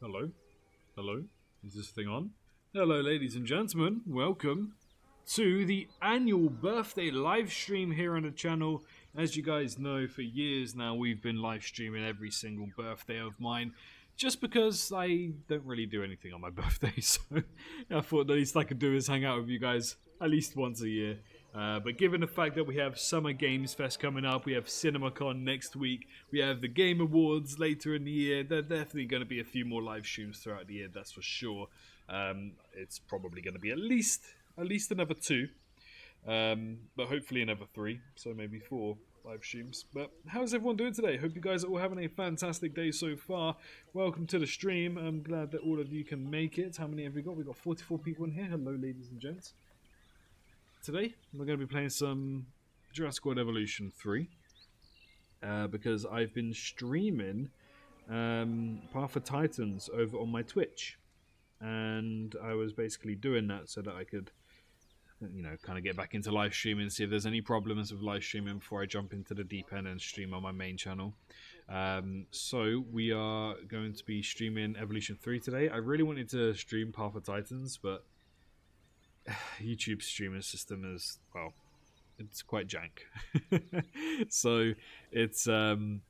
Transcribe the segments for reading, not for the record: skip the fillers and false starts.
Hello? Hello? Is this thing on? Hello, ladies and gentlemen. Welcome to the annual birthday live stream here on the channel. As you guys know, for years now, we've been live streaming every single birthday of mine. Just because I don't really do anything on my birthday, so I thought the least I could do is hang out with you guys at least once a year. But given the fact that we have Summer Games Fest coming up, we have CinemaCon next week, we have the Game Awards later in the year, there are definitely going to be a few more live streams throughout the year, that's for sure. It's probably going to be at least another 2, but hopefully another 3, so maybe 4 live streams. But how's everyone doing today? Hope you guys are all having a fantastic day so far. Welcome to the stream. I'm glad that all of you can make it. How many have we got? We've got 44 people in here. Hello, ladies and gents. Today, we're going to be playing some Jurassic World Evolution 3 because I've been streaming Path of Titans over on my Twitch, and I was basically doing that so that I could, you know, kind of get back into live streaming and see if there's any problems with live streaming before I jump into the deep end and stream on my main channel. So we are going to be streaming Evolution 3 today. I really wanted to stream Path of Titans, but YouTube's streaming system is, well, it's quite jank. So it's going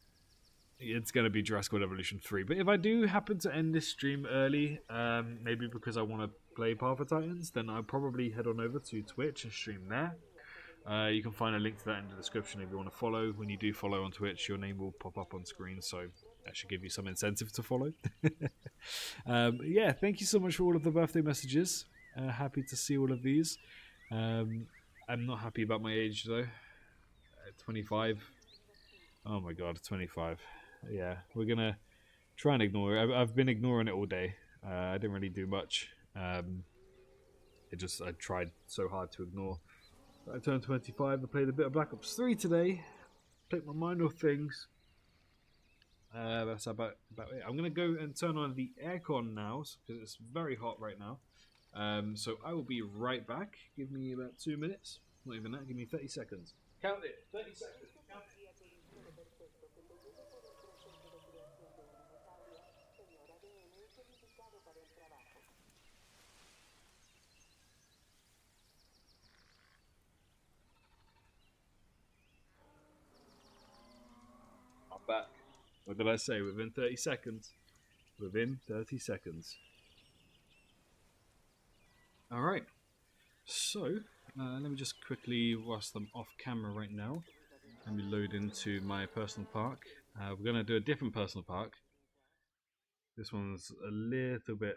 to be Jurassic World Evolution 3. But if I do happen to end this stream early, maybe because I want to play Path of Titans, then I'll probably head on over to Twitch and stream there. You can find a link to that in the description if you want to follow. When you do follow on Twitch, your name will pop up on screen, so that should give you some incentive to follow. Yeah, thank you so much for all of the birthday messages. Happy to see all of these. I'm not happy about my age though. 25. Oh my god, 25. Yeah, we're gonna try and ignore it. I've been ignoring it all day. I didn't really do much. I tried so hard to ignore. I turned 25. I played a bit of Black Ops 3 today. Take my mind off things. That's about it. I'm gonna go and turn on the aircon now because it's very hot right now. So I will be right back. Give me about 2 minutes. Not even that. Give me 30 seconds. Count it. 30 seconds. Count it. I'm back. What did I say? Within 30 seconds. Within 30 seconds. Alright. So, let me just quickly, whilst I'm off camera right now, let me load into my personal park. We're going to do a different personal park. This one's a little bit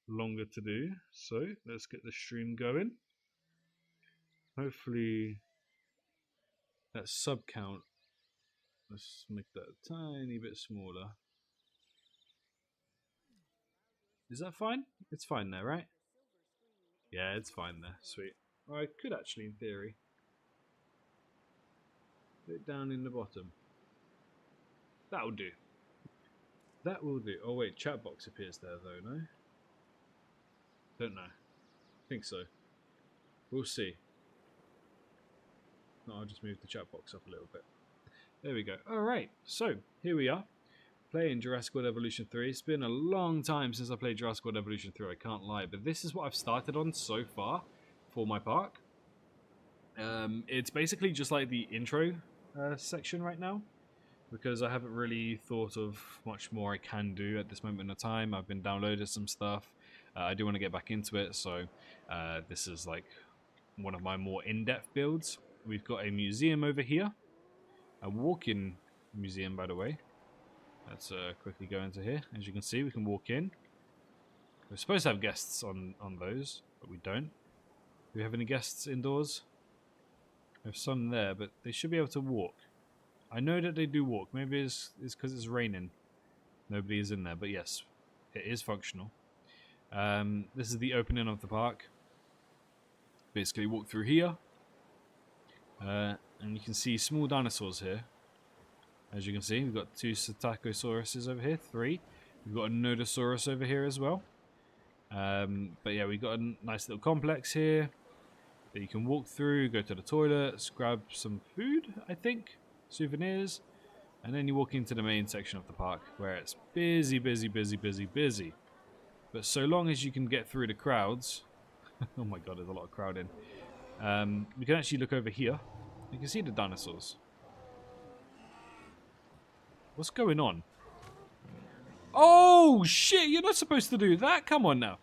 longer to do. So, let's get the stream going. Hopefully that sub count, let's make that a tiny bit smaller. Is that fine? It's fine there, right? Yeah, it's fine there. Sweet. Or I could actually, in theory, put it down in the bottom. That'll do. That will do. Oh wait, chat box appears there though, no? Don't know. Think so. We'll see. No, I'll just move the chat box up a little bit. There we go. Alright, so here we are. Playing Jurassic World Evolution 3. It's been a long time since I played Jurassic World Evolution 3, I can't lie. But this is what I've started on so far for my park. It's basically just like the intro section right now, because I haven't really thought of much more I can do at this moment in time. I've been downloading some stuff. I do want to get back into it, so this is like one of my more in-depth builds. We've got a museum over here, a walk-in museum, by the way. Let's quickly go into here. As you can see, we can walk in. We're supposed to have guests on those, but we don't. Do we have any guests indoors? We have some there, but they should be able to walk. I know that they do walk. Maybe it's because it's raining. Nobody is in there, but yes, it is functional. This is the opening of the park. Basically, walk through here, and you can see small dinosaurs here. As you can see, we've got 2 Cetacosauruses over here, 3. We've got a Nodosaurus over here as well. But yeah, we've got a nice little complex here that you can walk through, go to the toilets, grab some food, I think, souvenirs, and then you walk into the main section of the park where it's busy, busy, busy, busy, busy. But so long as you can get through the crowds, oh my god, there's a lot of crowding. We can actually look over here. You can see the dinosaurs. What's going on? Oh shit, you're not supposed to do that. Come on now.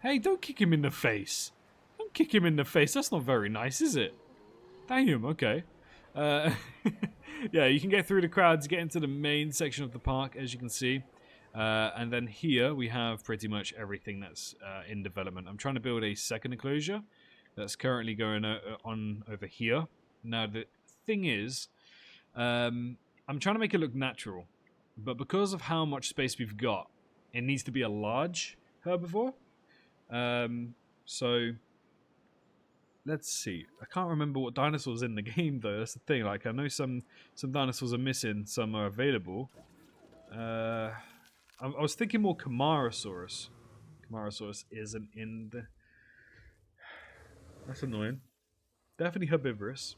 Hey, don't kick him in the face. Don't kick him in the face. That's not very nice, is it? Damn, okay. Yeah, you can get through the crowds, get into the main section of the park, as you can see. And then here we have pretty much everything that's in development. I'm trying to build a second enclosure that's currently going on over here. Now, the thing is, I'm trying to make it look natural. But because of how much space we've got, it needs to be a large herbivore. So let's see. I can't remember what dinosaurs in the game though. That's the thing. Like I know some dinosaurs are missing, some are available. I was thinking more Camarasaurus. Camarasaurus isn't in the. That's annoying. Definitely herbivorous.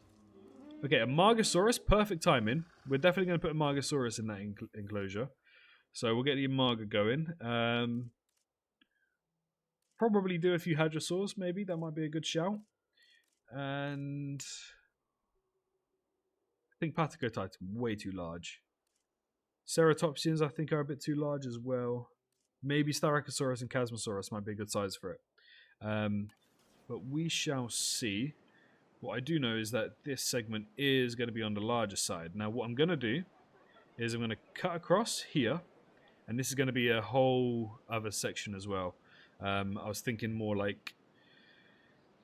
Okay, a Margosaurus, perfect timing. We're definitely going to put a Margosaurus in that enclosure. So we'll get the Marga going. Probably do a few Hadrosaurs, maybe. That might be a good shout. And I think Patagotites way too large. Ceratopsians, I think, are a bit too large as well. Maybe Styracosaurus and Chasmosaurus might be a good size for it. But we shall see. What I do know is that this segment is going to be on the larger side. Now, what I'm going to do is I'm going to cut across here. And this is going to be a whole other section as well. I was thinking more like...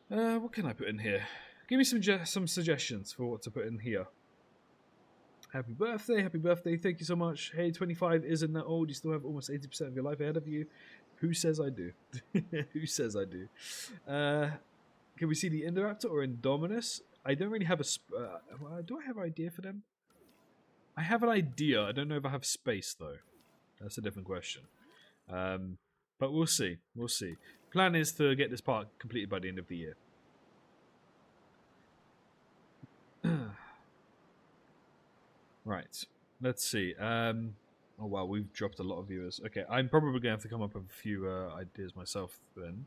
what can I put in here? Give me some suggestions for what to put in here. Happy birthday, thank you so much. Hey, 25 isn't that old, you still have almost 80% of your life ahead of you. Who says I do? Who says I do? Can we see the Indoraptor or Indominus? I don't really have a... do I have an idea for them? I have an idea, I don't know if I have space though. That's a different question. But we'll see, we'll see. Plan is to get this park completed by the end of the year. Right, let's see. Oh wow, we've dropped a lot of viewers. Okay, I'm probably going to have to come up with a few ideas myself then.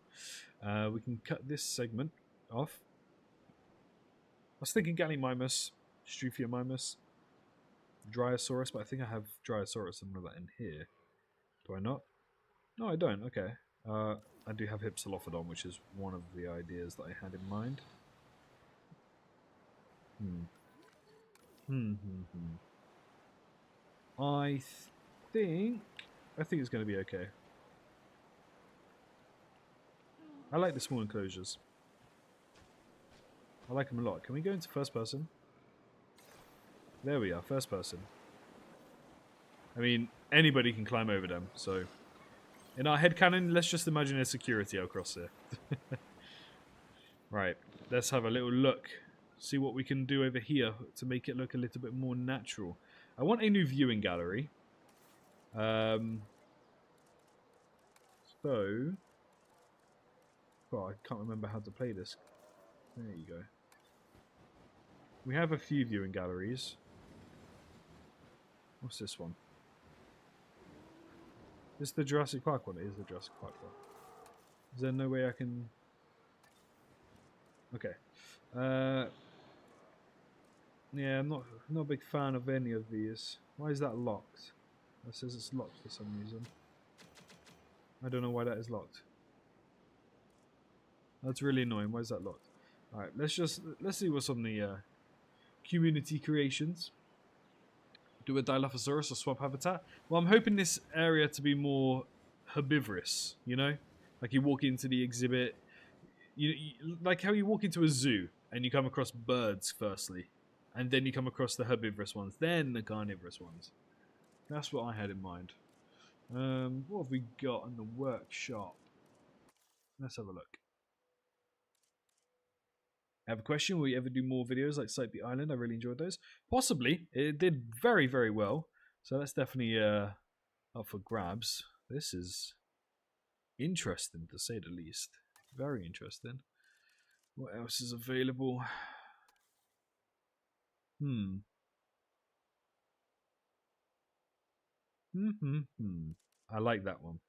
We can cut this segment off. I was thinking Gallimimus, Struthiomimus, Dryosaurus, but I think I have Dryosaurus and all that in here. Do I not? No, I don't. Okay. I do have Hypsilophodon, which is one of the ideas that I had in mind. I think it's going to be okay. I like the small enclosures. I like them a lot. Can we go into first person? There we are, first person. I mean, anybody can climb over them, so... In our headcanon, let's just imagine there's security across here. Right, let's have a little look. See what we can do over here to make it look a little bit more natural. I want a new viewing gallery. So... Oh, I can't remember how to play this. There you go. We have a few viewing galleries. What's this one? Is the Jurassic Park one? It is the Jurassic Park one. Is there no way I can... Okay. Yeah, I'm not a big fan of any of these. Why is that locked? That says it's locked for some reason. I don't know why that is locked. That's really annoying. Why is that locked? Alright, let's see what's on the community creations. Do a Dilophosaurus or swap habitat? Well, I'm hoping this area to be more herbivorous, you know? Like you walk into the exhibit, you like how you walk into a zoo and you come across birds firstly, and then you come across the herbivorous ones, then the carnivorous ones. That's what I had in mind. What have we got in the workshop? Let's have a look. I have a question. Will you ever do more videos like Sight the Island? I really enjoyed those. Possibly. It did very, very well. So that's definitely up for grabs. This is interesting, to say the least. Very interesting. What else is available? I like that one.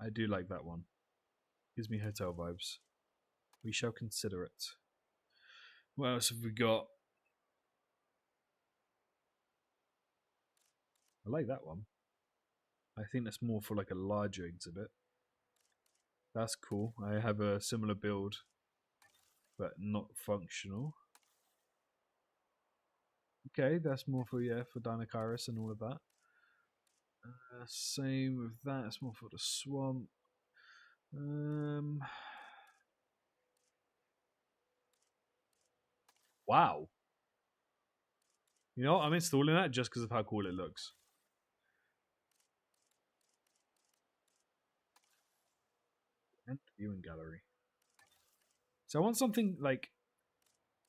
I do like that one. Gives me hotel vibes. We shall consider it. What else have we got? I like that one. I think that's more for like a larger exhibit. That's cool. I have a similar build, but not functional. Okay, that's more for, yeah, for Dinosaur and all of that. Same with that. It's more for the swamp. Wow. You know what? I'm installing that just because of how cool it looks. And viewing gallery. So I want something like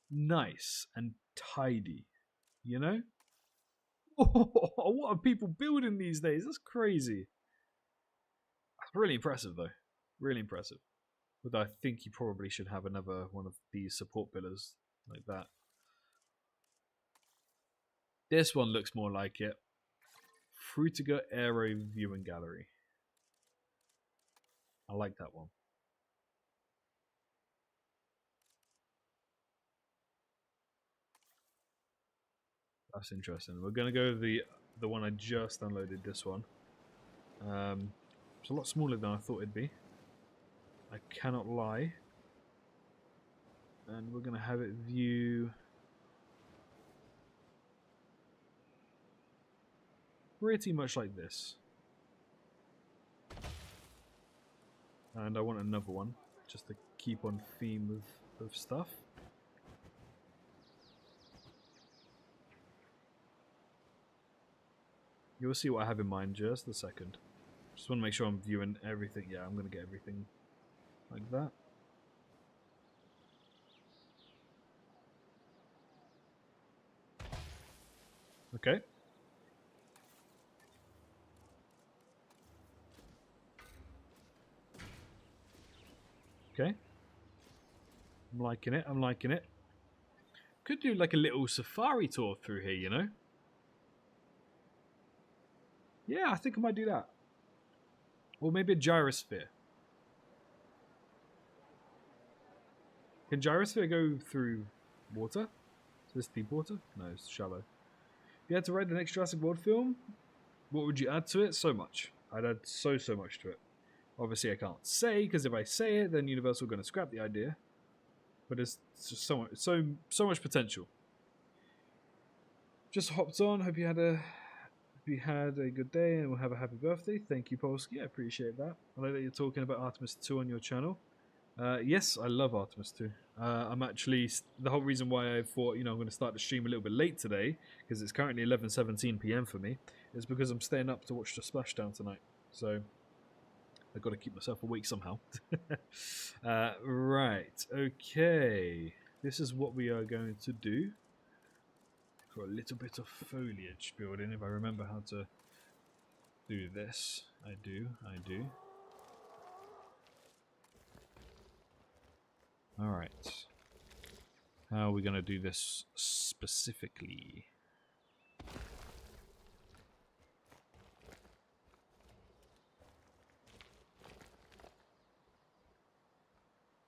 nice and tidy, you know? Oh, what are people building these days? That's crazy. That's really impressive, though. Really impressive. But I think you probably should have another one of these support pillars like that. This one looks more like it. Frutiger Aero Viewing Gallery. I like that one. That's interesting. We're going to go with the one I just downloaded, this one. It's a lot smaller than I thought it'd be. I cannot lie. And we're going to have it view... pretty much like this. And I want another one, just to keep on theme of stuff. You'll see what I have in mind just a second. Just want to make sure I'm viewing everything. Yeah, I'm going to get everything like that. Okay. Okay. I'm liking it. I'm liking it. Could do like a little safari tour through here, you know? Yeah, I think I might do that. Or maybe a gyrosphere. Can gyrosphere go through water? Is this deep water? No, it's shallow. If you had to write the next Jurassic World film, what would you add to it? So much. I'd add so much to it. Obviously, I can't say, because if I say it, then Universal are going to scrap the idea. But it's just so much potential. Just hopped on. Hope you had a good day and will have a happy birthday. Thank you, Polsky. I appreciate that. I like that you're talking about Artemis 2 on your channel. Yes, I love Artemis 2. I'm actually the whole reason why I thought I'm going to start the stream a little bit late today because it's currently 11:17 p.m. for me is because I'm staying up to watch the Splashdown tonight. So I've got to keep myself awake somehow. Right, okay. This is what we are going to do for a little bit of foliage building. If I remember how to do this, I do. Alright. How are we going to do this specifically?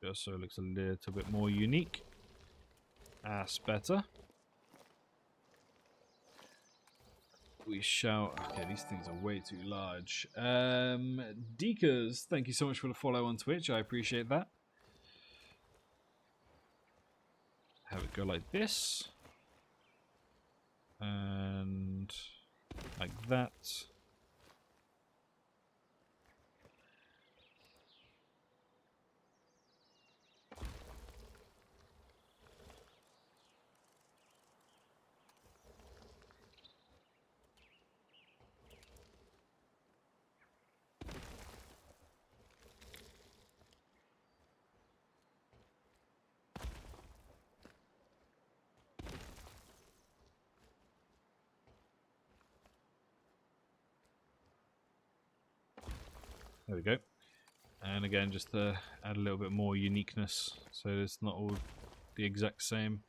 Just so it looks a little bit more unique. That's better. We shall... Okay, these things are way too large. Deekers, thank you so much for the follow on Twitch. I appreciate that. Have it go like this. And like that. There we go. And again, just to add a little bit more uniqueness so it's not all the exact same.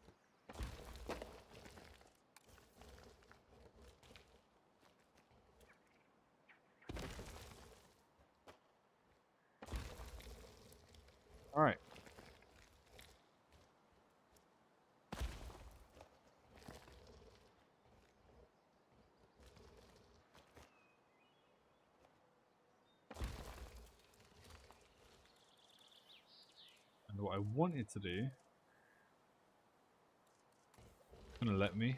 Alright. And what I wanted to do... Gonna let me.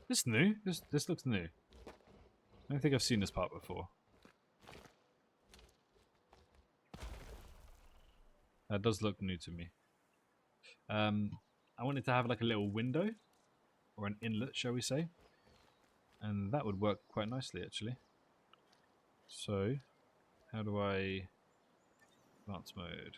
This new? This looks new. I don't think I've seen this part before. That does look new to me. I wanted to have like a little window or an inlet, shall we say, and that would work quite nicely actually. So, how do I advanced mode?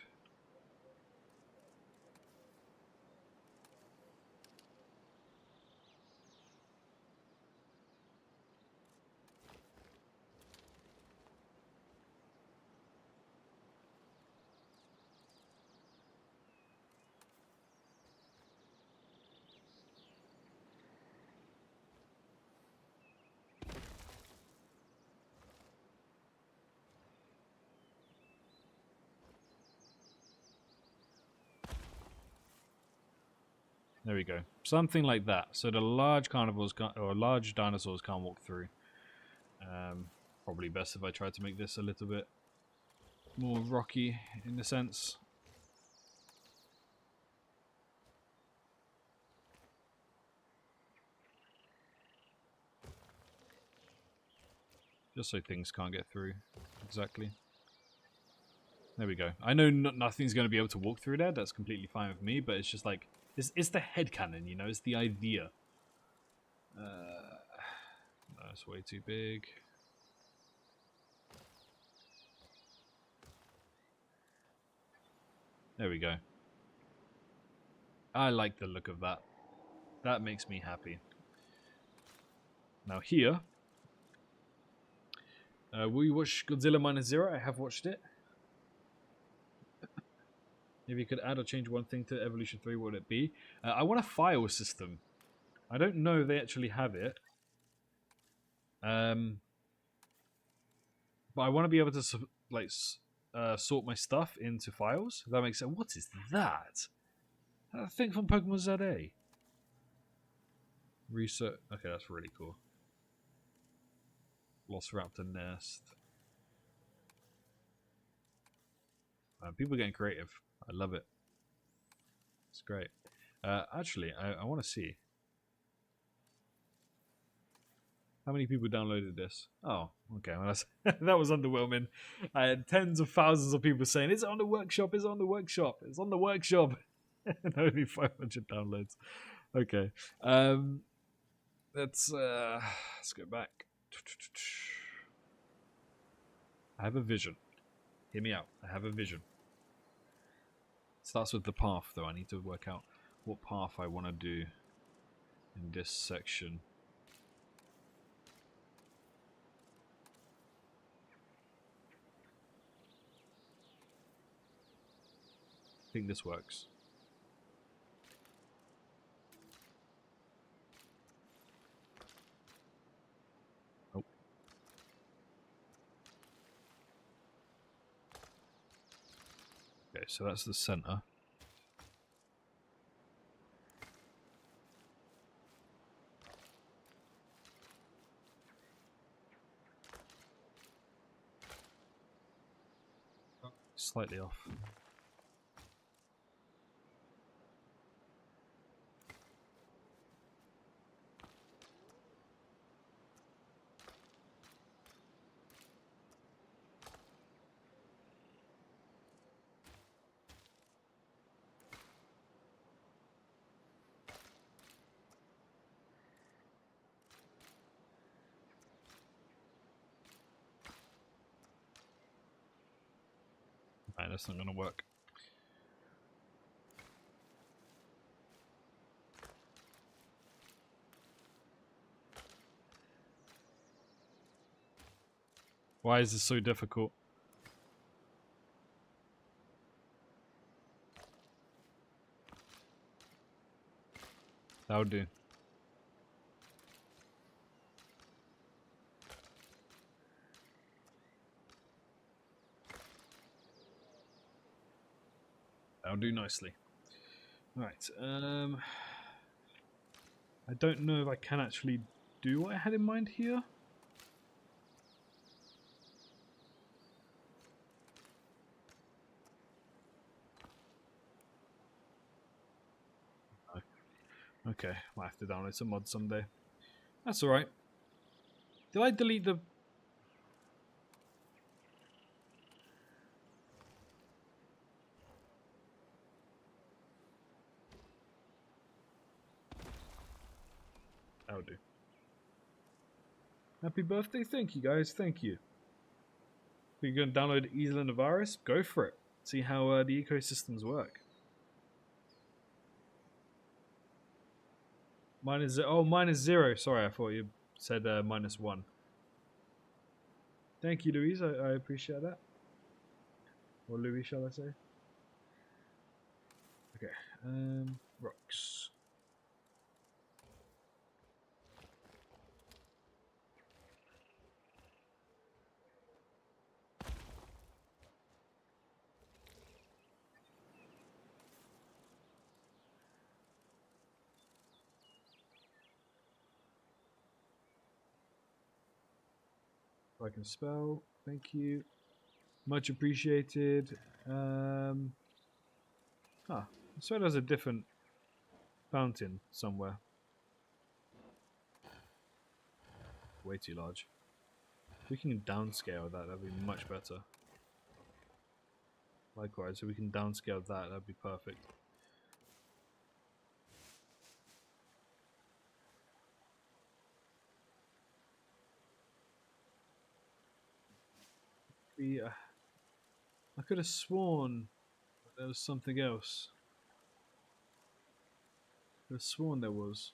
There we go. Something like that. So the large carnivores can't, or large dinosaurs can't walk through. Probably best if I try to make this a little bit more rocky in a sense. Just so things can't get through. Exactly. There we go. I know nothing's going to be able to walk through there. That's completely fine with me. But it's just like... It's the headcanon, you know? It's the idea. That's way too big. There we go. I like the look of that. That makes me happy. Now here... will you watch Godzilla Minus Zero? I have watched it. If you could add or change one thing to Evolution 3, what would it be? I want a file system. I don't know if they actually have it. But I want to be able to like sort my stuff into files. If that makes sense. What is that? That thing from Pokemon ZA. Research. Okay, that's really cool. Velociraptor nest. People are getting creative. I love it. It's great. Actually, I want to see. How many people downloaded this? Oh, okay. Well, that's, that was underwhelming. I had tens of thousands of people saying, it's on the workshop, it's on the workshop, it's on the workshop. And only 500 downloads. Okay. Let's go back. I have a vision. Hear me out. I have a vision. It starts with the path, though. I need to work out what path I want to do in this section. I think this works. Oh. Okay, so that's the center. Slightly off. Right, that's not going to work. Why is this so difficult? That'll do. That'll do nicely. Right. I don't know if I can actually do what I had in mind here. No. Okay, might have to download some mods someday. That's alright. Did I delete the... That'll do. Happy birthday. Thank you, guys. Thank you. If you're going to download Easel and Virus, go for it. See how the ecosystems work. Mine is... Oh, mine is 0. Sorry, I thought you said -1. Thank you, Louise. I appreciate that. Or Louis, shall I say? Okay. Rocks. If I can spell, thank you. Much appreciated. I swear there's a different fountain somewhere. Way too large. If we can downscale that, that'd be much better. Likewise, if we can downscale that, that'd be perfect. I could have sworn there was something else. I could have sworn there was.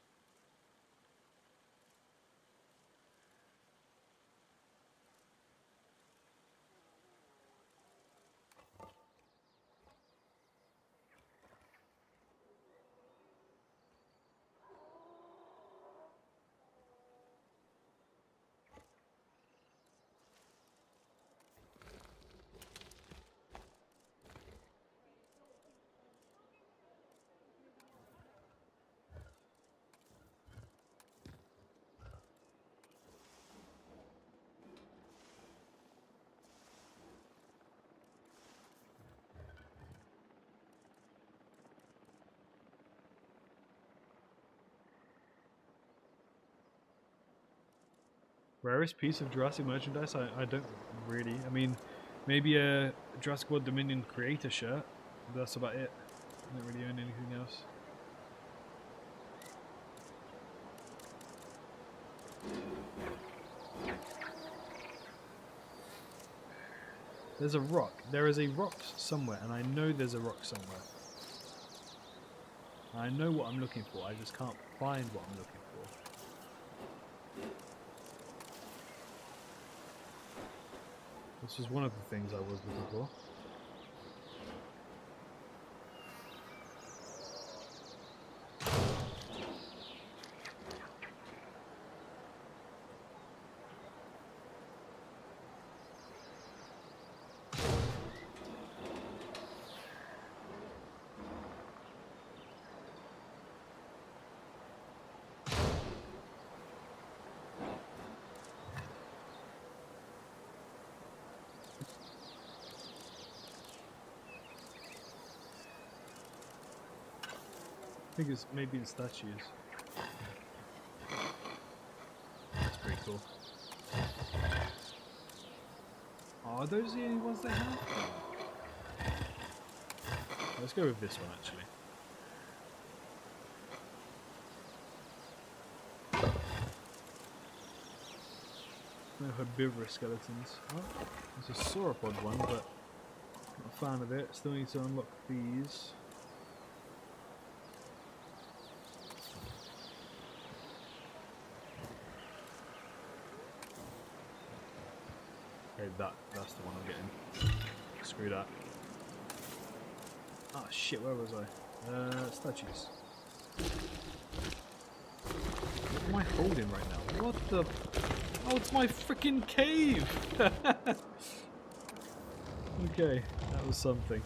Rarest piece of Jurassic merchandise? I don't really. I mean, maybe a Jurassic World Dominion creator shirt. But that's about it. I don't really own anything else. There's a rock. There is a rock somewhere, and I know there's a rock somewhere. I know what I'm looking for. I just can't find what I'm looking for. This was one of the things I was looking for. I think it's maybe in statues. That's pretty cool. Are those the only ones they have? Let's go with this one actually. No herbivorous skeletons. Oh, there's a sauropod one, but not a fan of it. Still need to unlock these. Okay, that's the one I'm getting. Screw that. Ah shit, where was I? Statues. What am I holding right now? What the? Oh, it's my freaking cave! Okay, that was something.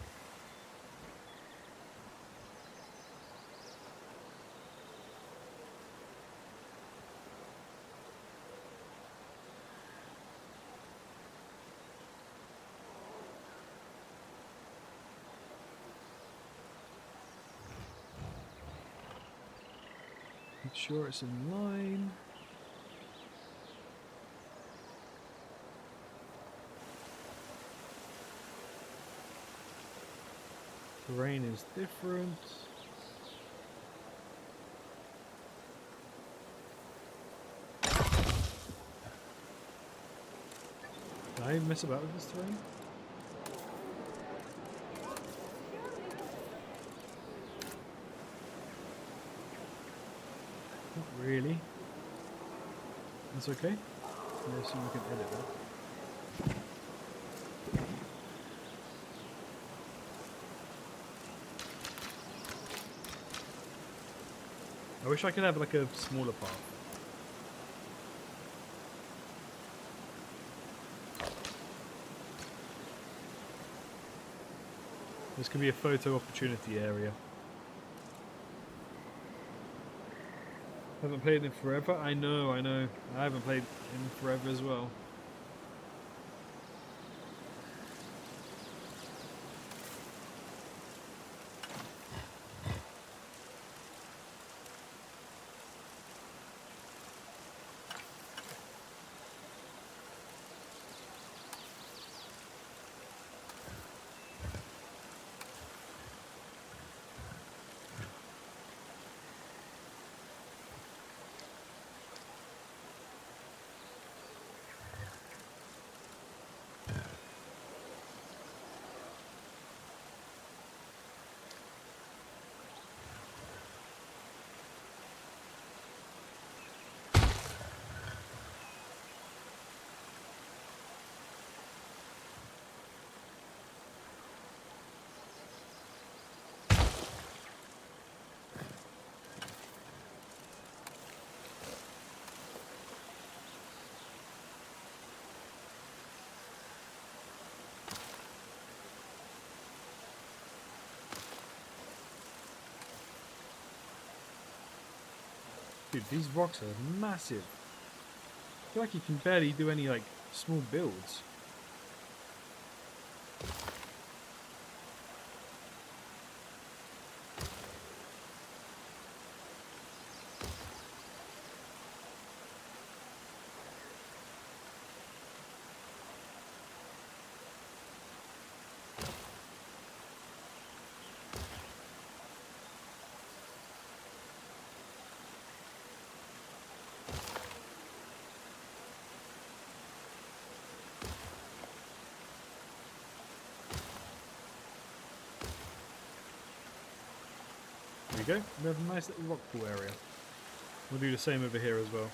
Make sure it's in line. Terrain is different. Can I mess about with this terrain? Not really. That's okay. I assume we can edit that. I wish I could have like a smaller path. This could be a photo opportunity area. Haven't played in forever? I know. I haven't played in forever as well. Dude, these rocks are massive. I feel like you can barely do any like small builds. we go. We have a nice little rock pool area. We'll do the same over here as well.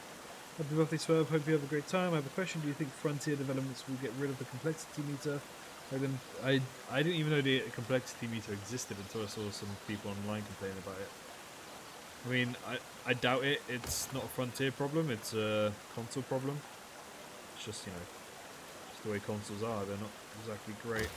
Happy birthday, Swerve. Hope you have a great time. I have a question. Do you think Frontier developments will get rid of the complexity meter? I didn't even know the complexity meter existed until I saw some people online complaining about it. I mean, I doubt it. It's not a Frontier problem. It's a console problem. It's just, you know, just the way consoles are. They're not exactly great.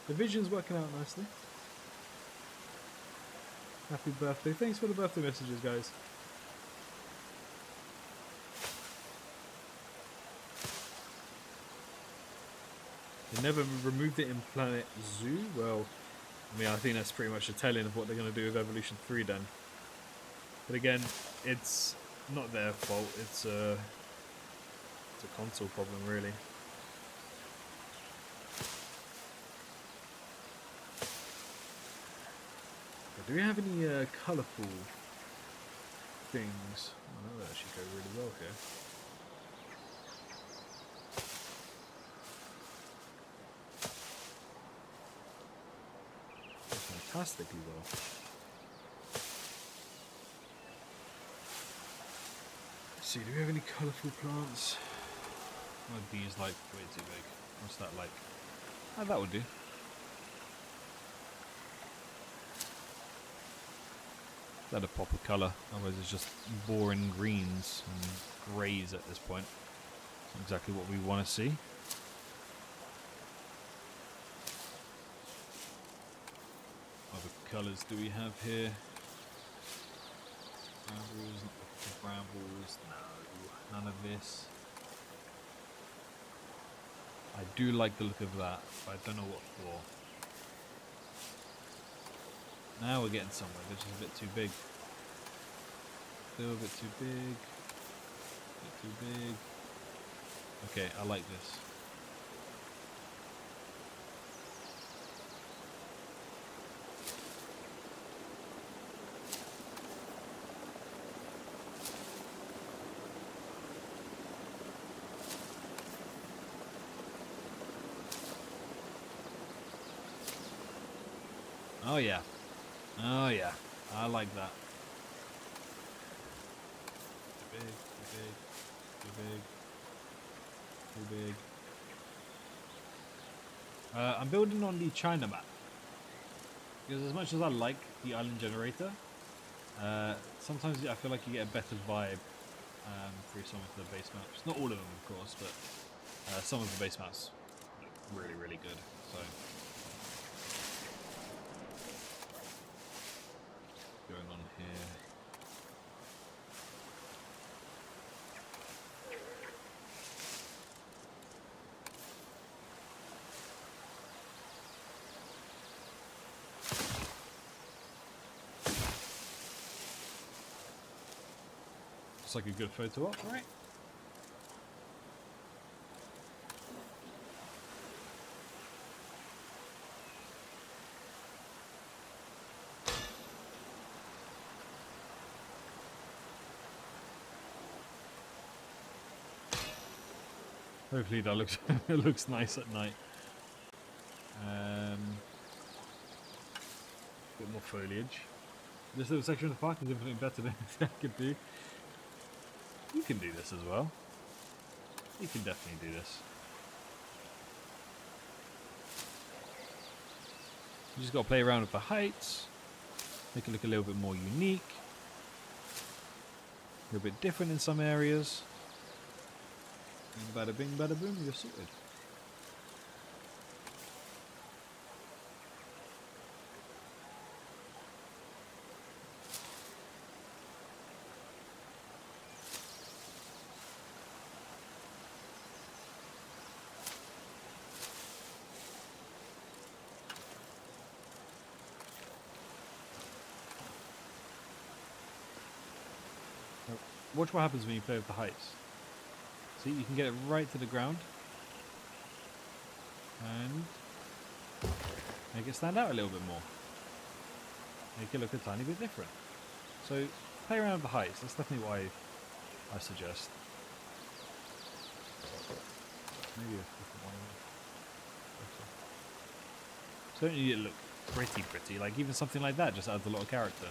The vision's working out nicely. Happy birthday. Thanks for the birthday messages, guys. They never removed it in Planet Zoo? Well, I mean, I think that's pretty much a telling of what they're going to do with Evolution 3 then. But again, it's not their fault. It's a console problem, really. Do we have any colourful things? Oh, that would actually go really well here. Fantastically well. Let's see, do we have any colourful plants? My bee is like way too big. What's that like? Oh, that would do. Let a pop of colour, otherwise it's just boring greens and greys at this point. Not exactly what we want to see. What other colours do we have here? Brambles, not the brambles, no, none of this. I do like the look of that, but I don't know what for. Now we're getting somewhere, which is a bit too big. Still a bit too big. A bit too big. Okay, I like this. Oh yeah. Oh yeah, I like that. Too big, too big, too big, too big. I'm building on the China map. Because as much as I like the island generator, sometimes I feel like you get a better vibe through some of the base maps. Not all of them, of course, but some of the base maps look really, really good. So. Going on here. Looks like a good photo op, right? Hopefully that looks it looks nice at night. Bit more foliage. This little section of the park is infinitely better than I could do. You can do this as well. You can definitely do this. You just got to play around with the heights, make it look a little bit more unique. You're a bit different in some areas. And bada bing, bada boom, you're sorted. Watch what happens when you play with the heights. See, you can get it right to the ground. And make it stand out a little bit more. Make it look a tiny bit different. So, play around with the heights. That's definitely what I suggest. Maybe a different one. So don't need it to look pretty. Like, even something like that just adds a lot of character.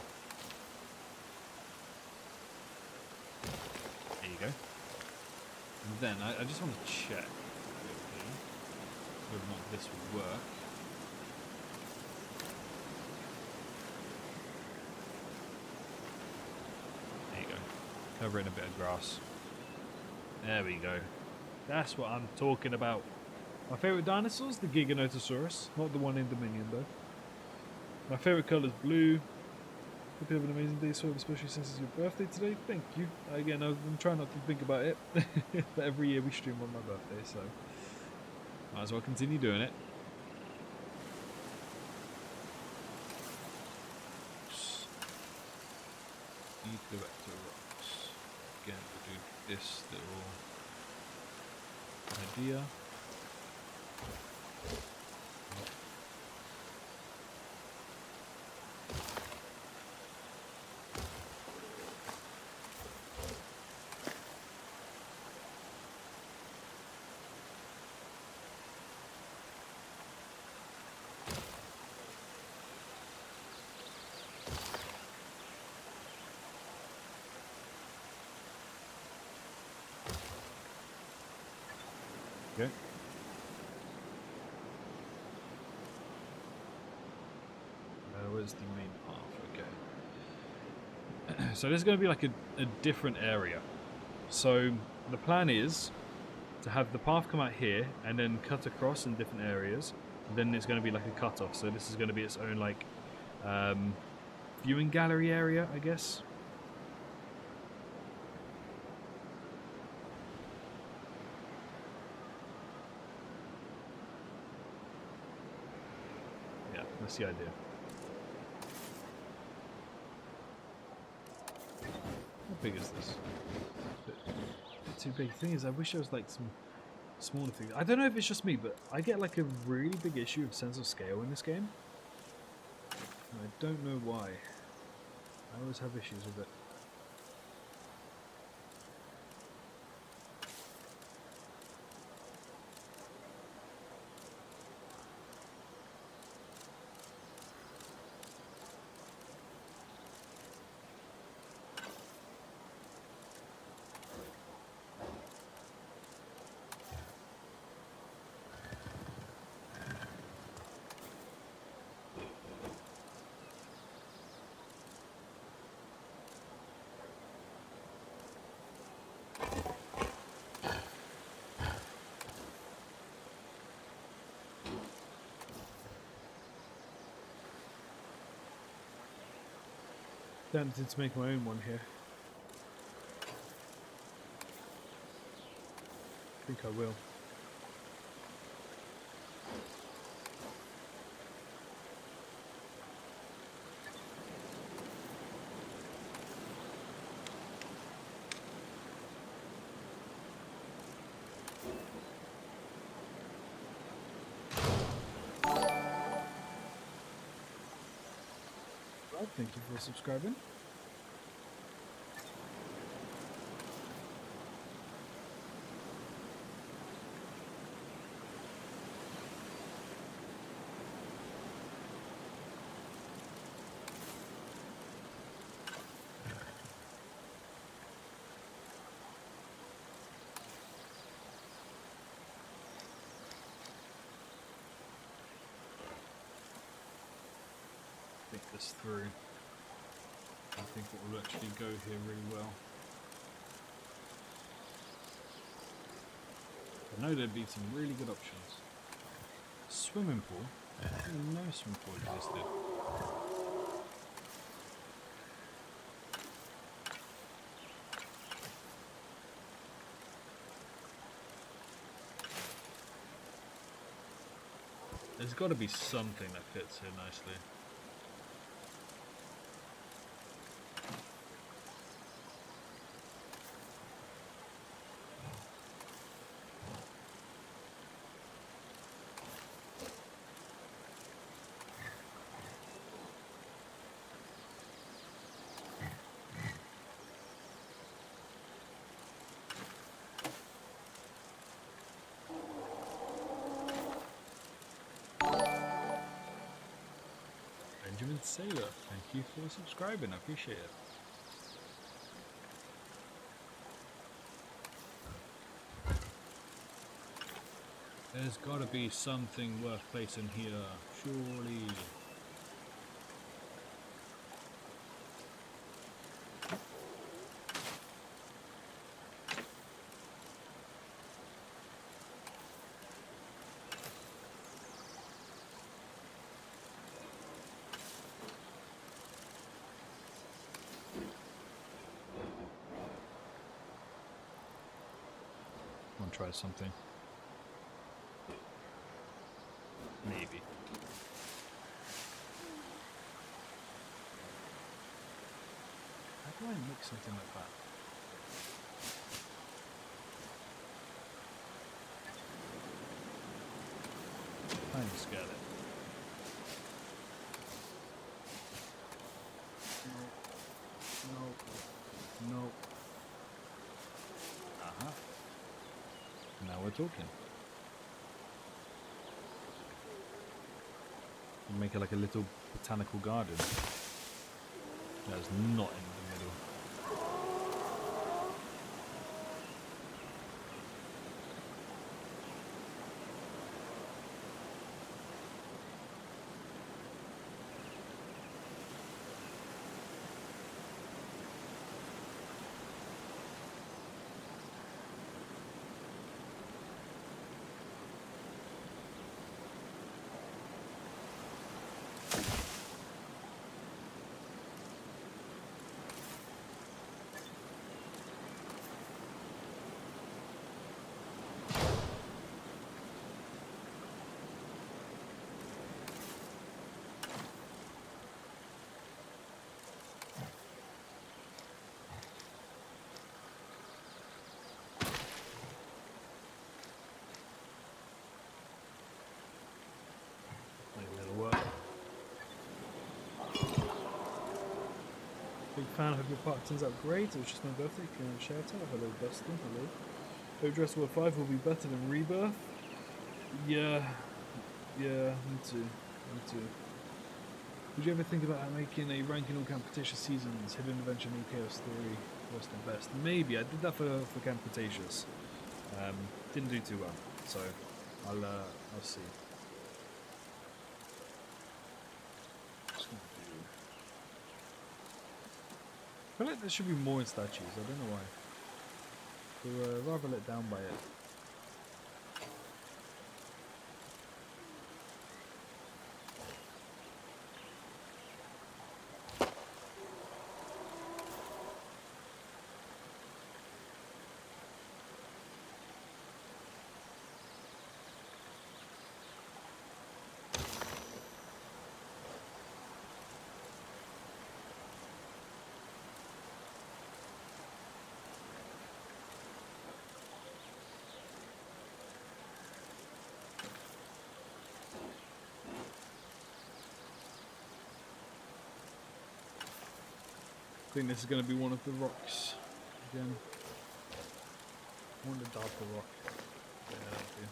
There you go. And then I just want to check quickly whether or not this will work. There you go. Cover it in a bit of grass. There we go. That's what I'm talking about. My favourite dinosaur is the Giganotosaurus, not the one in Dominion though. My favourite colour is blue. Hope you have an amazing day, so especially since it's your birthday today. Thank you. Again, I'm trying not to think about it. But every year we stream on my birthday, so might as well continue doing it. Need to go back to rocks. Again, we'll do this little idea. Okay. Where's the main path? Okay. So this is going to be like a different area. So the plan is to have the path come out here and then cut across in different areas. Then it's going to be like a cut-off. So this is going to be its own like viewing gallery area, I guess. Yeah, that's the idea. How big is this? Bit too big. The thing is, I wish there was like some smaller things. I don't know if it's just me, but I get like a really big issue of sense of scale in this game. And I don't know why. I always have issues with it. Tempted to make my own one here. I think I will. Thank you for subscribing. Think this through. I think what will actually go here really well. I know there'd be some really good options. Swimming pool? I didn't know swimming pool existed. There's got to be something that fits here nicely. Benjamin Sailor, thank you for subscribing, I appreciate it. There's gotta be something worth placing here, surely. I'll try something. Maybe. How do I make something like that? Tiny scale it. Nope. Uh-huh. Now we're talking. Make it like a little botanical garden. That's not in the middle. Big fan, hope your park turns out great. It was just my birthday. Can you shout out? Hello, Dustin. Hello. Hope Jurassic World 5 will be better than Rebirth. Yeah, me too. Would you ever think about making a ranking all Camp Cretaceous seasons, Hidden Adventure, New Chaos Theory, what's the best? Maybe. I did that for Camp Cretaceous. Didn't do too well, so I'll see. I feel like there should be more in statues, I don't know why. We're rather let down by it. I think this is going to be one of the rocks again. I want the darker rock. Yeah, that'll do.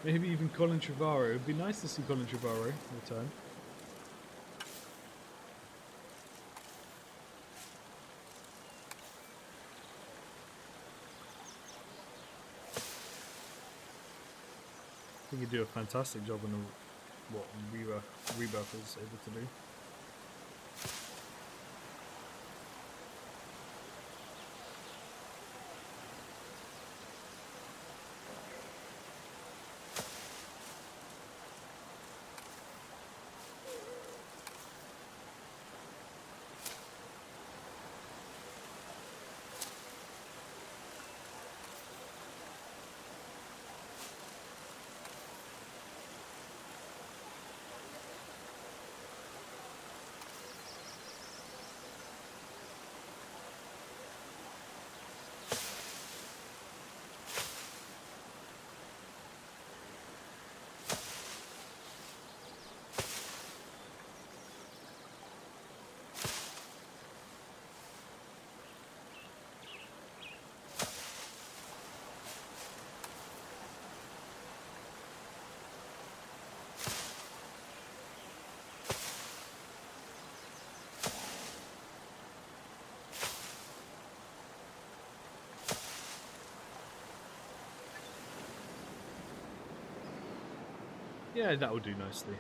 Maybe even Colin Trevorrow. It would be nice to see Colin Trevorrow return. I think he'd do a fantastic job on what Rebirth is able to do. Yeah, that would do nicely.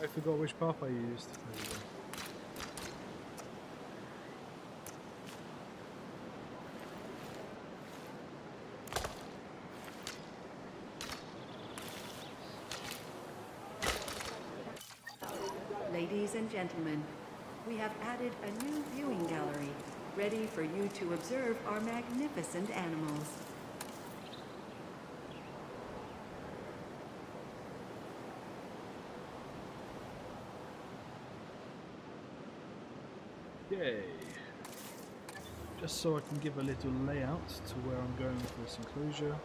I forgot which path I used. There we go. Ladies and gentlemen, we have added a new viewing gallery, ready for you to observe our magnificent animals. Yay! Just so I can give a little layout to where I'm going for this enclosure.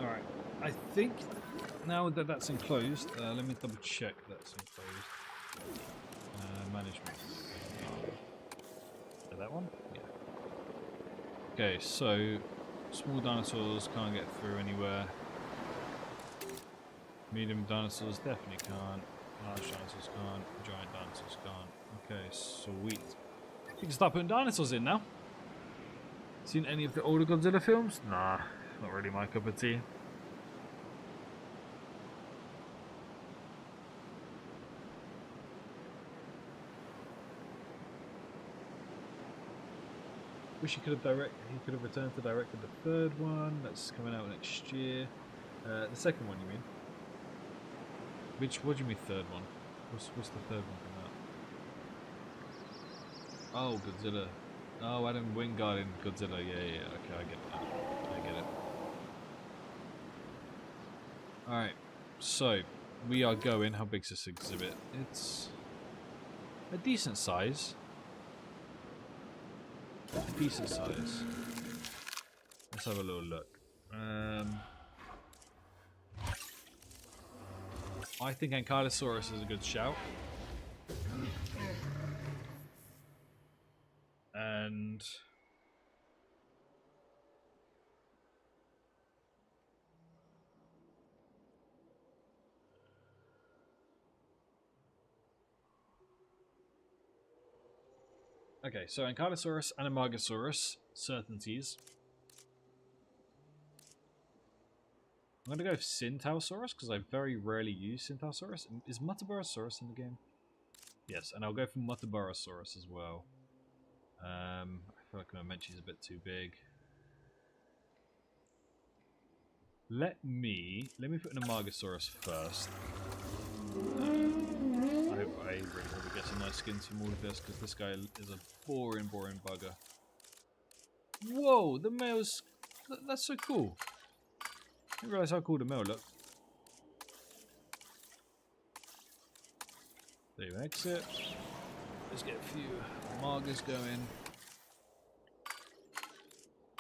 Alright, I think now that that's enclosed, let me double check that's enclosed. Management. Is that one? Yeah. Okay, so small dinosaurs can't get through anywhere. Medium dinosaurs definitely can't. Large dinosaurs can't. Giant dinosaurs can't. Okay, sweet. You can start putting dinosaurs in now. Seen any of the older Godzilla films? Nah, not really my cup of tea. Wish he could have returned to directed the third one. That's coming out next year. The second one, you mean? What do you mean third one? What's the third one coming out? Oh, Godzilla. Oh, Adam Wingard in Godzilla. Yeah. Okay, I get that. I get it. Alright, so we are going. How big's this exhibit? It's a decent size. Decent size. Let's have a little look. I think Ankylosaurus is a good shout. And okay, so Ankylosaurus and Amargasaurus, certainties. I'm going to go with Syntausaurus because I very rarely use Syntausaurus. Is Muttaburrasaurus in the game? Yes, and I'll go for Muttaburrasaurus as well. I feel like Momenchi's a bit too big. Let me put an Amargasaurus first. I really hope we get some nice skins from all of this because this guy is a boring bugger. Whoa, the male's... That's so cool. I didn't realise how cool the male looked. There you exit. Let's get a few margers going.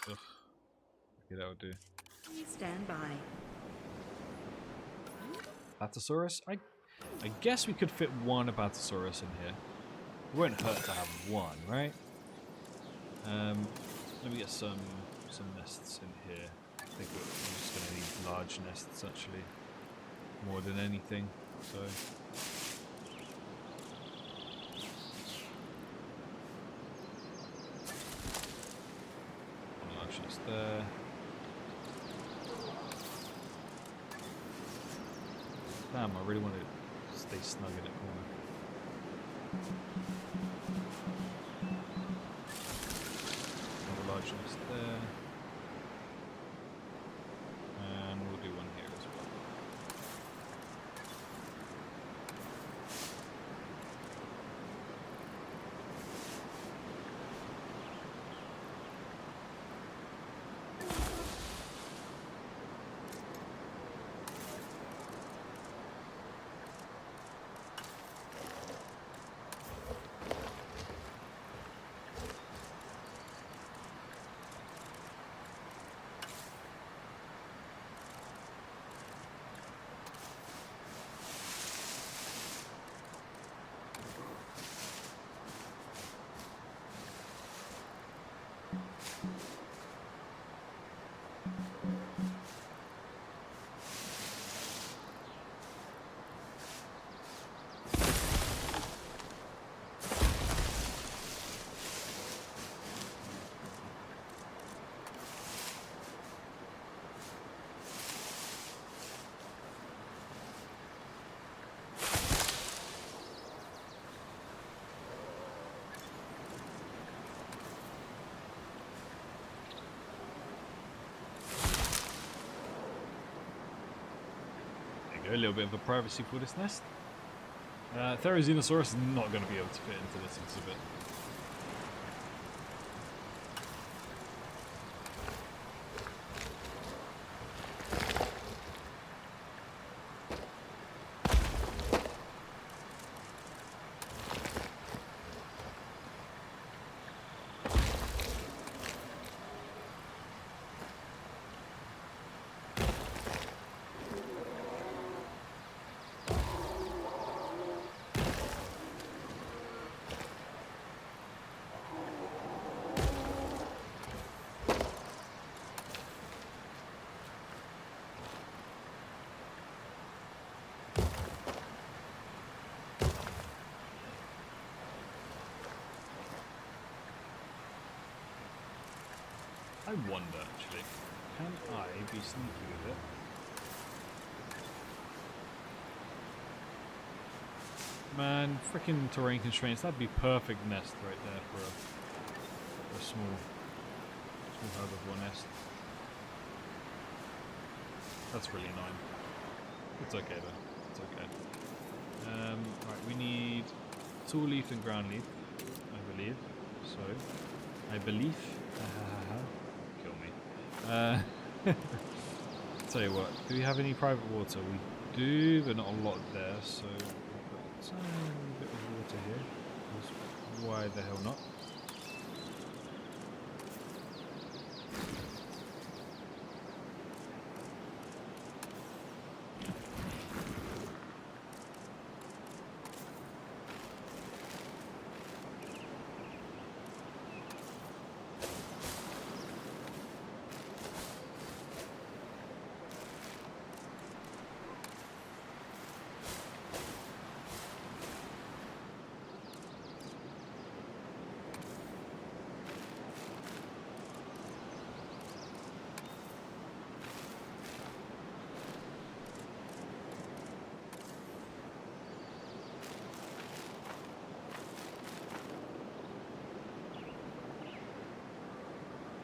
Ugh. Okay, that'll do. Stand by. Apatosaurus? I guess we could fit one Apatosaurus in here. It won't hurt to have one, right? Let me get some nests in here. I think we're just going to need large nests actually, more than anything. So one large nest there. Damn, I really want to stay snug in that corner. Another large nest there. And we'll do one here as well. A little bit of a privacy for this nest. Therizinosaurus is not going to be able to fit into this exhibit. I wonder, actually, can I be sneaky with it? Man, freaking terrain constraints, that'd be perfect nest right there for a small herbivore nest. That's really annoying. It's okay though, it's okay. Right, we need tall leaf and ground leaf, I believe. So, I believe. Kill me. Tell you what, do we have any private water? We do, but not a lot there, so we've got a tiny bit of water here. Why the hell not?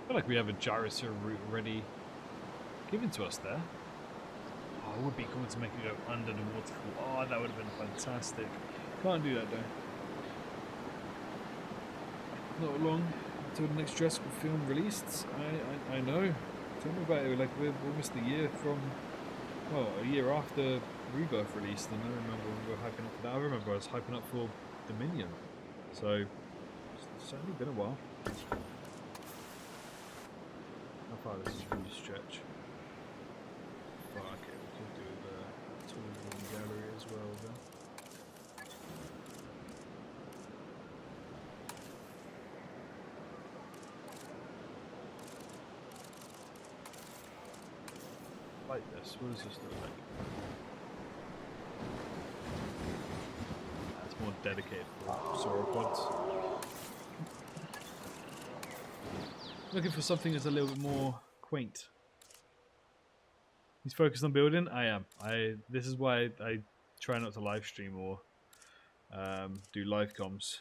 I feel like we have a gyrosaur route already given to us there. Oh, it would be cool to make it go under the waterfall. Oh, that would have been fantastic. Can't do that though. Not long until the next Jurassic film released. I know. Tell me about it. Like we're almost a year from, well, a year after Rebirth released, and I remember we were hyping up for that. I remember I was hyping up for Dominion. So it's certainly been a while. How far does this really stretch? Fuck it, we could do the tool gallery as well then. Like this, what does this look like? That's more dedicated for sauropods. Looking for something that's a little bit more quaint. He's focused on building. I am. This is why I try not to live stream or do live comms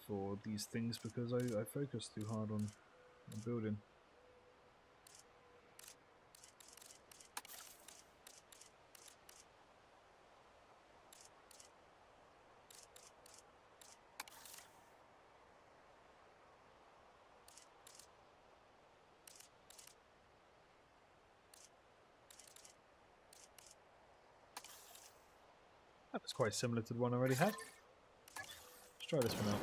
for these things, because I focus too hard on building. That was quite similar to the one I already had. Let's try this one out.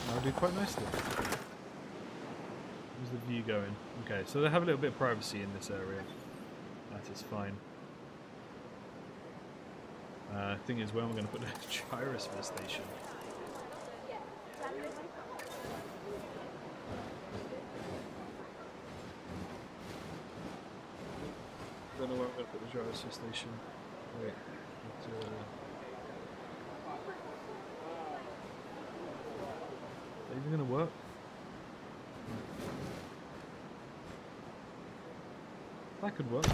That'll do quite nicely. How's the view going? Okay, so they have a little bit of privacy in this area. That is fine. Thing is, where am I going to put the gyrosphere station? I don't know where I'm going to put the gyrosphere station. Wait. Is that even going to work? That could work.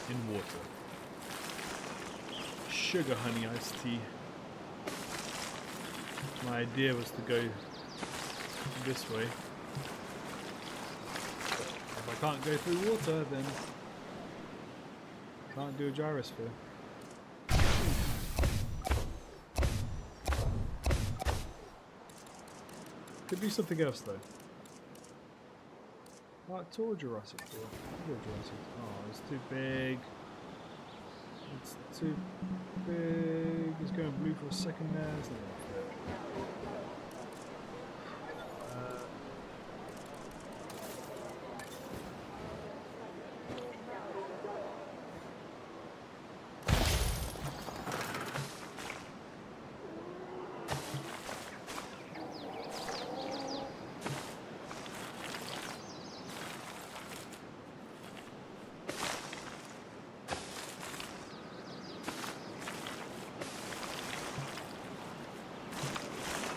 In water. Sugar honey iced tea. My idea was to go this way. If I can't go through water, then I can't do a gyrosphere. Could be something else though. Like tour Jurassic. Oh, it's too big. It's too big. It's going blue for a second there. It's not gonna fit.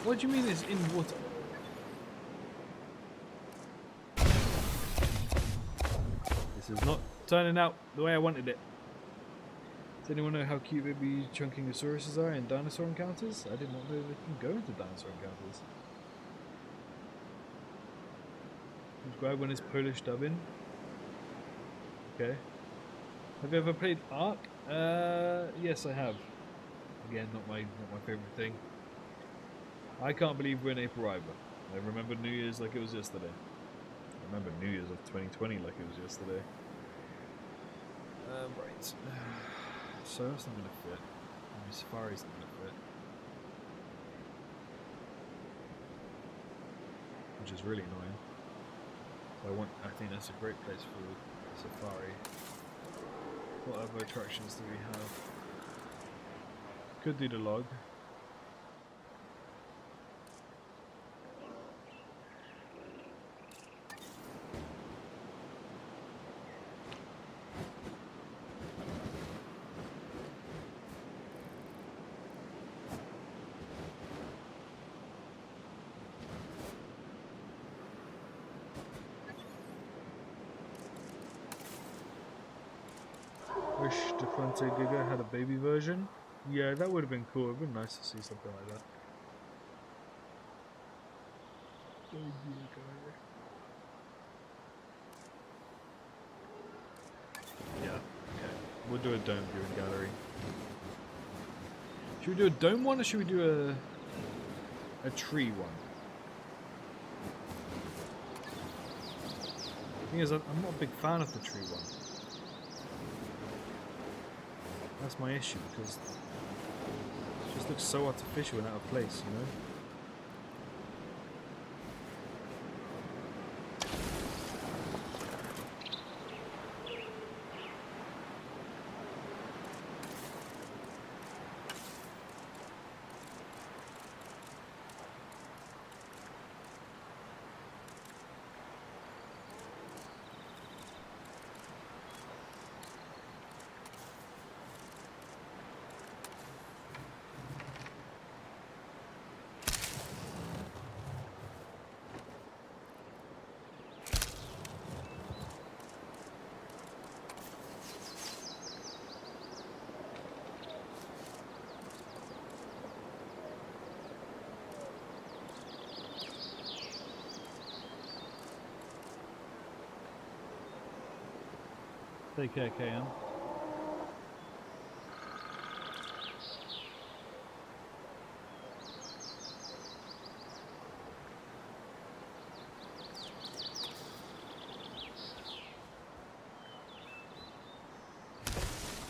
What do you mean it's in water? This is not turning out the way I wanted it. Does anyone know how cute baby Chunkingosauruses are in dinosaur encounters? I did not know they can go into dinosaur encounters. Subscribe when it's Polish dubbing. Okay. Have you ever played Ark? Yes, I have. Again, not my favorite thing. I can't believe we're in April either. I remember New Year's like it was yesterday. I remember New Year's of 2020 like it was yesterday. Right. So that's not going to fit. Maybe Safari's not going to fit. Which is really annoying. I think that's a great place for Safari. What other attractions do we have? Could do the log. wish Defunte Giga had a baby version. Yeah, that would have been cool. It would have been nice to see something like that. Yeah, okay. We'll do a dome viewing gallery. Should we do a dome one or should we do a tree one? The thing is, I'm not a big fan of the tree one. That's my issue, because it just looks so artificial and out of place, you know? Take care, KM.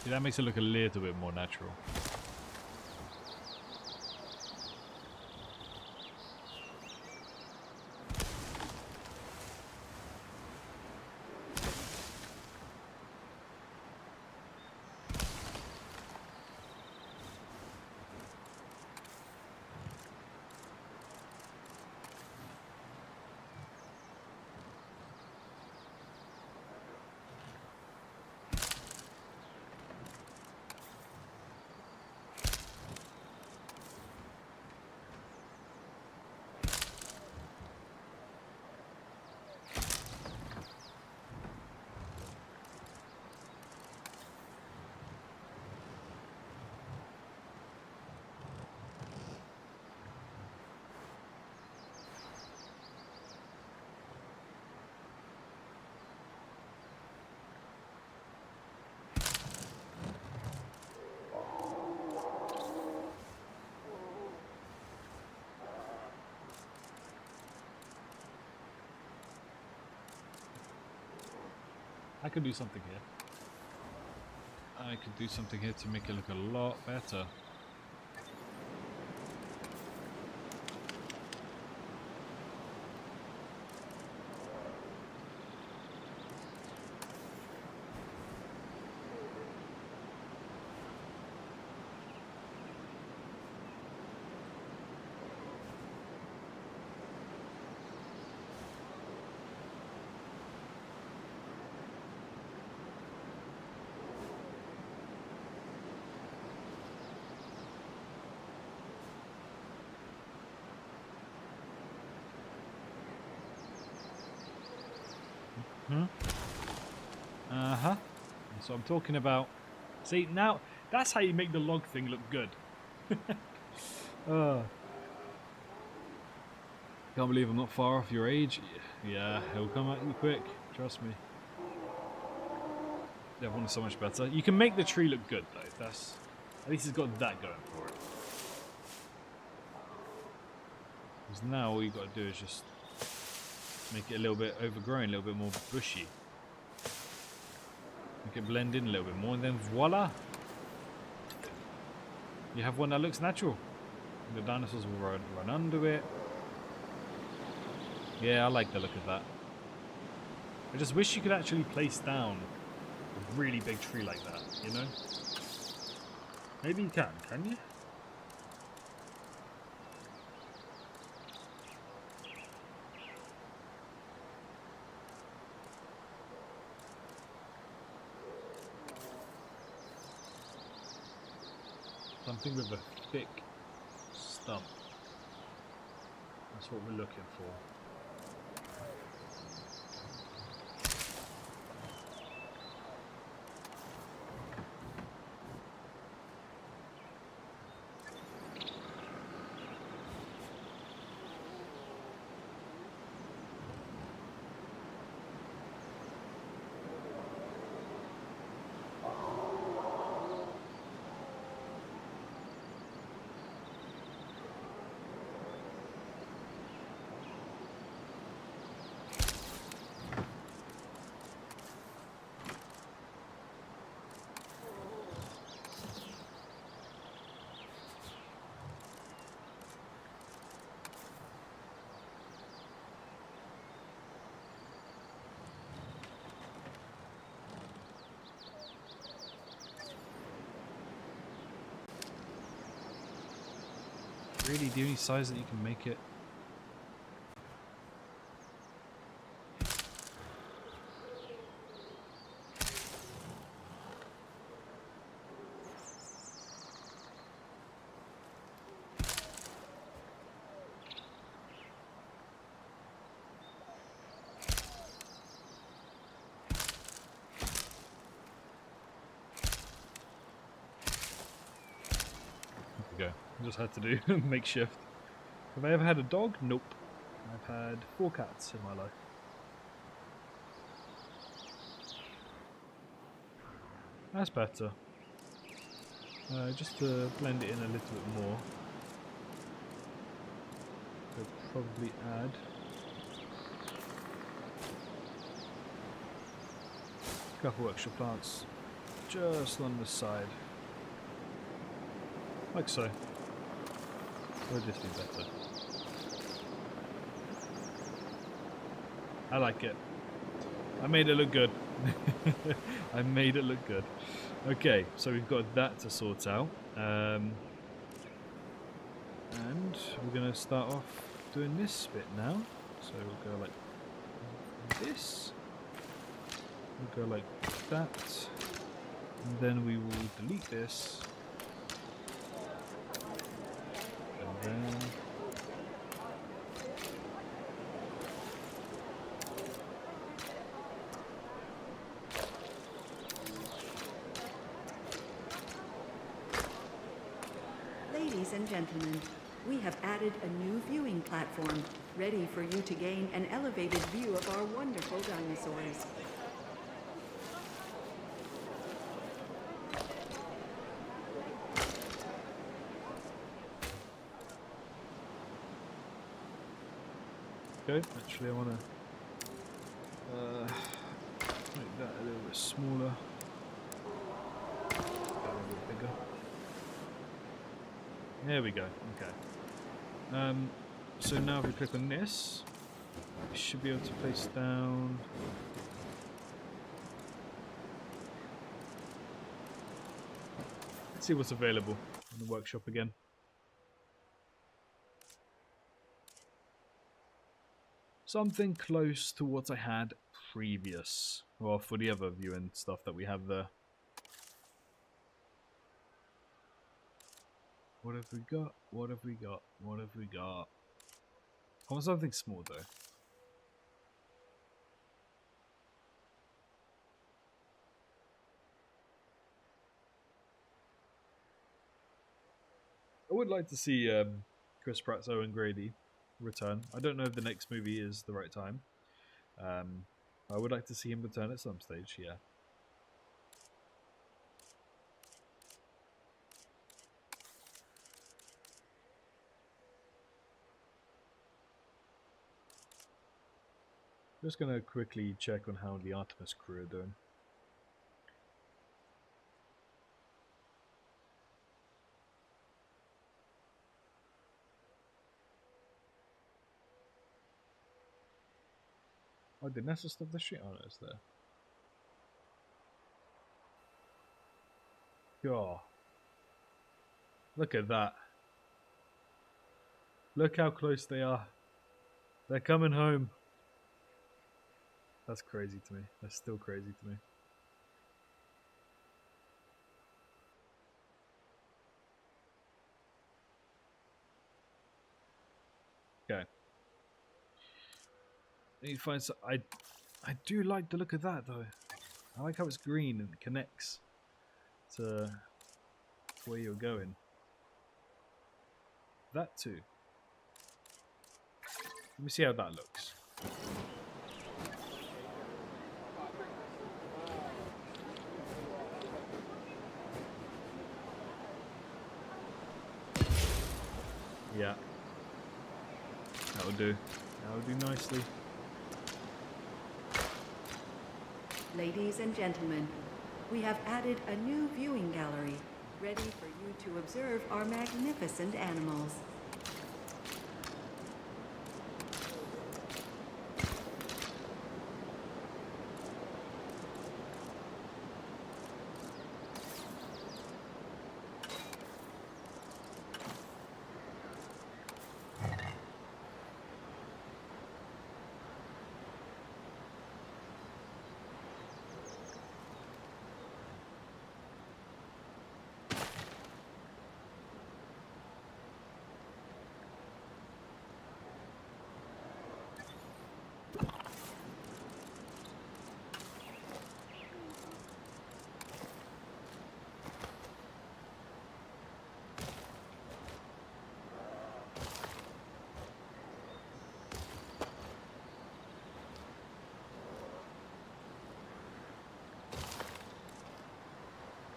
See, that makes it look a little bit more natural. I could do something here. I could do something here to make it look a lot better. Uh-huh. That's what I'm talking about. See, now, that's how you make the log thing look good. Can't believe I'm not far off your age. Yeah, he'll come at you quick. Trust me. That one is so much better. You can make the tree look good, though. That's, at least it's got that going for it. Because now all you've got to do is just make it a little bit overgrown, a little bit more bushy. Make it blend in a little bit more, and then voila! You have one that looks natural. The dinosaurs will run under it. Yeah, I like the look of that. I just wish you could actually place down a really big tree like that, you know? Maybe you can you? Something with a thick stump. That's what we're looking for. Really, the only size that you can make it? There we go. Just had to do makeshift. Have I ever had a dog? Nope. I've had 4 cats in my life. That's better. Just to blend it in a little bit more. Could probably add a couple extra plants just on the side. Like so. Would this be better? I like it. I made it look good. I made it look good. Okay, so we've got that to sort out. And we're going to start off doing this bit now. So we'll go like this. We'll go like that. And then we will delete this. And then... Ladies and gentlemen, we have added a new viewing platform, ready for you to gain an elevated view of our wonderful dinosaurs. Okay, actually I want to make that a little bit smaller, a little bit bigger. There we go, okay. So now if we click on this, we should be able to place down... Let's see what's available in the workshop again. Something close to what I had previous, well, for the other viewing stuff that we have there. What have we got? What have we got? What have we got? I want something small though. I would like to see Chris Pratt's Owen Grady return. I don't know if the next movie is the right time. I would like to see him return at some stage, yeah. Just going to quickly check on how the Artemis crew are doing. Oh, the Nessa stuff the shit on us there. God. Look at that. Look how close they are. They're coming home. That's crazy to me. That's still crazy to me. Okay. I need to find some... I do like the look of that though. I like how it's green and it connects to where you're going. That too. Let me see how that looks. Yeah. That'll do. That'll do nicely. Ladies and gentlemen, we have added a new viewing gallery, ready for you to observe our magnificent animals.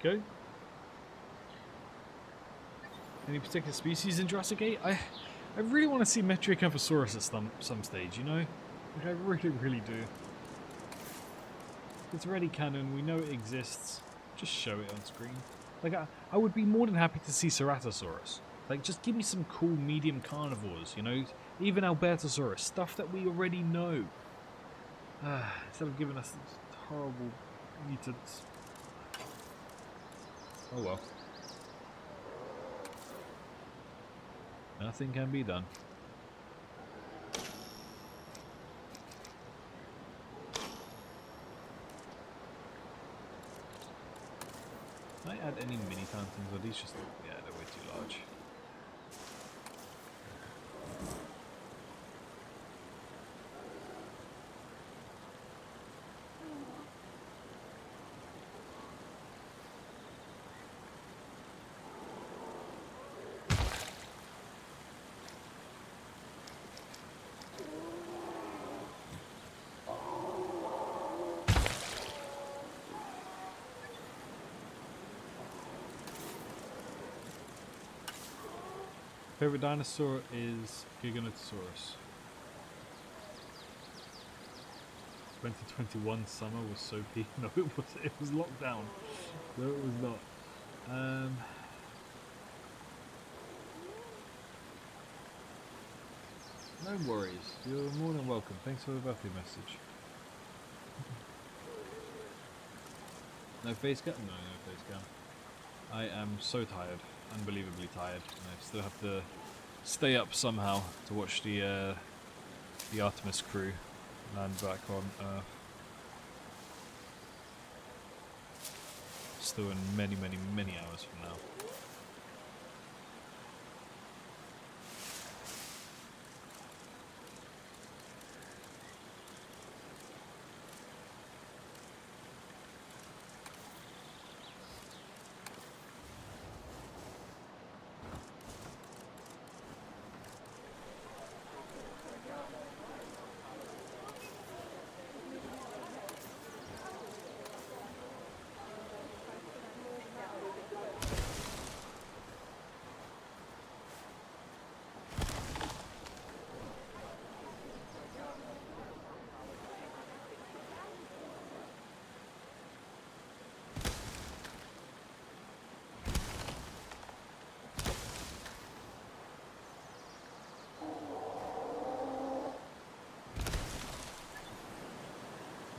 go. Any particular species in Jurassic 8? I really want to see Metriacanthosaurus at some stage, you know? Like, I really, really do. It's already canon, we know it exists. Just show it on screen. Like, I would be more than happy to see Ceratosaurus. Like, just give me some cool medium carnivores, you know? Even Albertosaurus, stuff that we already know. Instead of giving us these horrible mutants. Oh well. Nothing can be done. Can I add any mini fountains? Or these just, yeah, they're way too large. Favorite dinosaur is Giganotosaurus. 2021 summer was so peak. No, it was locked down. No, it was not. No worries. You're more than welcome. Thanks for the birthday message. No face cam? No, no face cam. I am so tired. Unbelievably tired. And I still have to stay up somehow to watch the Artemis crew land back on Earth. Still in many, many, many hours from now.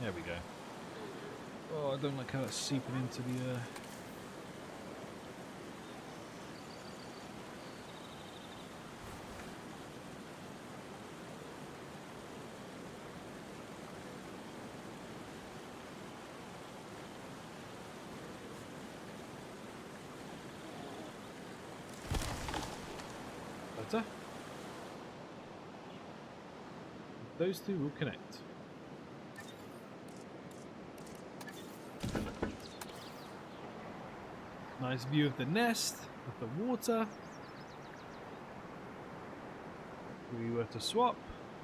There we go. Oh, I don't like how it's seeping into the... Better? Those two will connect. Nice view of the nest, of the water. If we were to swap.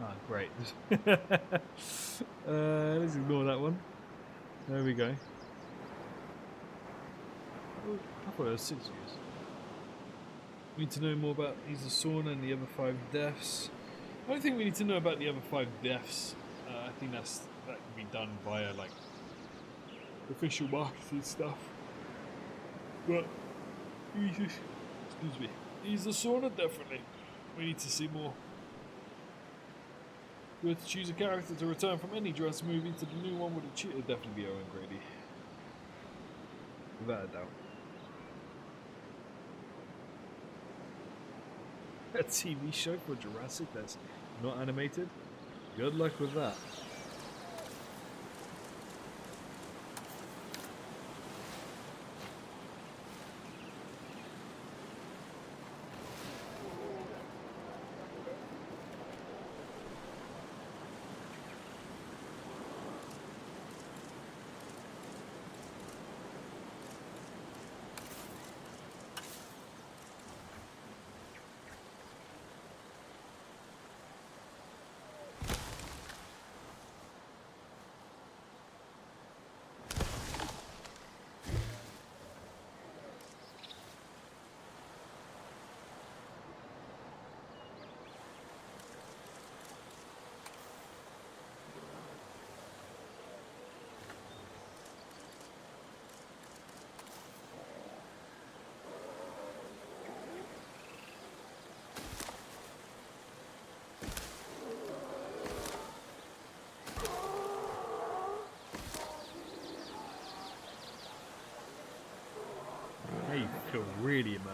Ah, great. Let's ignore that one. There we go. Oh, I thought it was 6 years. We need to know more about Dinosaur and the other 5 deaths. I don't think we need to know about the other 5 deaths. I think that can be done via like official marketing stuff. But excuse me, he's the sauna definitely. We need to see more. If we were to choose a character to return from any Jurassic movie to the new one, would it definitely be Owen Grady. Without a doubt. A TV show for Jurassic that's not animated? Good luck with that.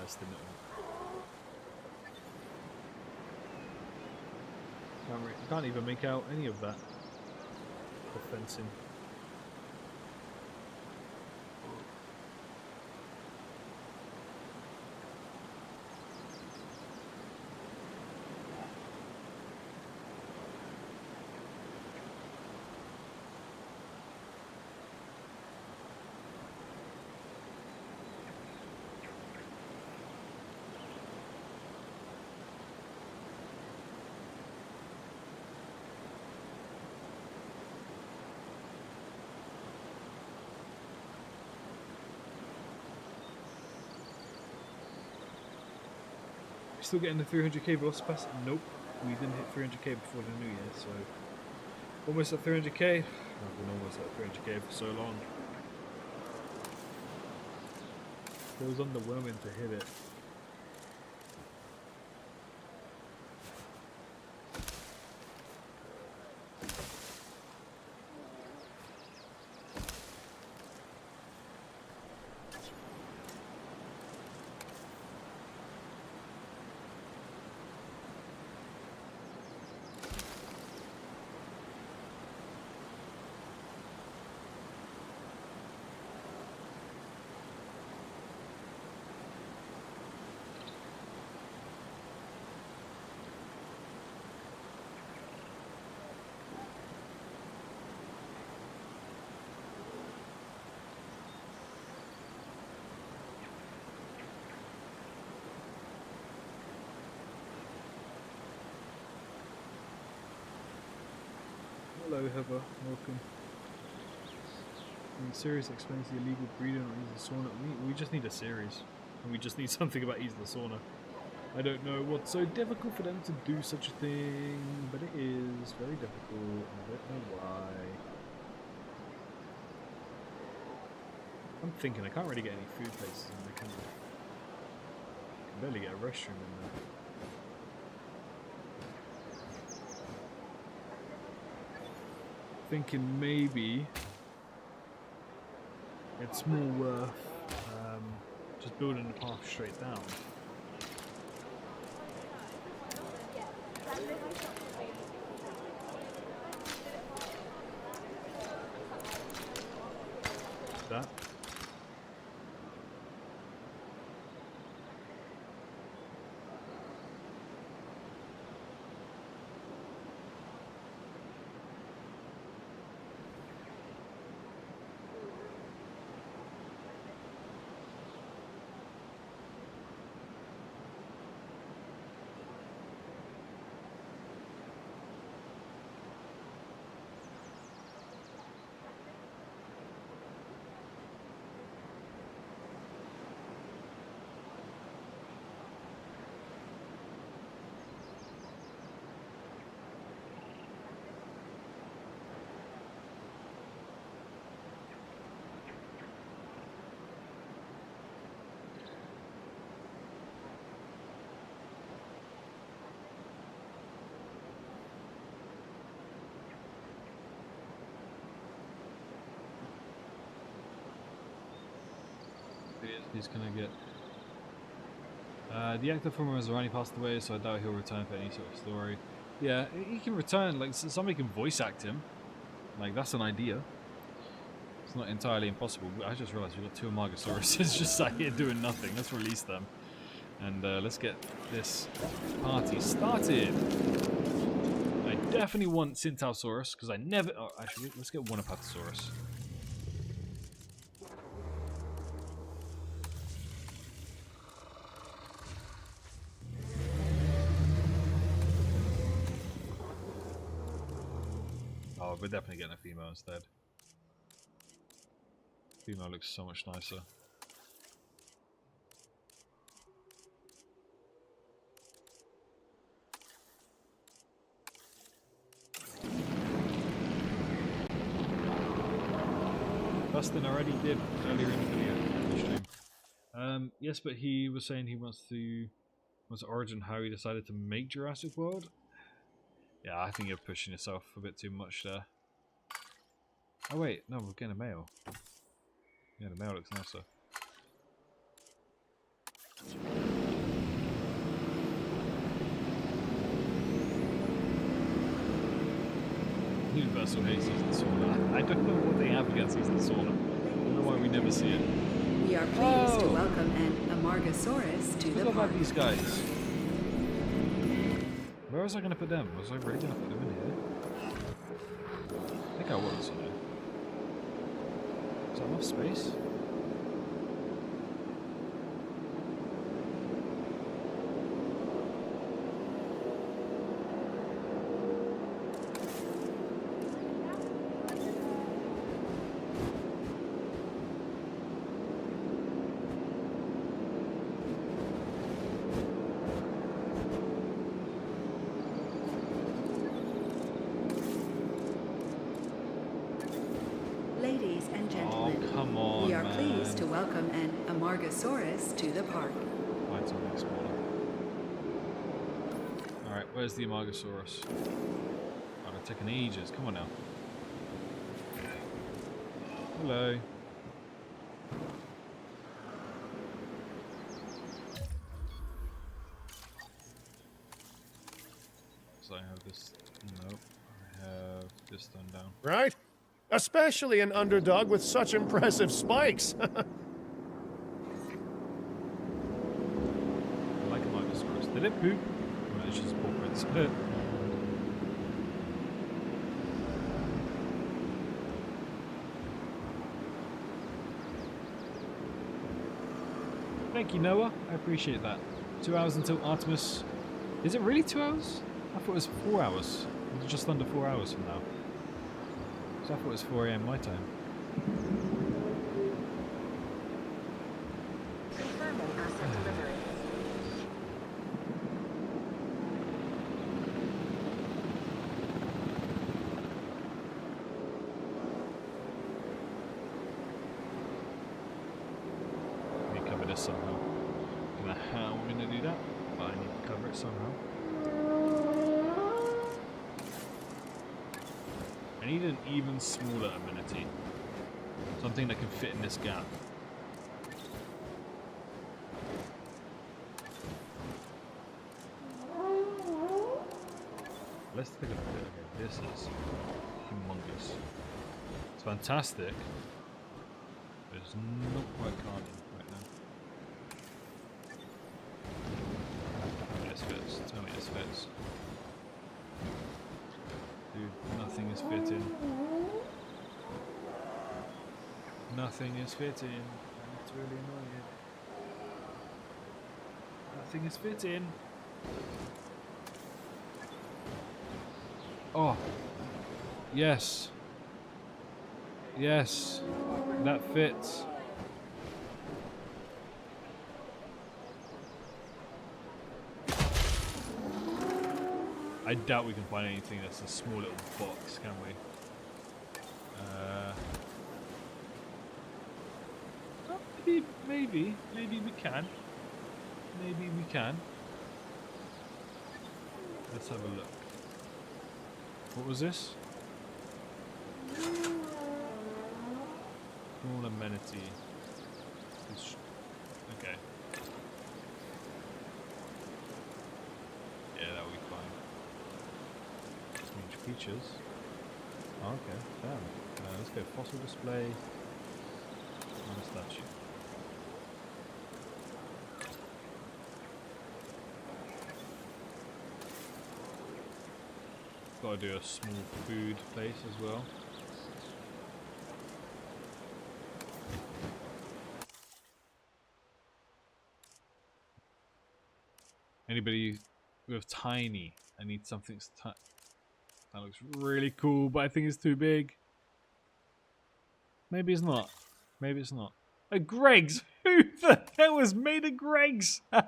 interesting little. Can't even make out any of that. The fencing. Still getting the 300k velocity pass? Nope, we didn't hit 300k before the new year, so almost at 300k. I've been almost at 300k for so long. It was underwhelming to hit it. Hello Heather, welcome. The series explains the illegal breeding on Isla Sorna. We just need a series. And we just need something about Isla Sorna. I don't know what's so difficult for them to do such a thing, but it is very difficult, and I don't know why. I'm thinking I can't really get any food places in the country. I can barely get a restroom in there. Thinking maybe it's more worth just building the path straight down. That. He's gonna get the actor from has already passed away, so I doubt he'll return for any sort of story. Yeah, he can return, like somebody can voice act him, like that's an idea. It's not entirely impossible. I just realized we've got two Amargasauruses just sat here doing nothing. Let's release them and let's get this party started. I definitely want Syntausaurus because I never actually let's get one Apatosaurus. Oh, we're definitely getting a female instead. Female looks so much nicer. Dustin already did earlier in the video stream. Yes, but he was saying he wants Origin how he decided to make Jurassic World. Yeah, I think you're pushing yourself a bit too much there. Oh wait, no, we're getting a male. Yeah, the male looks nicer. Universal hates using the sauna. I don't know what they have against using the sauna. I don't know why we never see it. We are pleased to welcome an Amargasaurus to the What park. about these guys? Where was I going to put them? Was I really going to put them in here? I think I was, you know. Is that enough space? Ladies and gentlemen, Oh, come on, we are man. pleased to welcome an Amargasaurus to the park. Find something smaller. Alright, where's the Amargasaurus? Oh, they're taking ages. Come on now. Hello. So I have this. Nope. I have this done down. Right? Especially an underdog with such impressive spikes. I like a Microsaurus. Did it poop? No, it's just paw prints. Thank you, Noah. I appreciate that. 2 hours until Artemis. Is it really 2 hours? I thought it was 4 hours. It's just under 4 hours from now. So I thought it was 4 AM my time. Confirming asset delivery. Let me cover this somehow. I don't know how I'm going to do that, but I need to cover it somehow. I need an even smaller amenity. Something that can fit in this gap. Let's take a look at it. This is humongous. It's fantastic. But it's not quite carving right now. Tell me this fits. Tell me this fits. Dude, nothing is fitting. Nothing is fitting. And it's really annoying. Nothing is fitting. Oh. Yes. Yes. That fits. I doubt we can find anything that's a small little box, can we? Oh, maybe we can. Maybe we can. Let's have a look. What was this? Small amenity. Okay. Yeah, that will be fine. Strange features. Oh, okay, damn. Let's go fossil display. And a statue. Got to do a small food place as well. Anybody with tiny? I need something that looks really cool, but I think it's too big. Maybe it's not. Maybe it's not. A Greg's? Who the hell was made of Greg's? Oh,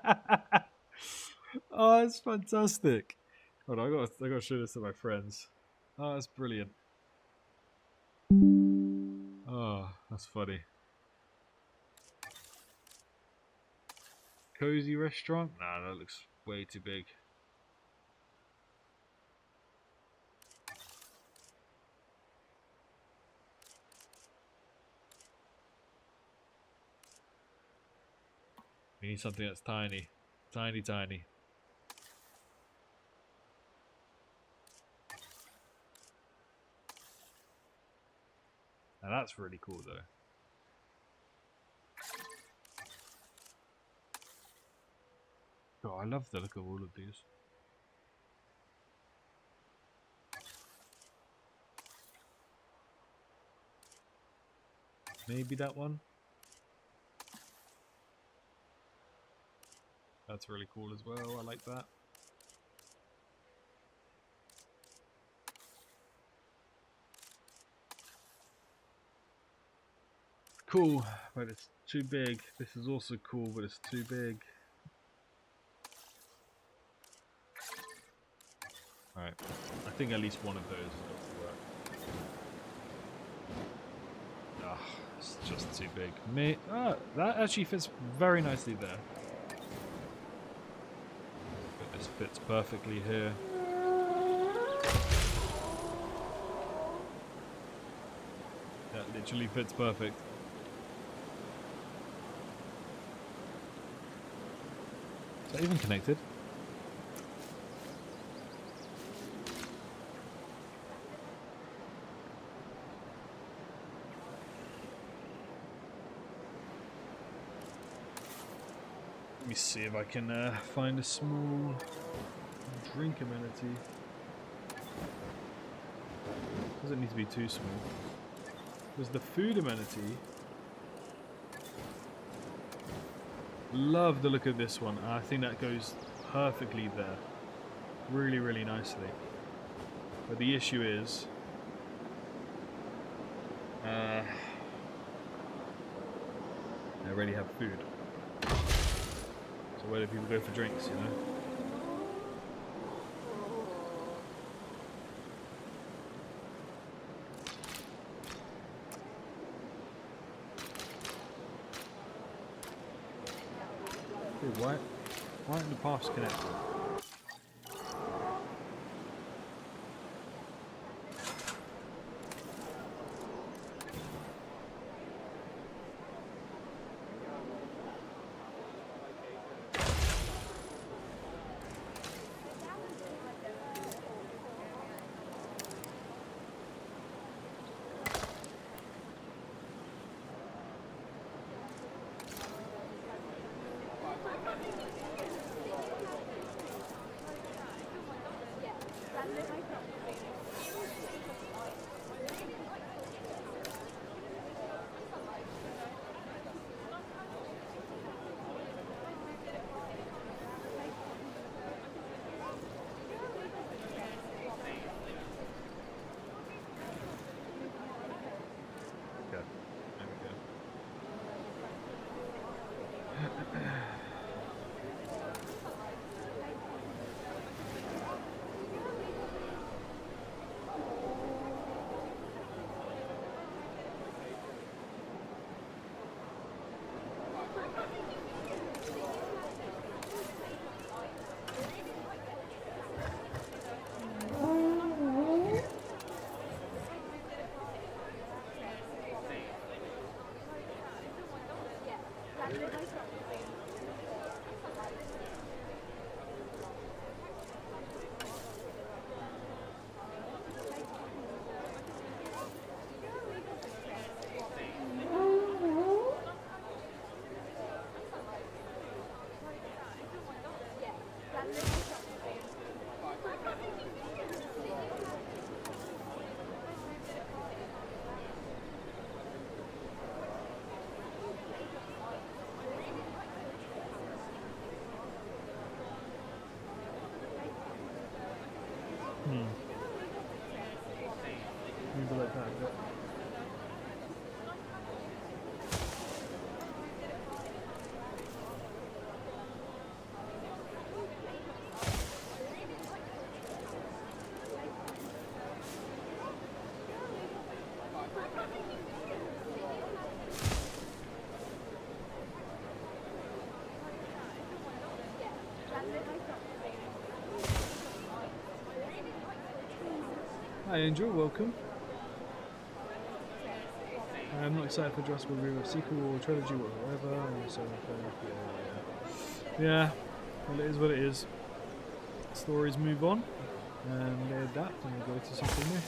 that's fantastic. Hold on, I gotta show this to my friends. Oh, that's brilliant. Oh, that's funny. Cozy restaurant? Nah, that looks way too big. We We need something that's tiny. Tiny, tiny. Now that's really cool though. Oh, I love the look of all of these. Maybe that one. That's really cool as well. I like that. Cool, but it's too big. This is also cool, but it's too big. Alright, I think at least one of those is going to work. Ah, it's just too big. That actually fits very nicely there. But this fits perfectly here. That literally fits perfect. Is that even connected? Let me see if I can find a small drink amenity. Doesn't need to be too small. There's the food amenity. Love the look of this one. I think that goes perfectly there. Really, really nicely. But the issue is... I already have food. So where do people go for drinks, you know? Dude, why aren't the paths connected? Maybe like that. Yeah. Hi Angel, welcome. I'm not excited for Jurassic World sequel or trilogy or whatever. So, yeah. Yeah, well, it is what it is. Stories move on, and they adapt, and they go to something new.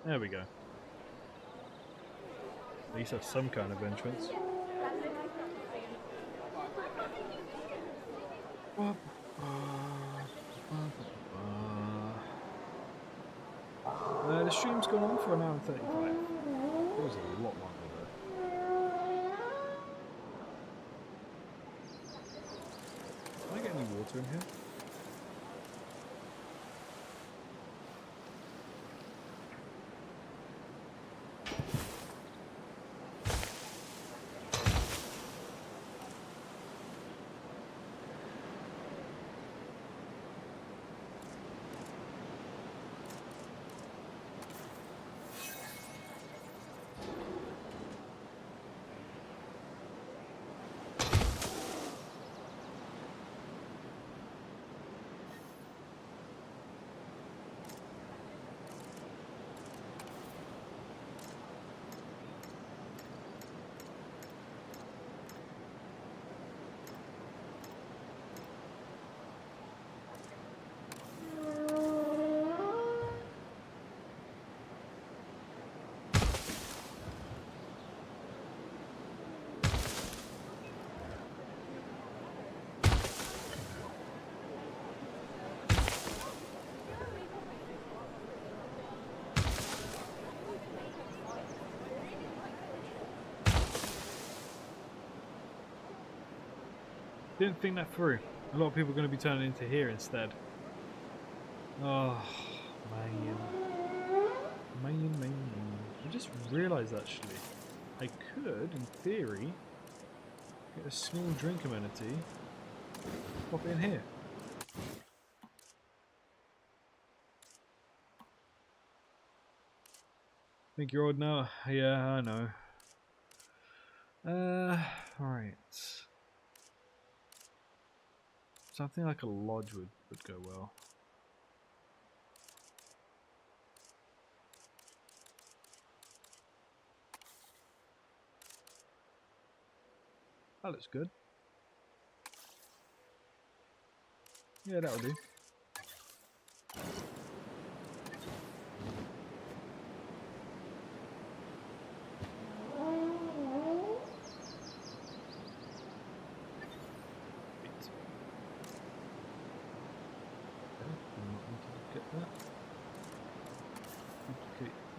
There we go. At least have some kind of entrance. The stream's gone on for an hour and 35. It was a lot longer though. Can I get any water in here? Didn't think that through. A lot of people are going to be turning into here instead. Oh, man. Man. I just realised actually, I could, in theory, get a small drink amenity, pop it in here. Think you're old now? Yeah, I know. Alright. Something like a lodge would go well. That looks good. Yeah, that'll do.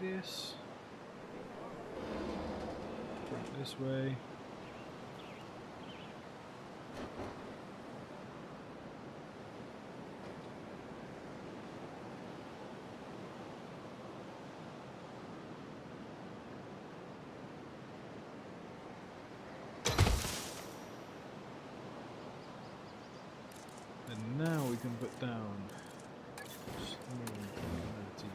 This. Put it this way. And now we can put down small amenity.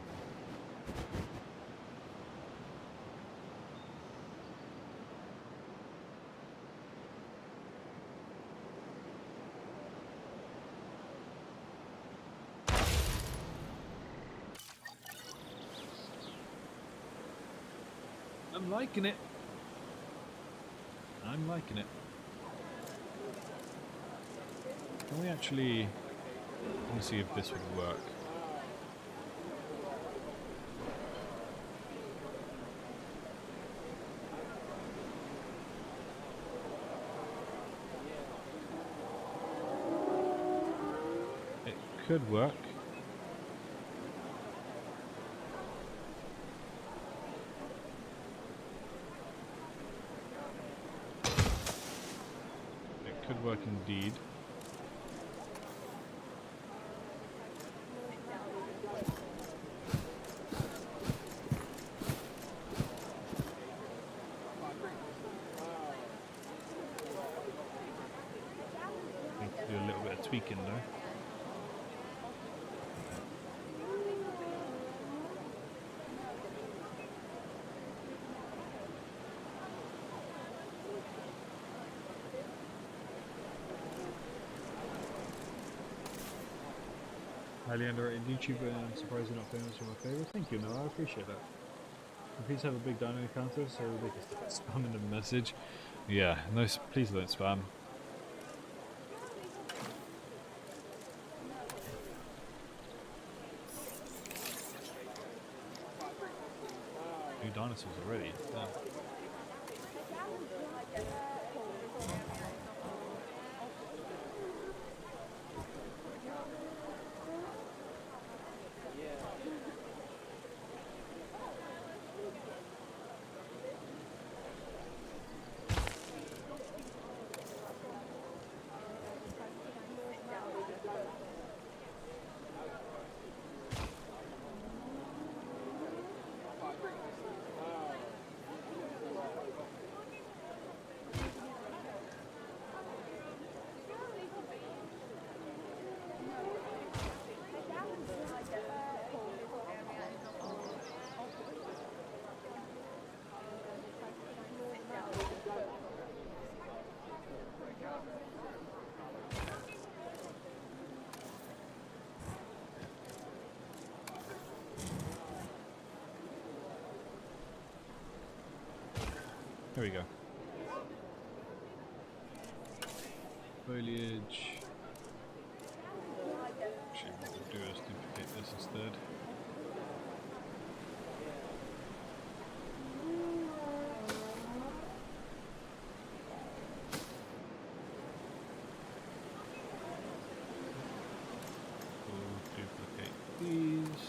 I'm liking it. I'm liking it. Can we actually... Let me see if this would work. could work. It could work indeed. Need to do a little bit of tweaking though. Highly underrated YouTuber, and I'm surprised you're not famous for my favourite. Thank you, Noah, I appreciate that. Please have a big dino encounter so they can start spamming the message. Yeah, no, please don't spam. New dinosaurs already. Damn. Here we go. Foliage. Actually, what we'll do is duplicate this instead. We'll duplicate these.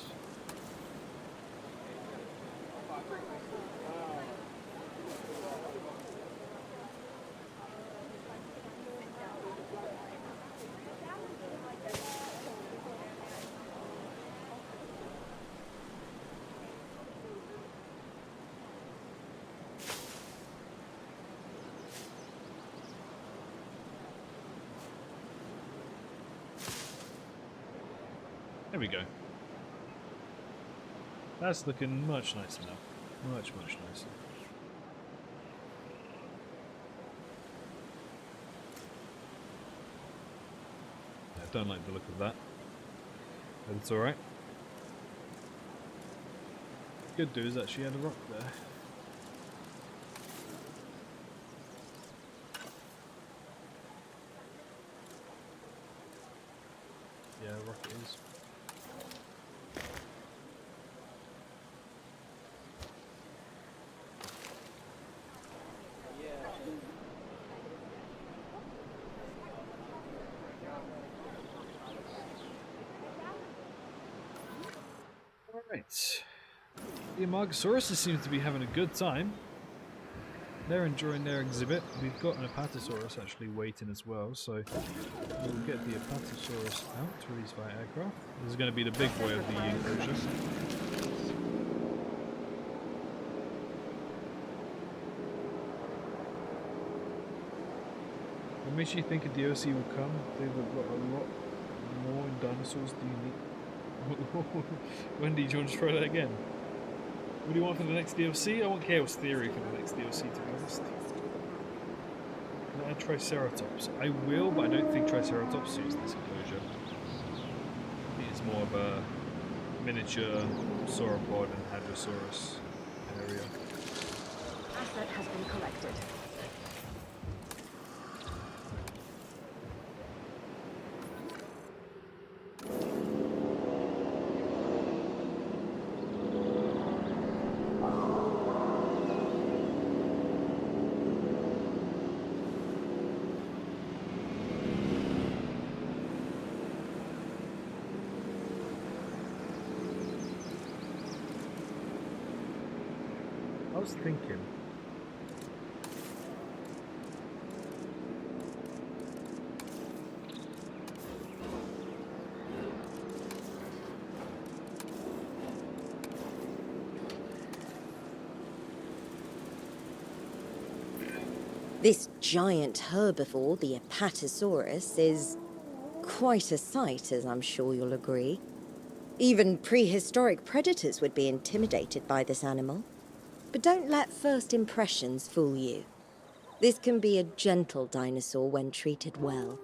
There we go. That's looking much nicer now. Much nicer. I don't like the look of that. But it's alright. Good do is actually add a rock there. Yeah, rock it is. Alright. The Amargasaurus seems to be having a good time. They're enjoying their exhibit. We've got an Apatosaurus actually waiting as well, so we'll get the Apatosaurus out to release via aircraft. This is going to be the big boy of the enclosure. What makes you think a DLC will come? They've got a lot more dinosaurs do you need? Wendy, do you want to try that again? What do you want for the next DLC? I want Chaos Theory for the next DLC, to be honest. Can I add Triceratops? I will, but I don't think Triceratops suits this enclosure. I think it's more of a miniature sauropod and hadrosaurus area. Asset has been collected. I was thinking. This giant herbivore, the Apatosaurus, is quite a sight, as I'm sure you'll agree. Even prehistoric predators would be intimidated by this animal. But don't let first impressions fool you. This can be a gentle dinosaur when treated well.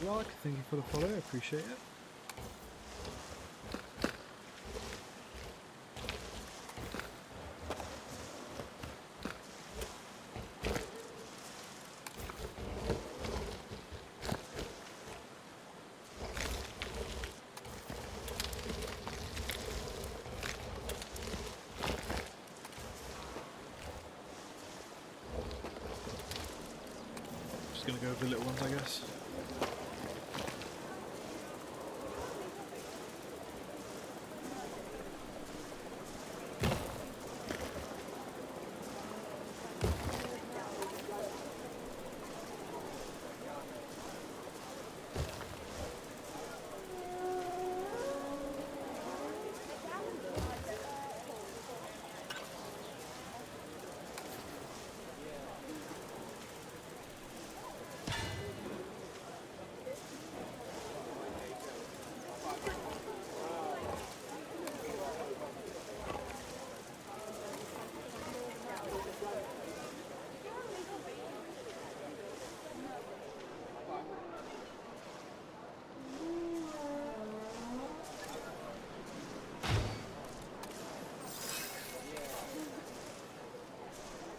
Lark, thank you for the follow, I appreciate it. Just gonna go with the little ones, I guess.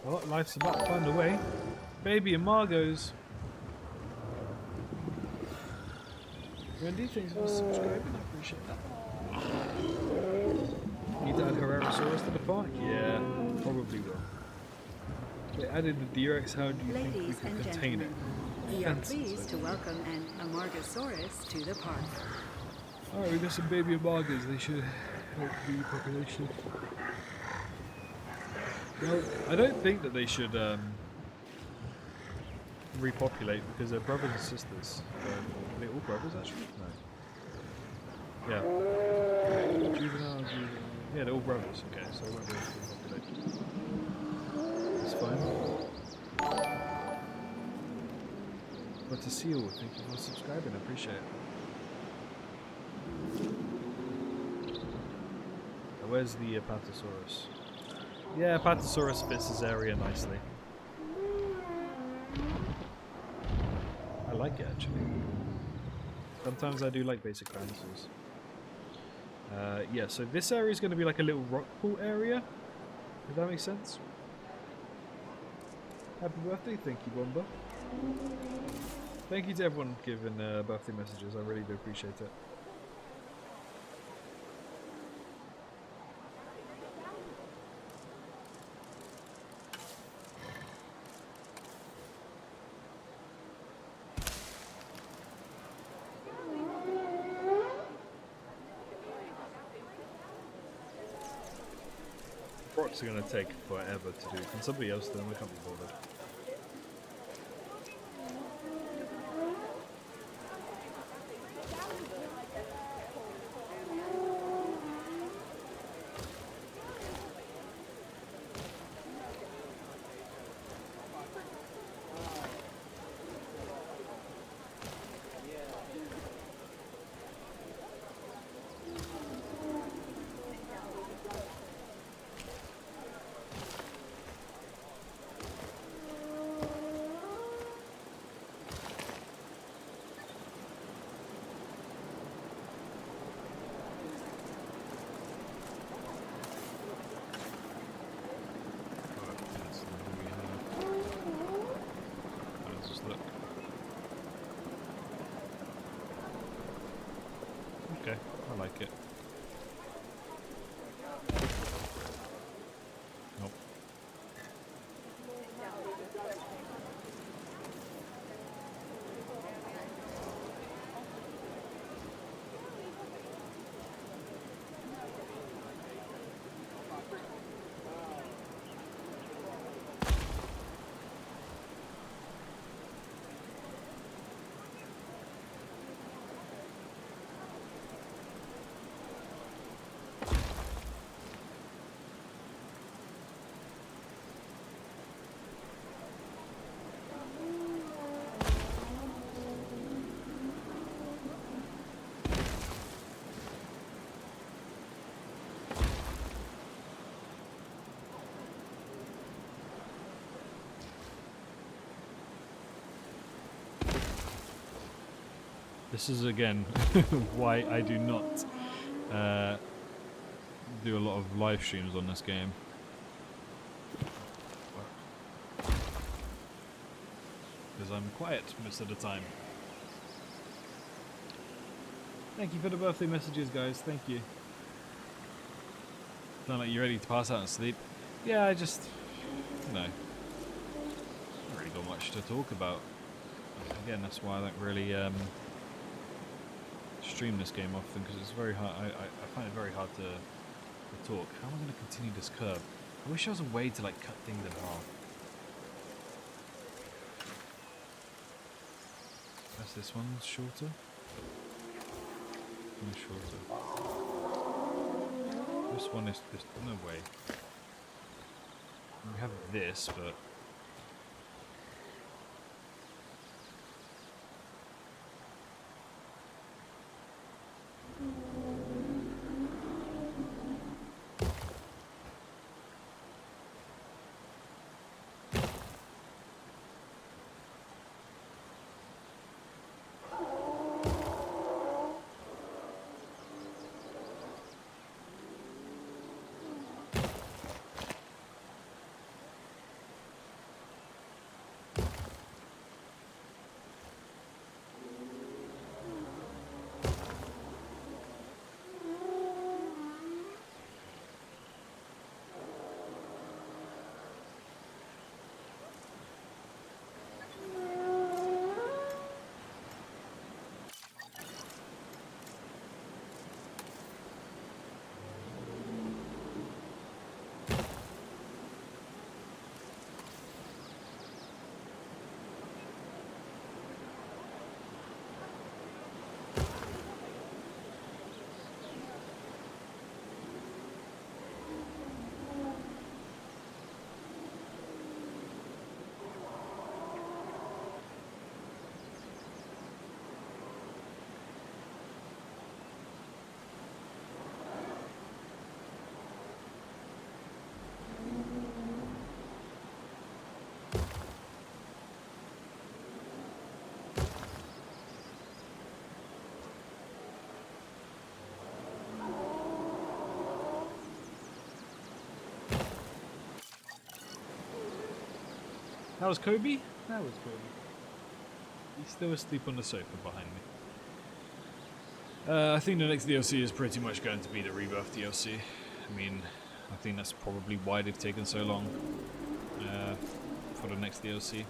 Well, life's about to find a way. Baby and Margot's. Wendy, thanks for subscribing. I appreciate that. Need to add Herrerasaurus to the park? Yeah, probably will. They added the D-Rex. How do you think we Ladies can and contain gentlemen, it? we are Fences, pleased to welcome an Amargasaurus to the park. Alright, we got some baby Amargas. They should help the population. Well, I don't think that they should repopulate because they're brothers and sisters. Are they all brothers actually? No. Yeah. Juveniles. Yeah, they're all brothers. Okay, so they won't be able to repopulate. It's fine. But to Seal, thank you for subscribing. I appreciate it. Now, where's the Apatosaurus? Yeah, Apatosaurus fits this area nicely. I like it actually. Sometimes I do like basic dinosaurs. Yeah, so this area is going to be like a little rock pool area. If that makes sense. Happy birthday, thank you, Bomba. Thank you to everyone giving birthday messages, I really do appreciate it. It's going to take forever to do. Can somebody else do them? I can't be bothered. Okay, I like it. Nope. This is again why I do not do a lot of live streams on this game. Because I'm quiet most of the time. Thank you for the birthday messages, guys. Thank you. Sound like you're ready to pass out and sleep. Yeah, I just, you know, not really got much to talk about. Again, that's why I don't really stream this game often, because it's very hard. I find it very hard to talk. How am I going to continue this curve? I wish there was a way to like cut things in half. That's this one's shorter. One's shorter. This one is just no way. We have this, but. That was Kobe? That was Kobe. He's still asleep on the sofa behind me. I think the next DLC is pretty much going to be the Rebirth DLC. I mean, I think that's probably why they've taken so long for the next DLC.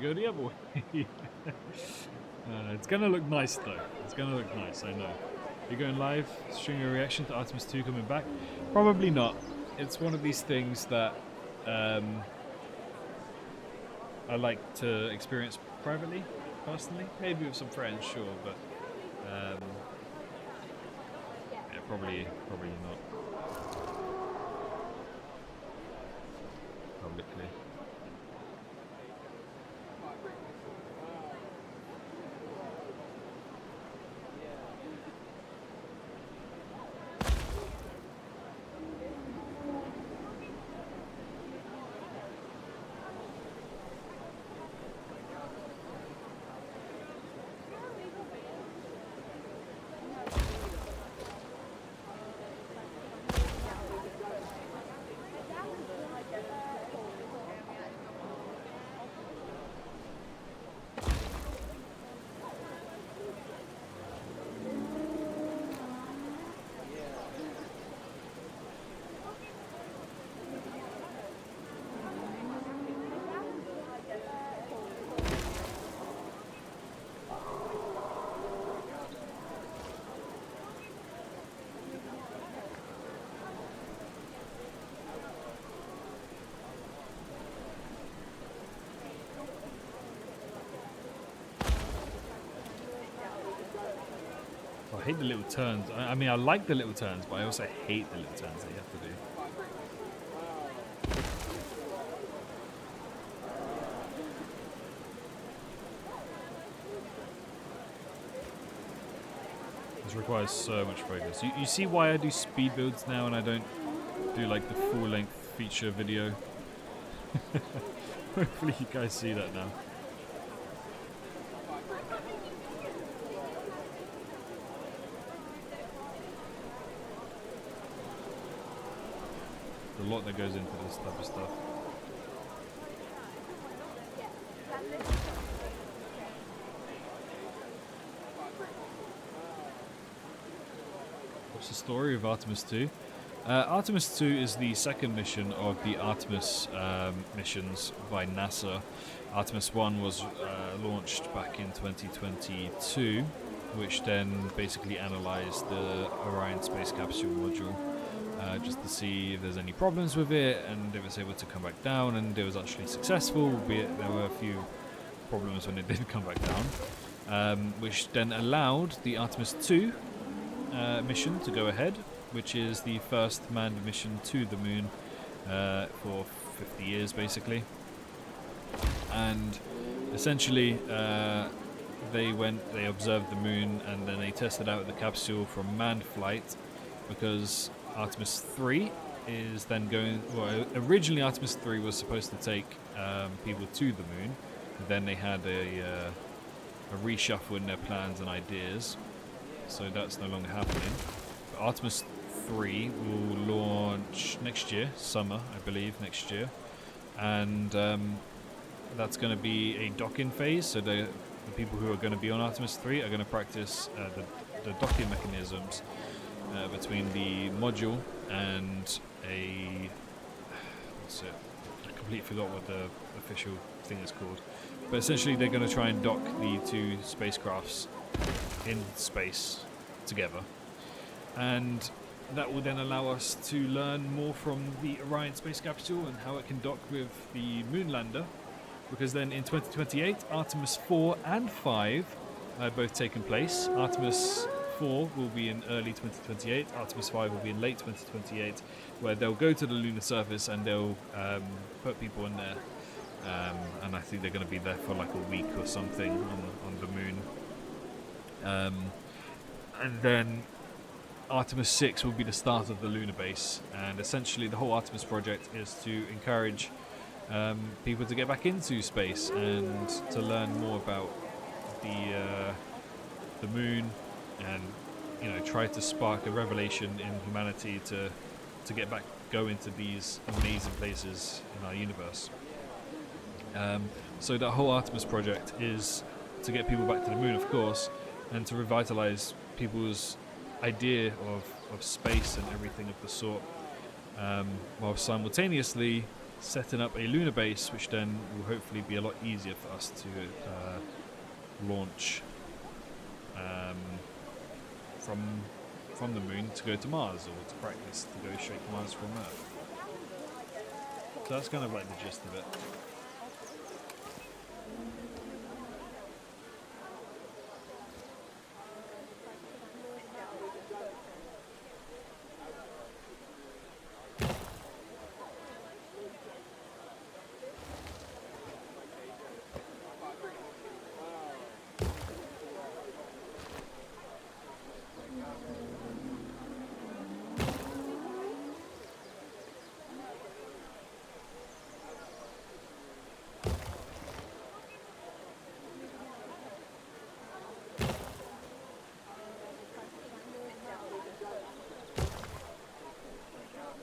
go the other way. It's gonna look nice though. It's gonna look nice, I know. You're going live, streaming a reaction to Artemis 2 coming back? Probably not. It's one of these things that I like to experience privately, personally. Maybe with some friends, sure, but yeah, probably not. Publicly. I hate the little turns. I mean, I like the little turns, but I also hate the little turns that you have to do. This requires so much focus. You see why I do speed builds now and I don't do like the full-length feature video? Hopefully you guys see that now. A lot that goes into this type of stuff. What's the story of Artemis 2? Artemis 2 is the second mission of the Artemis missions by NASA. Artemis 1 was launched back in 2022, which then basically analyzed the Orion space capsule module. Just to see if there's any problems with it and if it's able to come back down, and it was actually successful, albeit there were a few problems when it did come back down, which then allowed the Artemis 2 mission to go ahead, which is the first manned mission to the moon for 50 years basically. And essentially they observed the moon and then they tested out the capsule from manned flight, because Artemis 3 is then going... Well, originally Artemis 3 was supposed to take people to the moon. Then they had a reshuffle in their plans and ideas. So that's no longer happening. But Artemis 3 will launch next year, summer, I believe, next year. And that's going to be a docking phase. So the people who are going to be on Artemis 3 are going to practice the docking mechanisms between the module and a... What's it? I completely forgot what the official thing is called. But essentially they're going to try and dock the two spacecrafts in space together. And that will then allow us to learn more from the Orion space capsule and how it can dock with the moon lander. Because then in 2028, Artemis 4 and 5 are both taking place. Artemis 4 will be in early 2028, Artemis 5 will be in late 2028, where they'll go to the lunar surface and they'll put people in there. And I think they're going to be there for like a week or something on the moon. And then Artemis 6 will be the start of the lunar base. And essentially the whole Artemis project is to encourage people to get back into space and to learn more about the moon, and try to spark a revelation in humanity to get back, go into these amazing places in our universe. So that whole Artemis project is to get people back to the moon, of course, and to revitalize people's idea of space and everything of the sort, while simultaneously setting up a lunar base, which then will hopefully be a lot easier for us to launch from the moon to go to Mars, or to practice to go straight to Mars from Earth. So that's kind of like the gist of it.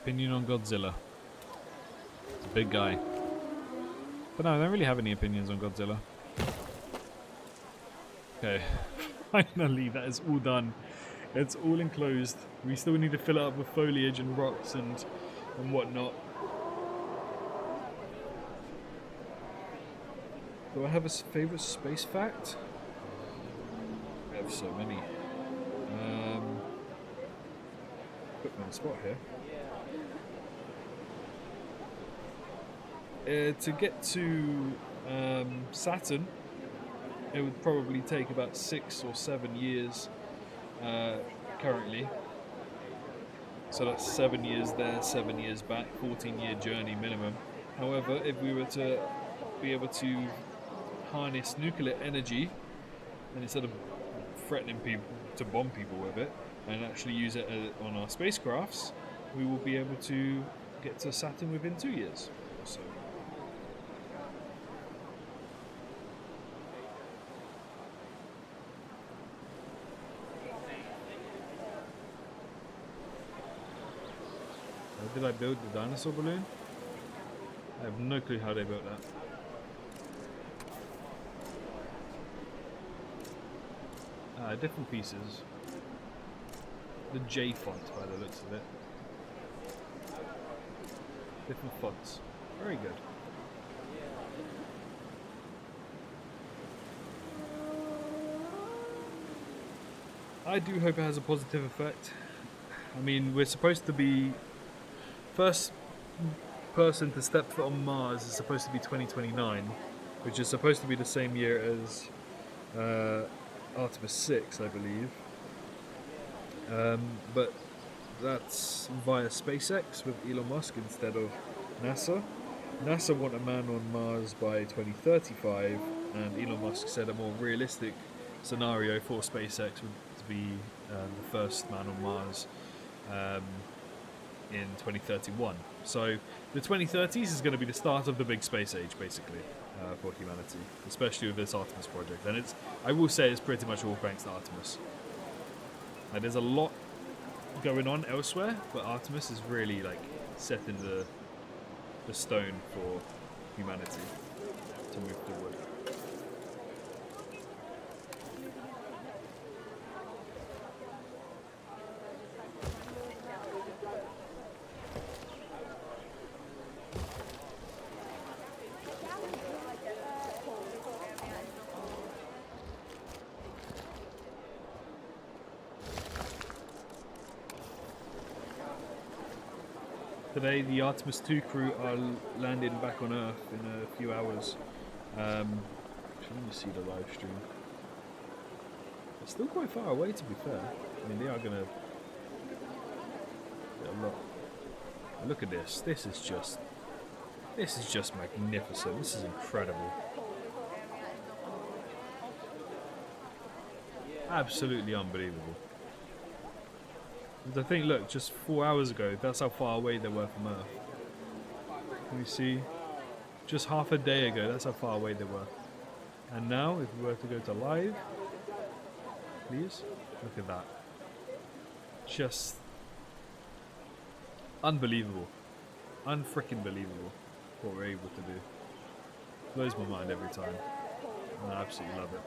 Opinion on Godzilla. It's a big guy. But no, I don't really have any opinions on Godzilla. Okay, finally that is all done. It's all enclosed. We still need to fill it up with foliage and rocks and whatnot. Do I have a favourite space fact? I have so many. Put me on the spot here. To get to Saturn, it would probably take about 6 or 7 years currently. So that's 7 years there, 7 years back, 14-year journey minimum. However, if we were to be able to harness nuclear energy, and instead of threatening people to bomb people with it, and actually use it on our spacecrafts, we will be able to get to Saturn within 2 years or so. Did I build the dinosaur balloon? I have no clue how they built that. Different pieces. The J font by the looks of it. Different fonts. Very good. I do hope it has a positive effect. I mean, we're supposed to be... First person to step foot on Mars is supposed to be 2029, which is supposed to be the same year as Artemis 6, I believe. But that's via SpaceX with Elon Musk instead of NASA. NASA want a man on Mars by 2035, and Elon Musk said a more realistic scenario for SpaceX would be the first man on Mars in 2031. So the 2030s is going to be the start of the big space age, basically, for humanity, especially with this Artemis project. And I will say it's pretty much all thanks to Artemis. There's a lot going on elsewhere, but Artemis is really like setting the stone for humanity to move forward. Today, the Artemis 2 crew are landing back on Earth in a few hours. Let me see the live stream. It's still quite far away, to be fair. I mean, they are going to get a lot. Look at this. This is just magnificent. This is incredible. Absolutely unbelievable. I think, look, just 4 hours ago, that's how far away they were from Earth. Can you see? Just half a day ago, that's how far away they were. And now, if we were to go to live, please, look at that. Just unbelievable. Unfreaking believable what we're able to do. Blows my mind every time. And I absolutely love it.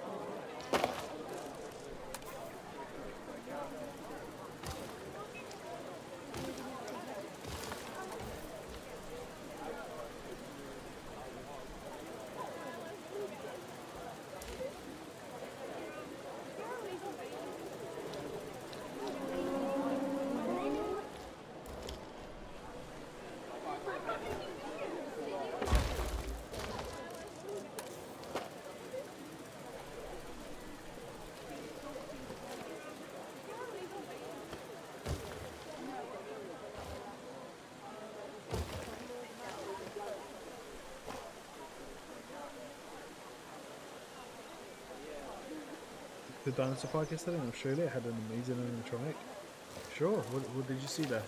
the dinosaur park yesterday in Australia. It had an amazing animatronic. Sure. What did you see there?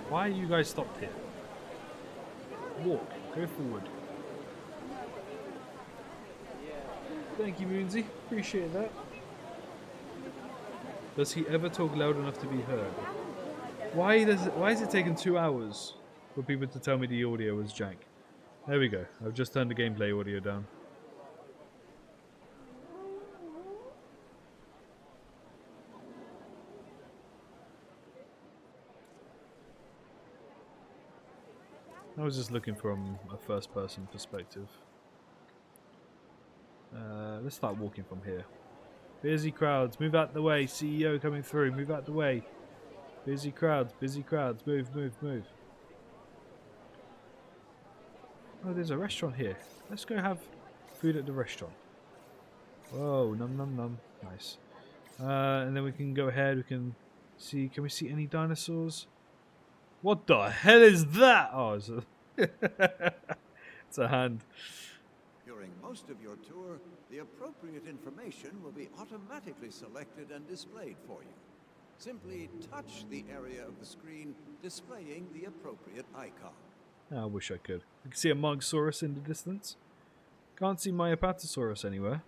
Why are you guys stopped here? Walk. Go forward. Thank you, Moonsy. Appreciate that. Does he ever talk loud enough to be heard? Why is it taking 2 hours for people to tell me the audio was jank? There we go. I've just turned the gameplay audio down. I was just looking from a first-person perspective. Let's start walking from here. Busy crowds, move out the way. CEO coming through, move out the way. Busy crowds, move, move, move. Oh, there's a restaurant here. Let's go have food at the restaurant. Whoa, num num num. Nice. And then we can go ahead, we can see, can we see any dinosaurs? What the hell is that? Oh, it's a, it's a hand. During most of your tour, the appropriate information will be automatically selected and displayed for you. Simply touch the area of the screen displaying the appropriate icon. Oh, I wish I could. I can see a Mogsaurus in the distance. Can't see my Apatosaurus anywhere.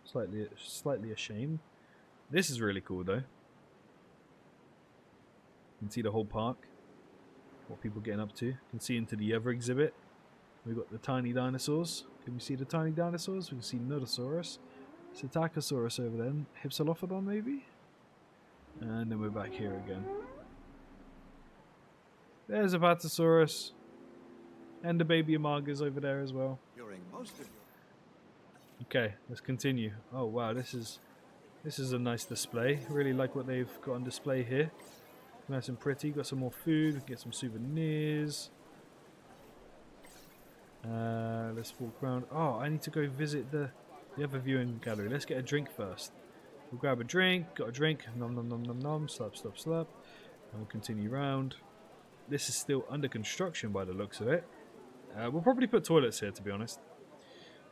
Slightly ashamed. This is really cool though. You can see the whole park, what people are getting up to. You can see into the other exhibit. We've got the tiny dinosaurs. Can we see the tiny dinosaurs? We can see Nodosaurus, Psittacosaurus over there, Hypsilophodon maybe? And then we're back here again. There's a Apatosaurus. And the baby Amargas over there as well. During most of your Okay, let's continue. Oh wow, this is a nice display. Really like what they've got on display here. Nice and pretty. Got some more food. We can get some souvenirs. Let's walk around. Oh, I need to go visit the other viewing gallery. Let's get a drink first. We'll grab a drink. Got a drink. Nom nom nom nom nom. Slap slap slap. And we'll continue round. This is still under construction by the looks of it. We'll probably put toilets here, to be honest.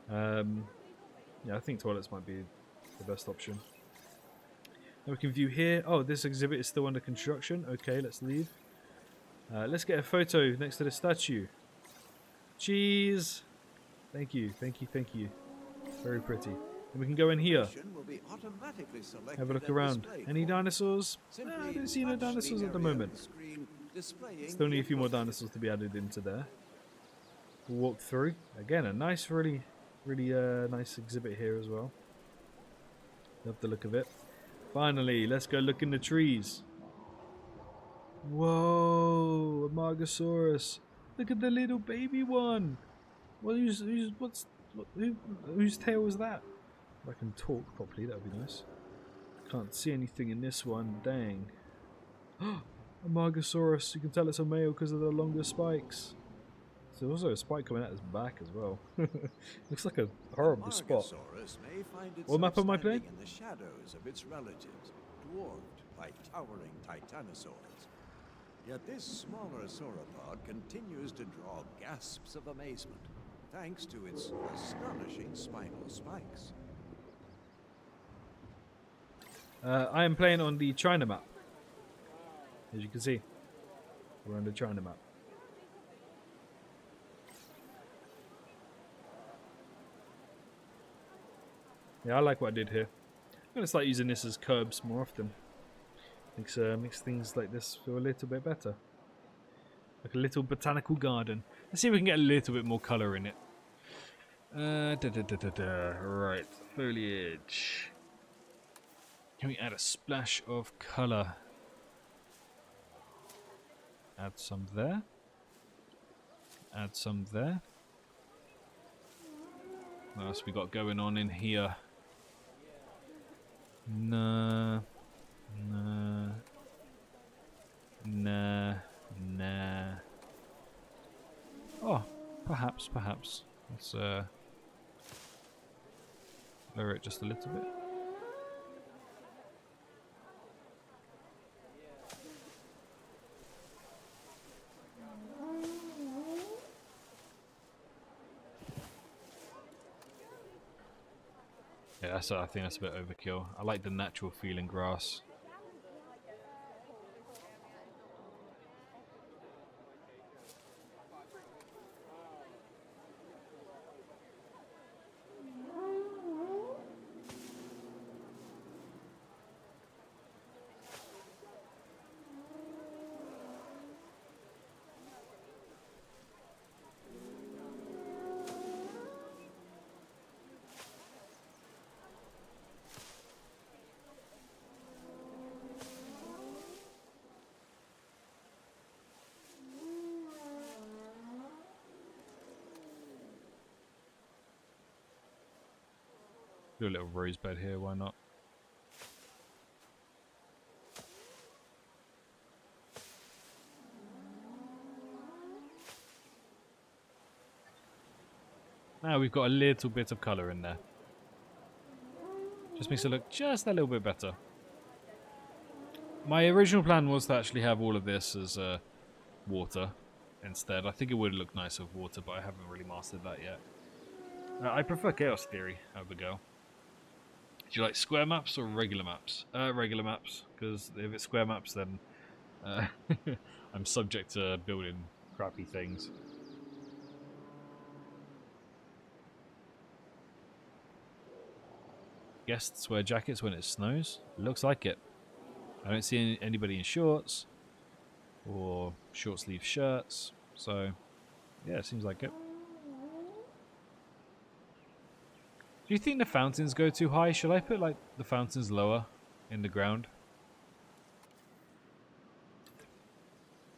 Yeah, I think toilets might be the best option. Now we can view here. Oh, this exhibit is still under construction. Okay, let's leave. Let's get a photo next to the statue. Cheese! Thank you, thank you, thank you. Very pretty. And we can go in here. Have a look around. Any dinosaurs? No, I don't see no dinosaurs at the moment. Still need a few more dinosaurs to be added into there. We'll walk through. Again, a nice, really nice exhibit here as well. Love the look of it. Finally, let's go look in the trees. Whoa, a Margosaurus. Look at the little baby one. Well, whose tail was that? If I can talk properly, that would be nice. Can't see anything in this one. Dang. A Margosaurus. You can tell it's a male because of the longer spikes. There's also a spike coming out his back as well. Looks like a horrible spot. What map am I playing? In the shadows of its relatives, dwarfed by towering titanosaurs. Yet this smaller sauropod continues to draw gasps of amazement, thanks to its astonishing spinal spikes. I am playing on the China map. As you can see, we're on the China map. Yeah, I like what I did here. I'm going to start using this as curbs more often. Makes things like this feel a little bit better. Like a little botanical garden. Let's see if we can get a little bit more colour in it. Right, foliage. Can we add a splash of colour? Add some there. Add some there. What else we got going on in here? Nah. Nah. Nah. Nah. Oh, perhaps. Let's lower it just a little bit. Yeah, I think that's a bit overkill. I like the natural feeling grass. Do a little rose bed here, why not? Now we've got a little bit of colour in there. Just makes it look just a little bit better. My original plan was to actually have all of this as water instead. I think it would look nice with water, but I haven't really mastered that yet. I prefer Chaos Theory over Go. Do you like square maps or regular maps? Regular maps, because if it's square maps, then I'm subject to building crappy things. Guests wear jackets when it snows? Looks like it. I don't see anybody in shorts or short sleeve shirts, so yeah, it seems like it. Do you think the fountains go too high? Should I put like the fountains lower in the ground?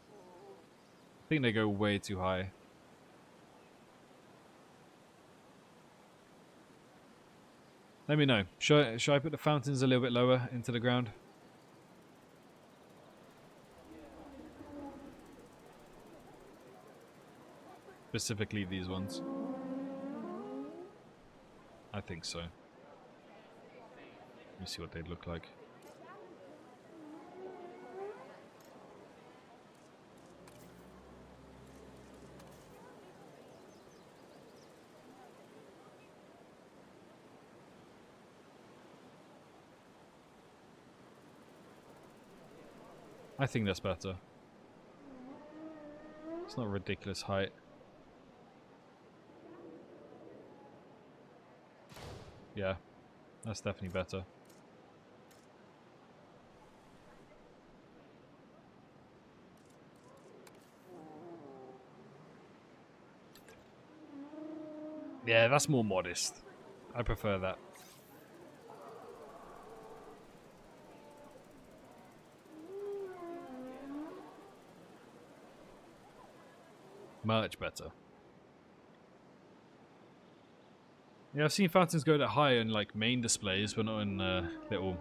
I think they go way too high. Let me know. Should I put the fountains a little bit lower into the ground? Specifically these ones. I think so. Let me see what they'd look like. I think that's better. It's not a ridiculous height. Yeah, that's definitely better. Yeah, that's more modest. I prefer that. Much better. Yeah, I've seen fountains go that high in like main displays, but not in little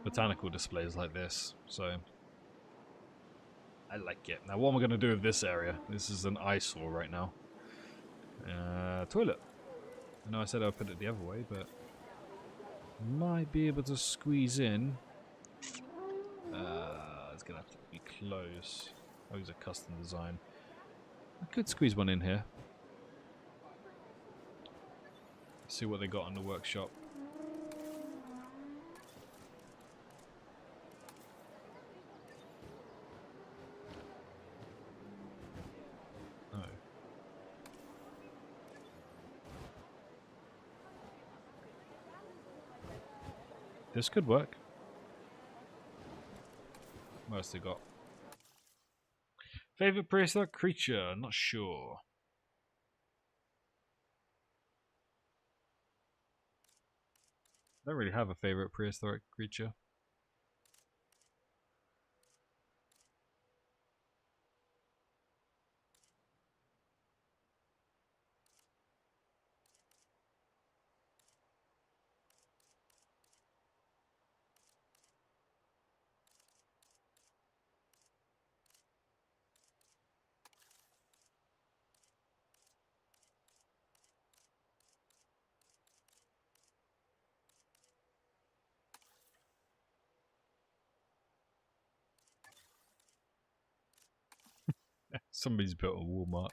botanical displays like this. So I like it. Now, what am I going to do with this area? This is an eyesore right now. Toilet. I know I said I'll put it the other way, but might be able to squeeze in. It's gonna have to be close. Oh, it's a custom design. I could squeeze one in here. See what they got on the workshop. Oh. This could work. What else they got? Favorite prehistoric creature? Not sure. I don't really have a favorite prehistoric creature. Somebody's built a Walmart.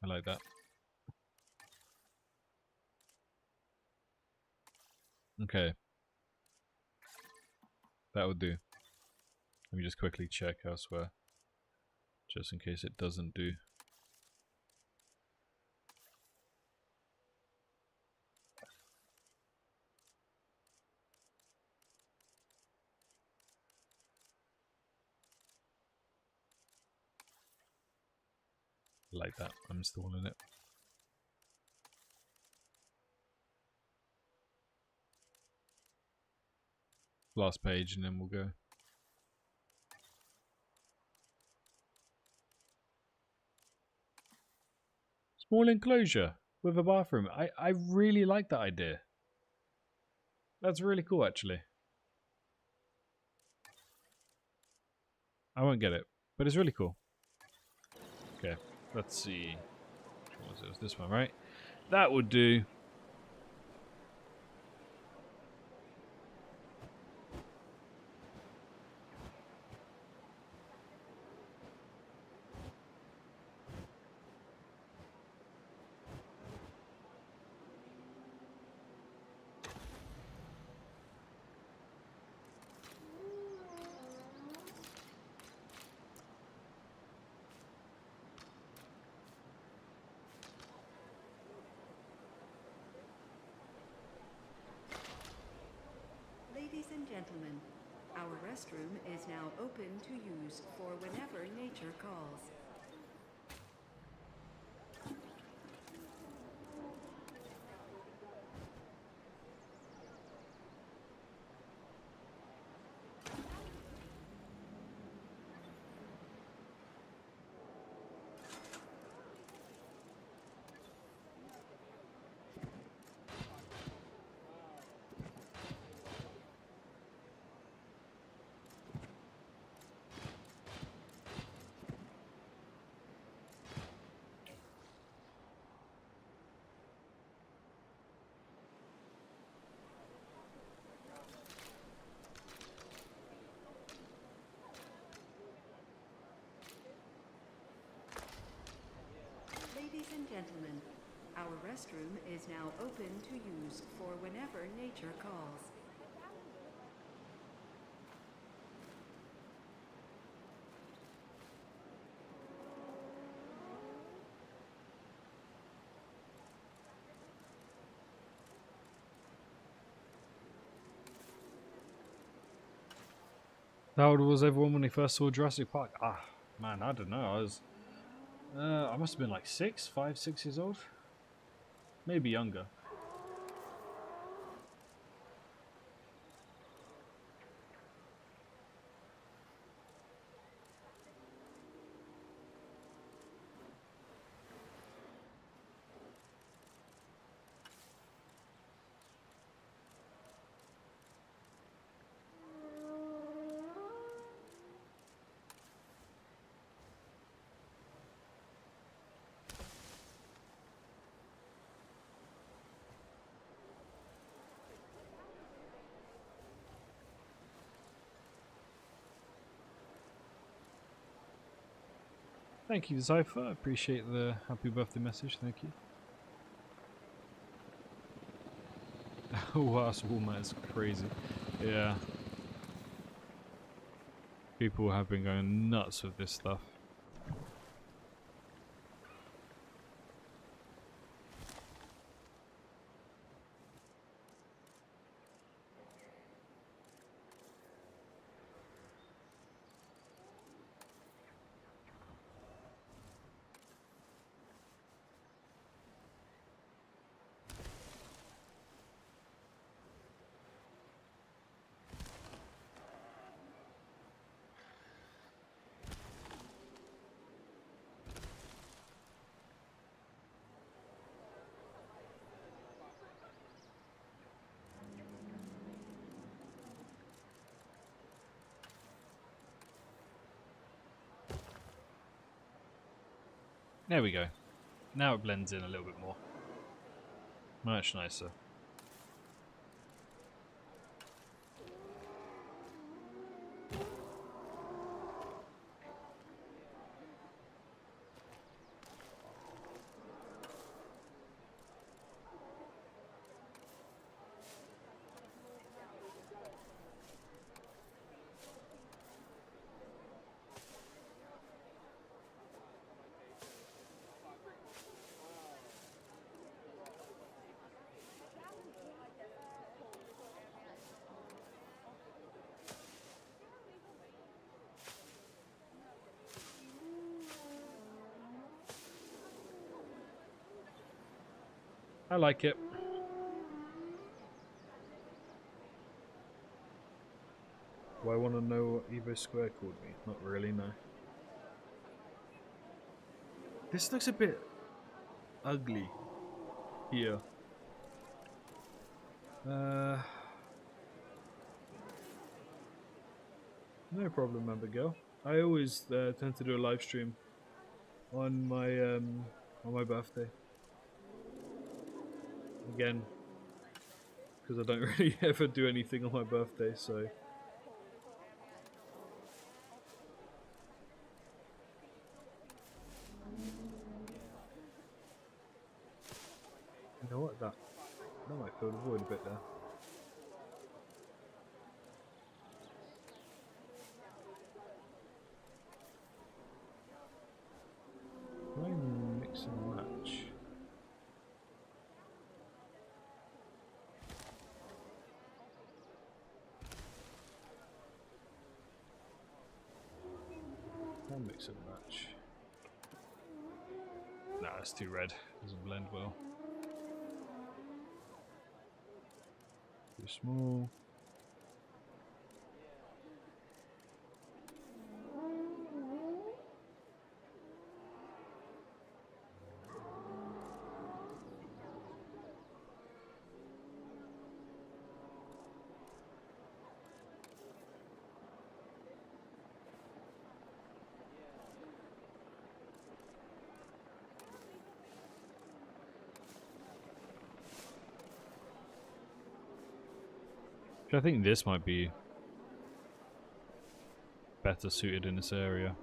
I like that. Okay. That would do. Let me just quickly check elsewhere. Just in case it doesn't do. Like that. I'm installing it. Last page and then we'll go. Small enclosure with a bathroom. I really like that idea. That's really cool actually. I won't get it, but it's really cool. Okay, let's see. Which one was it? It was this one, right? That would do. Ladies and gentlemen, our restroom is now open to use for whenever nature calls. Ladies and gentlemen, our restroom is now open to use for whenever nature calls. How old was everyone when they first saw Jurassic Park? Ah, man, I don't know. I must have been like 5, 6 years old. Maybe younger. Thank you, Zypher. I appreciate the happy birthday message. Thank you. Oh, wow, Walmart is crazy. Yeah. People have been going nuts with this stuff. There we go. Now it blends in a little bit more. Much nicer. I like it. Do I want to know what Evo Square called me? Not really, no. This looks a bit ugly here. No problem, Amber Girl. I always tend to do a live stream on my birthday. Again, because I don't really ever do anything on my birthday, so. You know what? That might fill the void a bit there. Try and mix and match. I'll mix and match. Nah, it's too red. Doesn't blend well. Too small. I think this might be better suited in this area.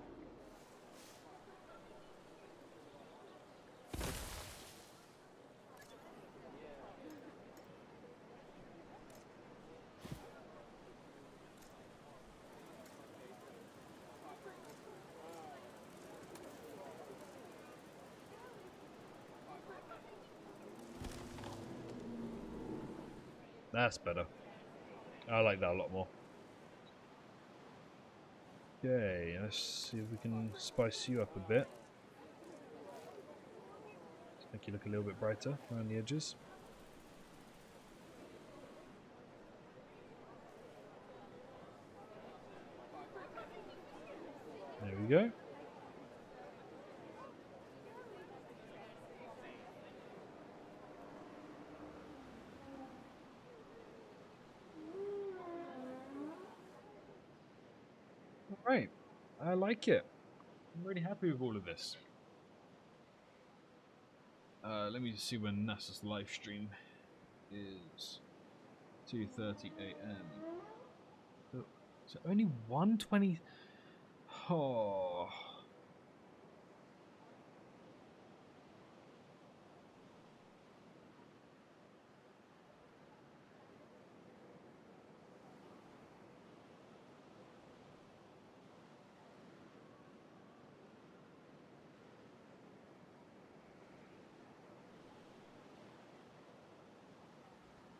That's better. I like that a lot more. Okay, let's see if we can spice you up a bit. Let's make you look a little bit brighter around the edges. There we go. Right, I like it. I'm really happy with all of this. Let me just see when NASA's live stream is. 2:30 a.m. So only 1:20. Oh.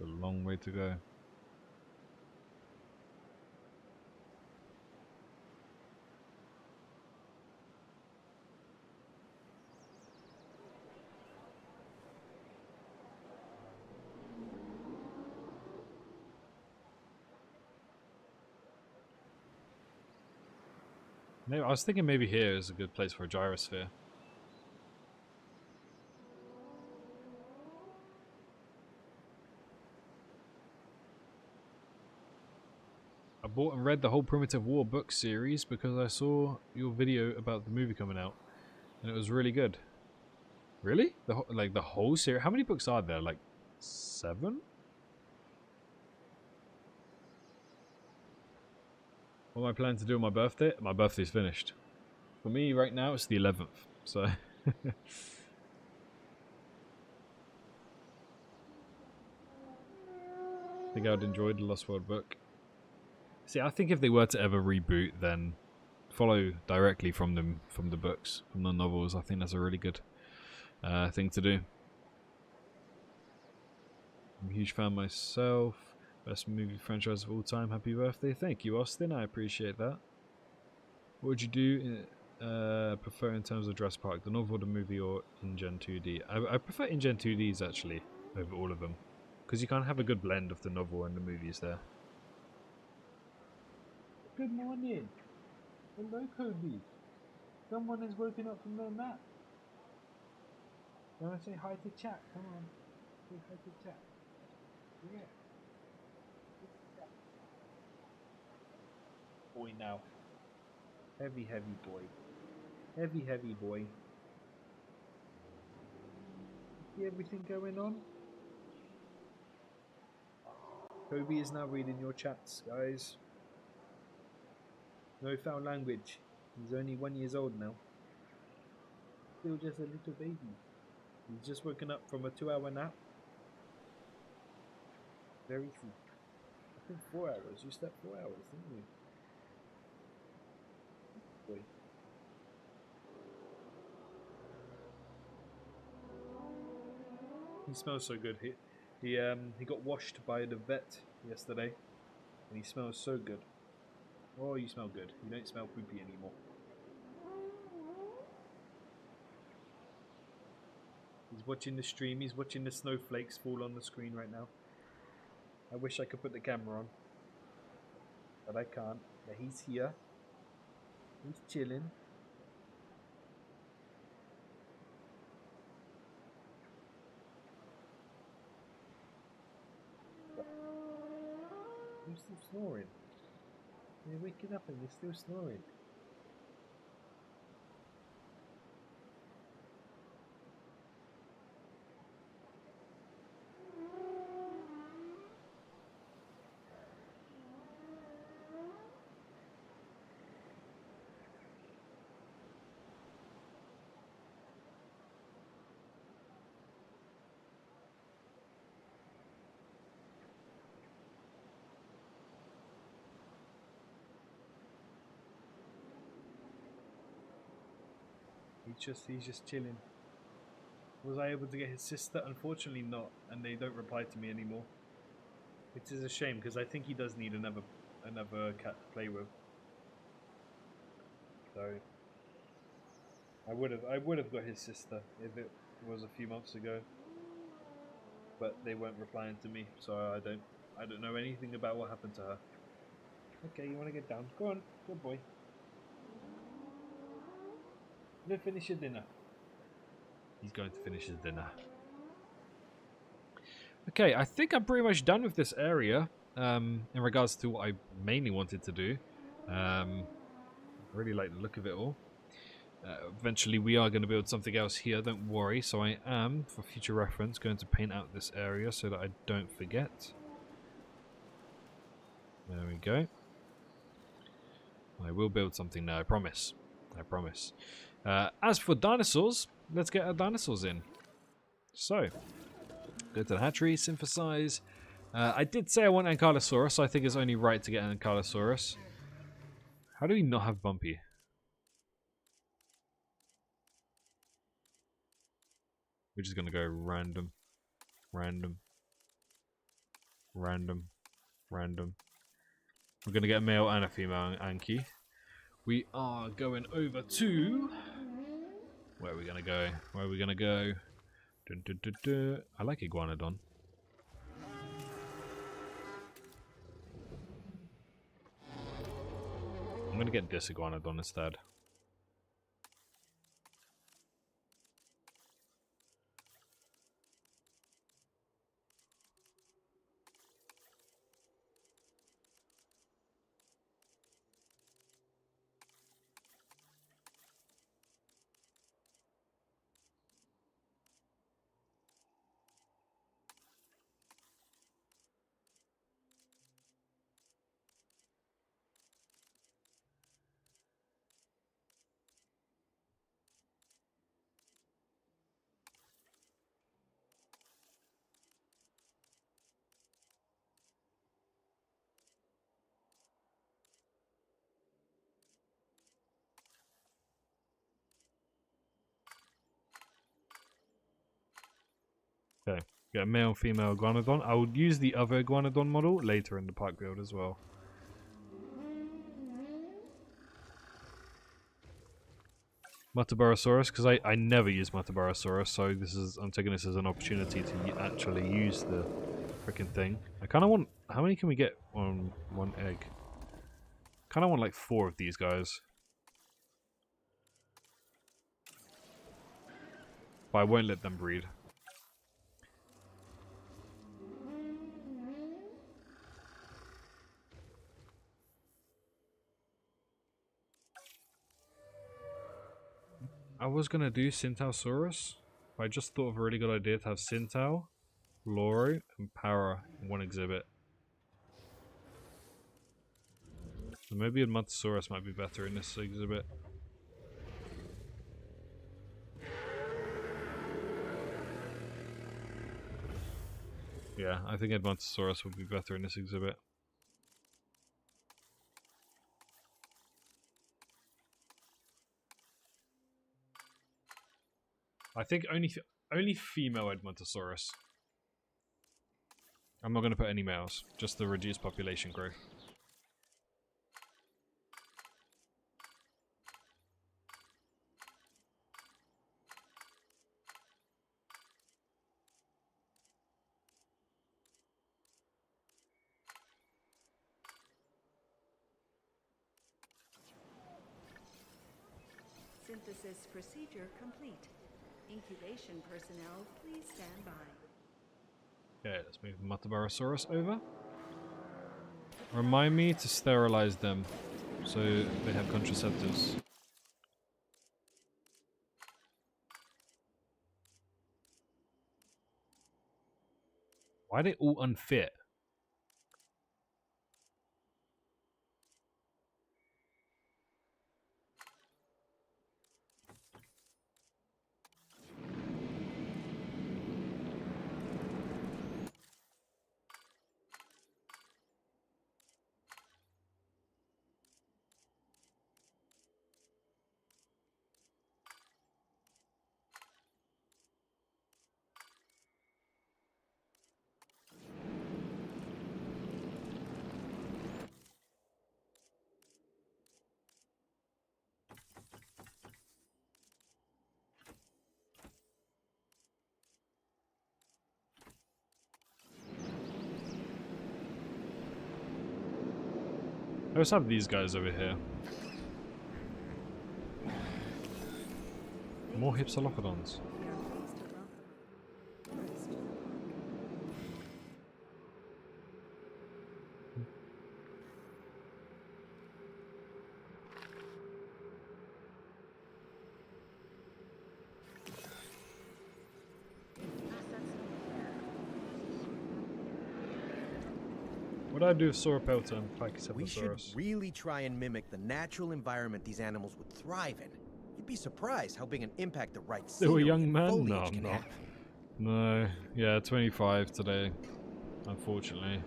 A long way to go. Maybe, I was thinking maybe here is a good place for a gyrosphere. I bought and read the whole Primitive War book series because I saw your video about the movie coming out, and it was really good. Really? Like the whole series? How many books are there? Like 7? What am I planning to do on my birthday? My birthday's finished. For me, right now, it's the 11th. So... I think I would enjoy the Lost World book. See, I think if they were to ever reboot, then follow directly from the books, from the novels. I think that's a really good thing to do. I'm a huge fan myself. Best movie franchise of all time. Happy birthday. Thank you, Austin. I appreciate that. What would you do prefer in terms of Jurassic Park? The novel, the movie, or InGen 2D? I prefer InGen 2Ds actually over all of them. Because you can't have a good blend of the novel and the movies there. Good morning. Hello, Kobe. Someone has woken up from their nap. You want to say hi to chat? Come on. Say hi to chat. Yeah. Boy now. Heavy boy. Heavy boy. See everything going on? Kobe is now reading your chats, guys. No foul language. He's only 1 year old now. Still just a little baby. He's just woken up from a 2-hour nap. Very true. I think 4 hours. You slept 4 hours, didn't you? Boy. He smells so good. He got washed by the vet yesterday, and he smells so good. Oh, you smell good. You don't smell poopy anymore. He's watching the stream. He's watching the snowflakes fall on the screen right now. I wish I could put the camera on, but I can't. But he's here. He's chilling. You're still snoring. You're waking up and you're still snoring. He's just chilling. Was I able to get his sister? Unfortunately not, and they don't reply to me anymore. Which is a shame because I think he does need another cat to play with. So I would have got his sister if it was a few months ago. But they weren't replying to me, so I don't know anything about what happened to her. Okay, you want to get down? Go on, good boy. Go finish your dinner. He's going to finish his dinner. Okay, I think I'm pretty much done with this area in regards to what I mainly wanted to do. I really like the look of it all. Eventually we are going to build something else here, don't worry. So I am, for future reference, going to paint out this area so that I don't forget. There we go. I will build something now, I promise. I promise. As for dinosaurs, let's get our dinosaurs in. So, go to the hatchery, synthesize. I did say I want Ankylosaurus, so I think it's only right to get an Ankylosaurus. How do we not have Bumpy? We're just going to go random, random, random, random. We're going to get a male and a female Anky. We are going over to... Where are we going to go? Where are we going to go? Dun, dun, dun, dun. I like Iguanodon. I'm going to get this Iguanodon instead. Okay, get a male and female iguanodon. I will use the other iguanodon model later in the park build as well. Mutabarosaurus, because I never use Mutabarosaurus, so I'm taking this as an opportunity to actually use the freaking thing. I kind of want... How many can we get on one egg? Kind of want like 4 of these guys. But I won't let them breed. I was gonna do Syntausaurus, but I just thought of a really good idea to have Syntau, Loro, and Para in one exhibit. So maybe a Mutasaurus might be better in this exhibit. Yeah, I think Edmontosaurus would be better in this exhibit. I think only female Edmontosaurus. I'm not going to put any males, just the reduced population growth. Synthesis procedure complete. Incubation personnel, please stand by. Okay, let's move Mutabarosaurus over. Remind me to sterilize them so they have contraceptives. Why are they all unfit? Let's have these guys over here. More Hypsilophodons. We are pleased to welcome. First, What do I do with Sauropelta and We should Pachycephalosaurus? really try and mimic the natural environment these animals would thrive in. You'd be surprised how big an impact the right They were scenery young and men? foliage No, I'm can not. have. No. Yeah, 25 today. Unfortunately.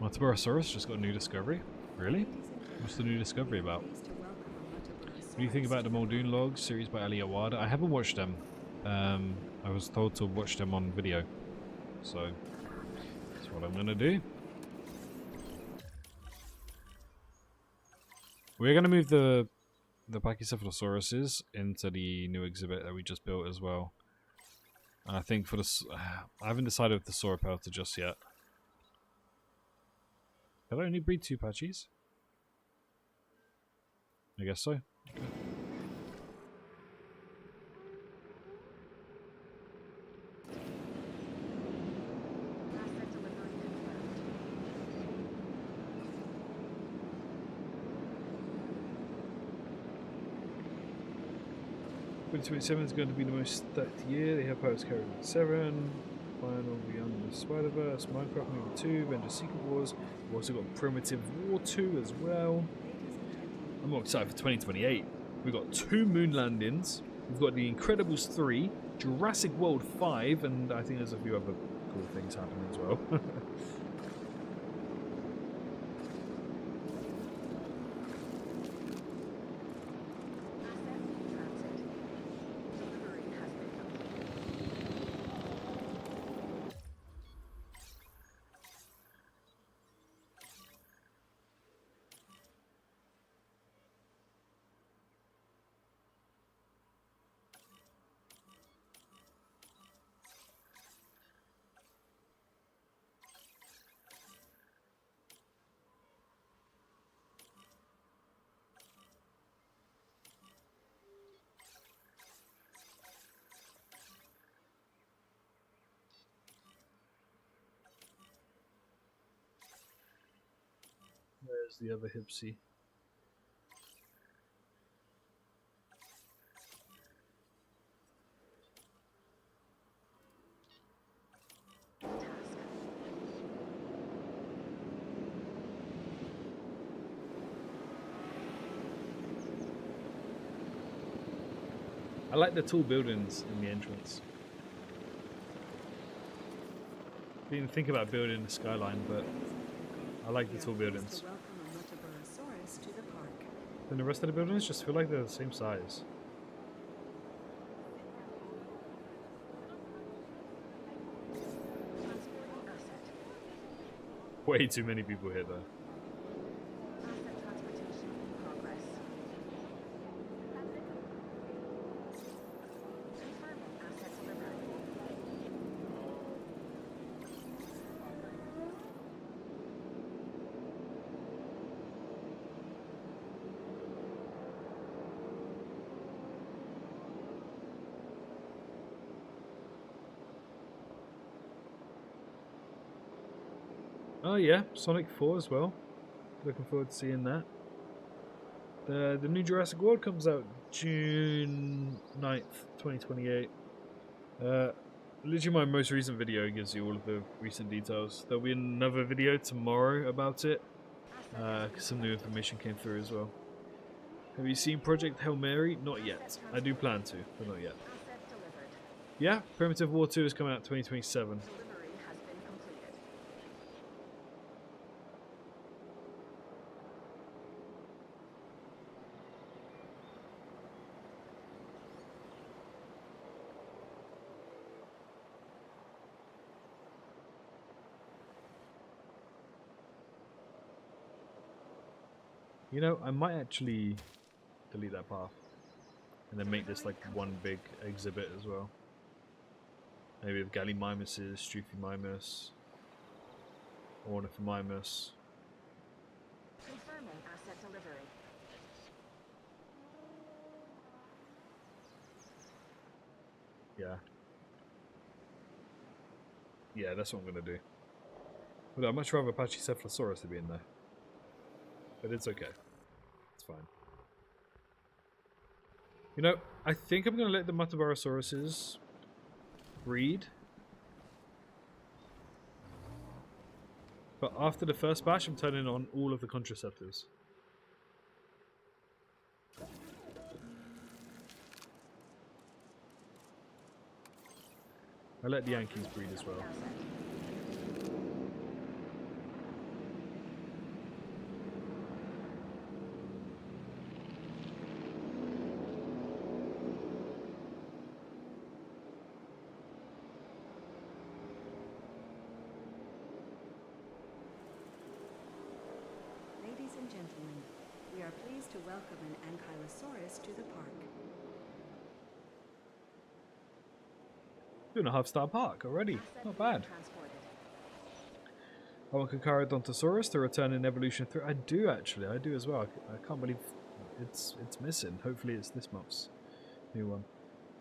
Mutabarosaurus just got a new discovery? Really? What's the new discovery about? pleased to welcome a What do you think about the Muldoon Logs series by Ali Awada? I haven't watched them. I was told to watch them on video. So, that's what I'm gonna do. We're gonna move the Pachycephalosauruses into the new exhibit that we just built as well. And I think for the... I haven't decided with the Sauropelta just yet. Can I only breed 2 Pachys? I guess so. Asset delivery confirmed. 2027 is going to be the most stacked year. They have Pirates Caribbean 7, Final Beyond the Spider-Verse, Minecraft Movie 2, Avengers Secret Wars. We've also got Primitive War 2 as well. I'm more excited for 2028. We've got 2 moon landings. We've got The Incredibles 3, Jurassic World 5, and I think there's a few other cool things happening as well. Asset in transit. Delivery has been completed. There's the other Hipsy. I like the tall buildings in the entrance. Didn't think about building the skyline, but I like the tall buildings. And the rest of the buildings just feel like they're the same size. Way too many people here though. Oh yeah, Sonic 4 as well. Looking forward to seeing that. The new Jurassic World comes out June 9th, 2028. Literally my most recent video gives you all of the recent details. There'll be another video tomorrow about it. Because some new information came through as well. Have you seen Project Hail Mary? Not yet. I do plan to, but not yet. Yeah, Primitive War 2 is coming out 2027. You know, I might actually delete that path and then make this like one big exhibit as well. Maybe with Gallimimuses, Strufimimus, Ornithomimus. Confirming asset delivery. Yeah. Yeah, that's what I'm going to do. But I'd much rather Pachycephalosaurus to be in there. But it's okay. It's fine. You know, I think I'm going to let the Metabarosauruses breed. But after the first batch, I'm turning on all of the contraceptives. I let the Yankees breed as well. Ladies and gentlemen, we are pleased to welcome an Ankylosaurus to the park. 2.5-star park already. Not bad. I want Kakarodontosaurus to return in Evolution 3. I do actually. I do as well. I can't believe it's missing. Hopefully it's this month's new one.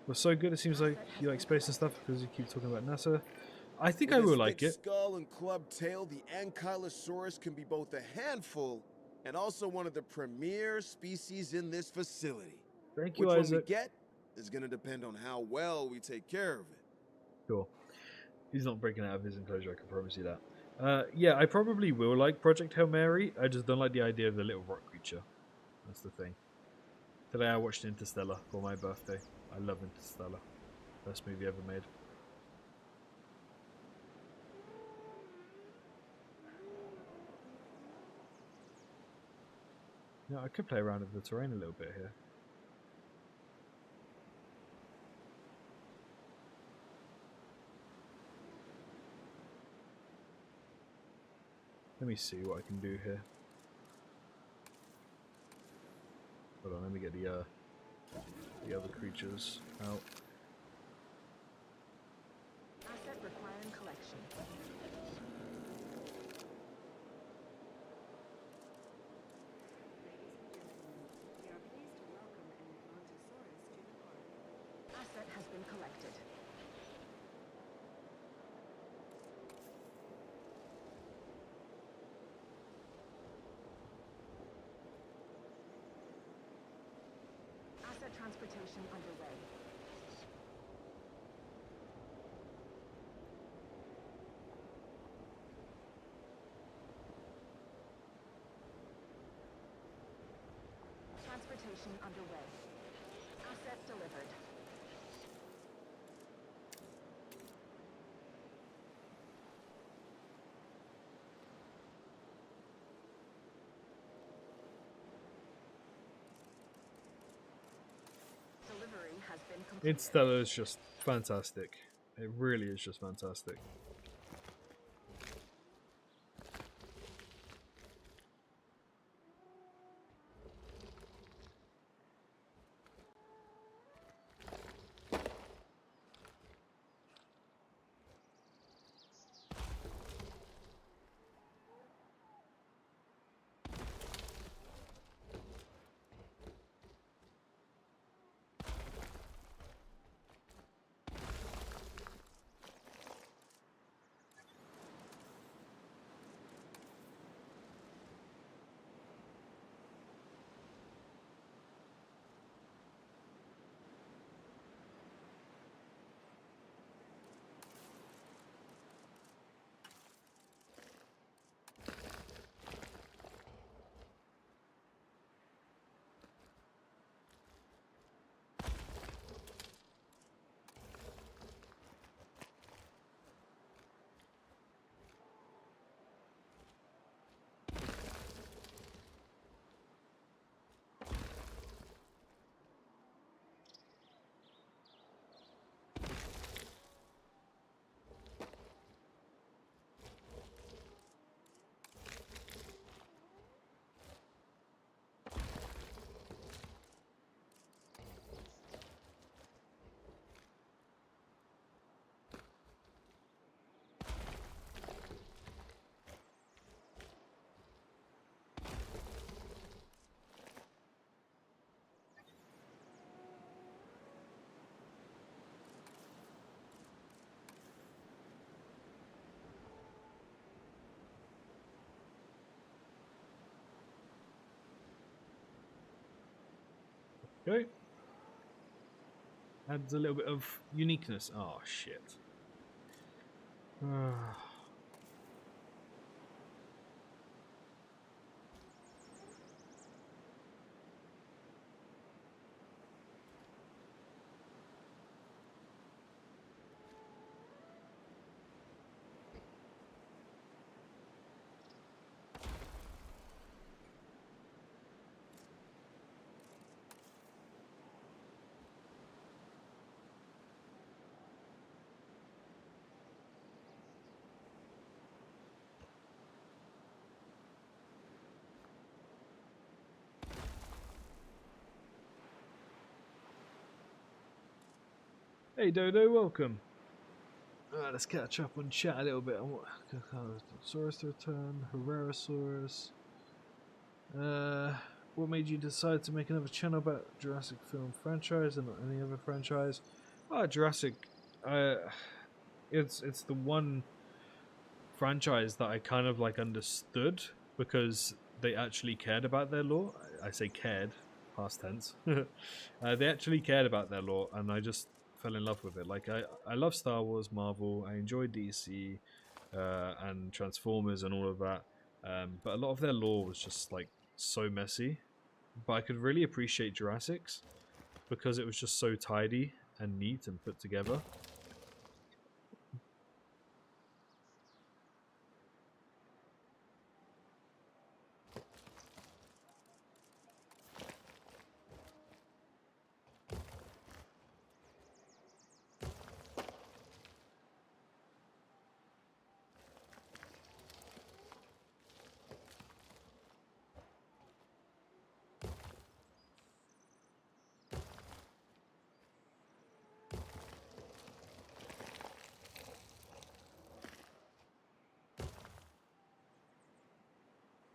It was so good. It seems like you like space and stuff because you keep talking about NASA. I think I will like it. Skull and club tail, the Ankylosaurus can be both a handful and also one of the premier species in this facility. Thank you, Which Isaac. one we get is going to depend on how well we take care of it. Sure. He's not breaking out of his enclosure, I can promise you that. Yeah, I probably will like Project Hail Mary. I just don't like the idea of the little rock creature. That's the thing. Today I watched Interstellar for my birthday. I love Interstellar. Best movie ever made. Yeah, I could play around with the terrain a little bit here. Let me see what I can do here. Hold on, let me get the other creatures out. Asset requiring collection. We are pleased to welcome an Brontosaurus to the park. Asset has been collected. Transportation underway. Transportation underway. Asset delivered. Delivery has been completed. Interstellar is just fantastic. It really is just fantastic. Okay. Adds a little bit of uniqueness. Oh, shit. Hey Dodo, welcome. Let's catch up and chat a little bit on what Dinosaurus to return, Herrerasaurus. What made you decide to make another channel about Jurassic film franchise and not any other franchise? Jurassic. It's the one franchise that I kind of like understood because they actually cared about their lore. I say cared, past tense. They actually cared about their lore, and I just fell in love with it. Like I love Star Wars, Marvel. I enjoy DC and Transformers and all of that. But a lot of their lore was just like so messy. But I could really appreciate Jurassic's because it was just so tidy and neat and put together.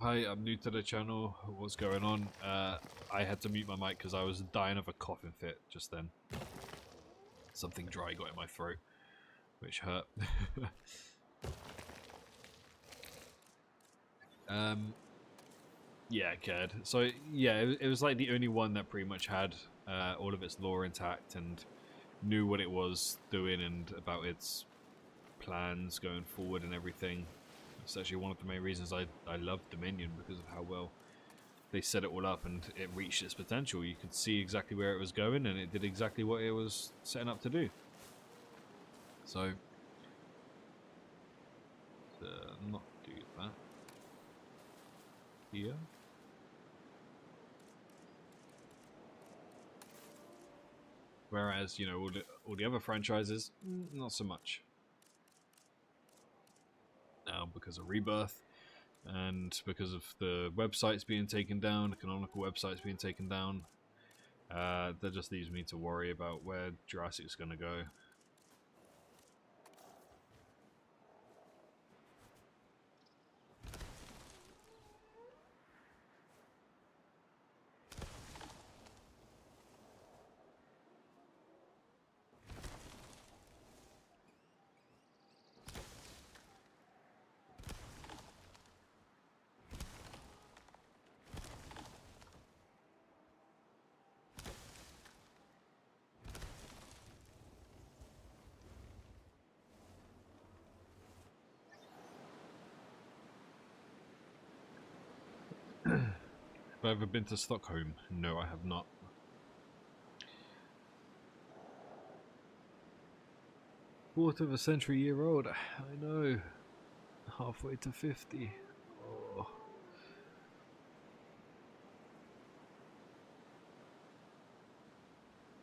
Hi, I'm new to the channel. What's going on? I had to mute my mic because I was dying of a coughing fit just then. Something dry got in my throat, which hurt. Yeah, I cared. So yeah, it was like the only one that pretty much had all of its lore intact and knew what it was doing and about its plans going forward and everything. It's actually one of the main reasons I love Dominion, because of how well they set it all up and it reached its potential. You could see exactly where it was going and it did exactly what it was setting up to do. So, not do that here. Whereas, you know, all the other franchises, not so much. Now, because of Rebirth, and because of the websites being taken down, the canonical websites being taken down, that just leaves me to worry about where Jurassic's going to go. Have I ever been to Stockholm? No, I have not. Quarter of a century year old. I know. Halfway to 50. Oh.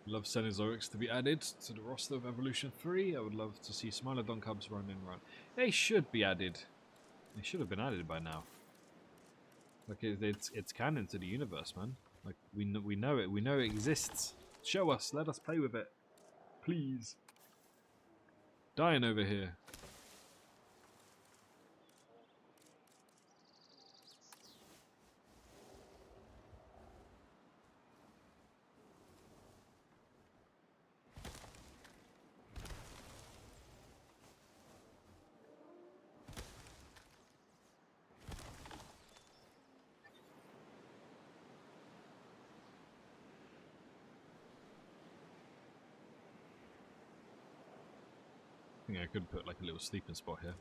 Love Cenozoics to be added to the roster of Evolution 3. I would love to see Smilodon Cubs run and run. They should be added. They should have been added by now. Like it's canon to the universe, man. Like we know it. We know it exists. Show us. Let us play with it, please. Dying over here. I think I could put like a little sleeping spot here.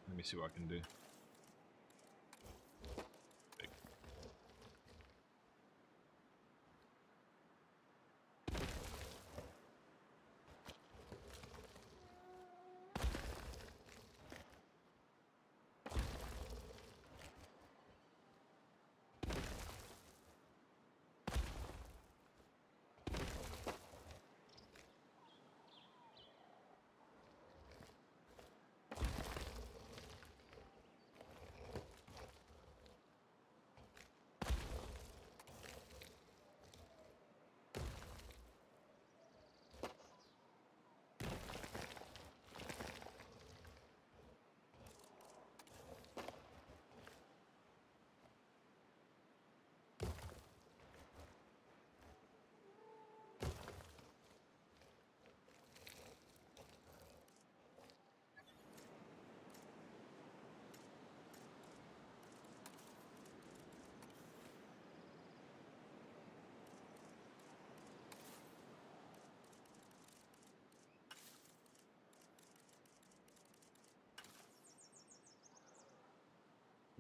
Let me see what I can do. Big.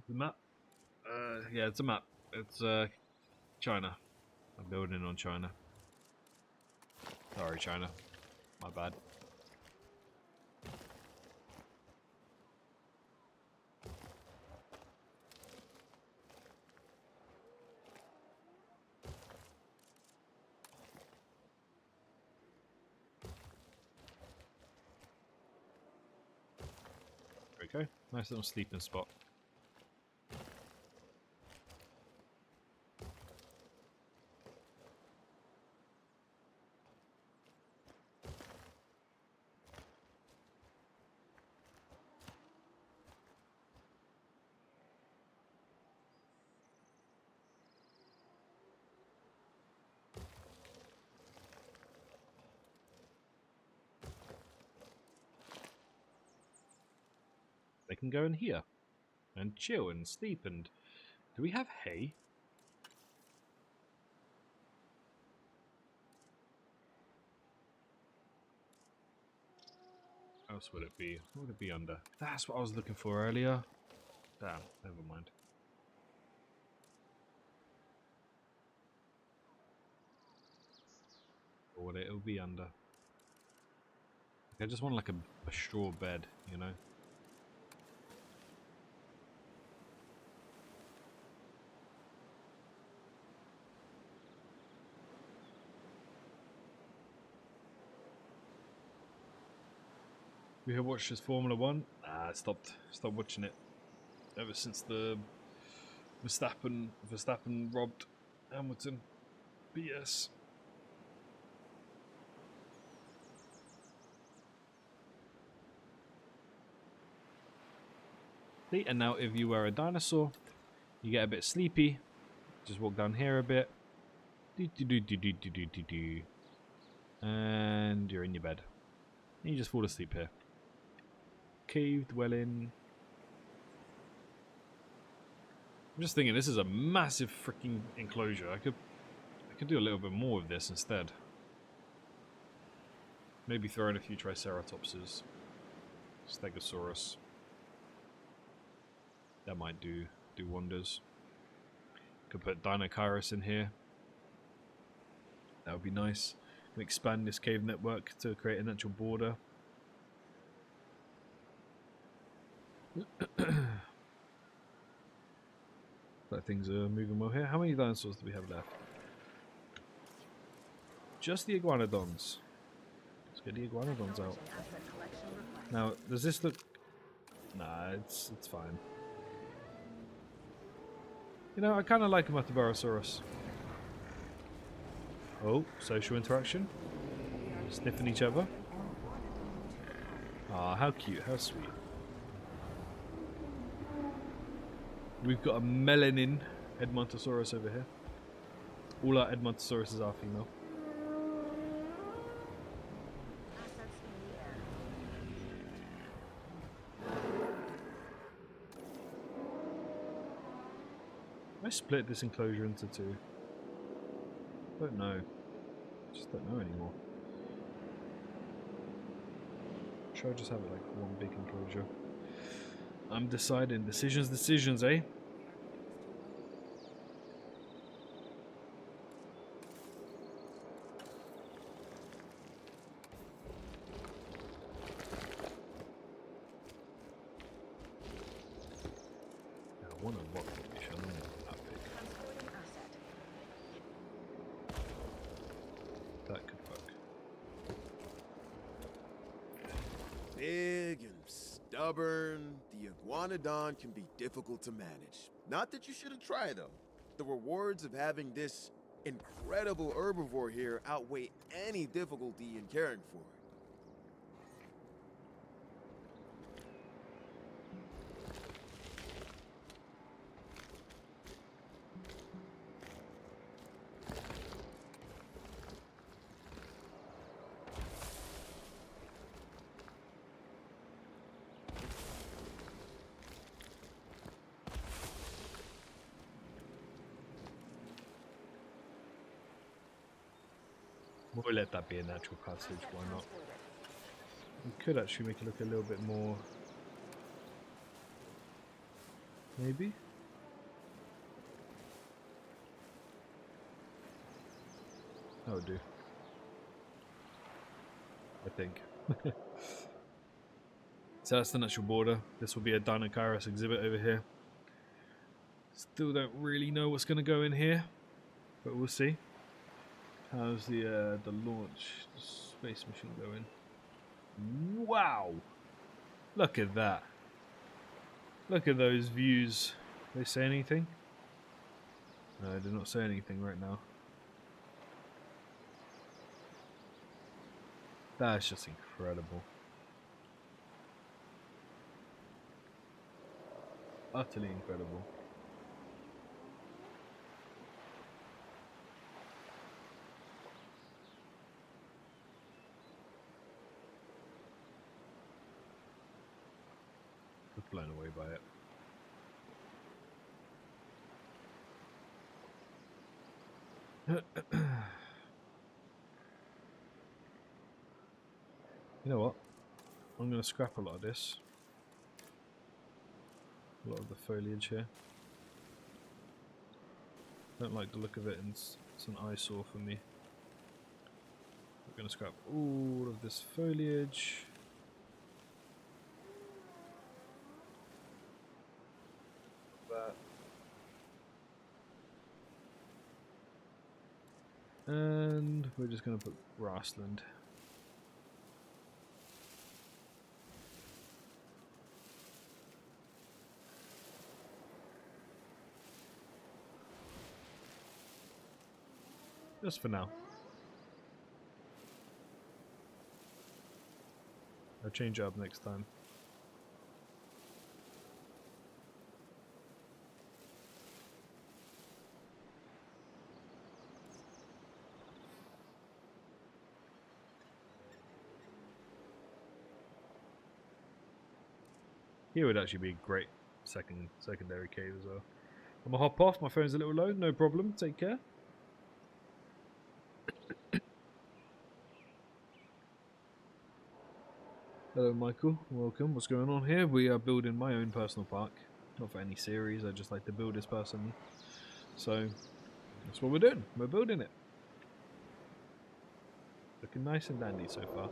The map? Yeah, it's a map. It's China. I'm building on China. Sorry, China. My bad. There we go. Nice little sleeping spot. They can go in here and chill and sleep. And do we have hay? else would it be? What would it be under? That's what I was looking for earlier. Damn, never mind. What would it'll be under? I just want like a straw bed, you know? We have watched this Formula One. I stopped watching it ever since the Verstappen robbed Hamilton. BS. See, and now if you were a dinosaur, you get a bit sleepy. Just walk down here a bit. And you're in your bed. And you just fall asleep here. Cave dwelling. I'm just thinking this is a massive freaking enclosure. I could do a little bit more of this instead. Maybe throw in a few Triceratopses. Stegosaurus. That might do wonders. Could put Dinosaurus in here. That would be nice. Can expand this cave network to create a natural border. But things are moving well here. How many dinosaurs do we have left? Just the iguanodons. Let's get the iguanodons out. Now, does this look... Nah, it's fine. You know, I kind of like Metabarosaurus. Oh, social interaction. Sniffing each other. Ah, how cute, how sweet. We've got a melanin Edmontosaurus over here. All our Edmontosauruses are female. Assets in the air. I split this enclosure into two. Don't know. Just don't know anymore. Should I just have it like one big enclosure? I'm deciding. Decisions, eh? I want a rock formation. I don't want that big. Transporting asset. That could work. Big and stubborn, the iguanodon can be difficult to manage. Not that you shouldn't try, though. The rewards of having this incredible herbivore here outweigh any difficulty in caring for it. We'll let that be a natural passage, why not? We could actually make it look a little bit more... Maybe? That would do. I think. So that's the natural border. This will be a Dinosaurus exhibit over here. Still don't really know what's going to go in here, but we'll see. How's the launch space machine going? Wow! Look at that. Look at those views. They say anything? No, they do not say anything right now. That's just incredible. Utterly incredible. Blown away by it. You know what? I'm going to scrap a lot of this. A lot of the foliage here. Don't like the look of it, and it's an eyesore for me. We're going to scrap all of this foliage. That. And we're just going to put grassland. Just for now. I'll change it up next time. Here would actually be a great secondary cave as well. I'm gonna hop off. My phone's a little low. No problem. Take care. Hello, Michael. Welcome. What's going on here? We are building my own personal park. Not for any series. I just like to build this personally. So that's what we're doing. We're building it. Looking nice and dandy so far.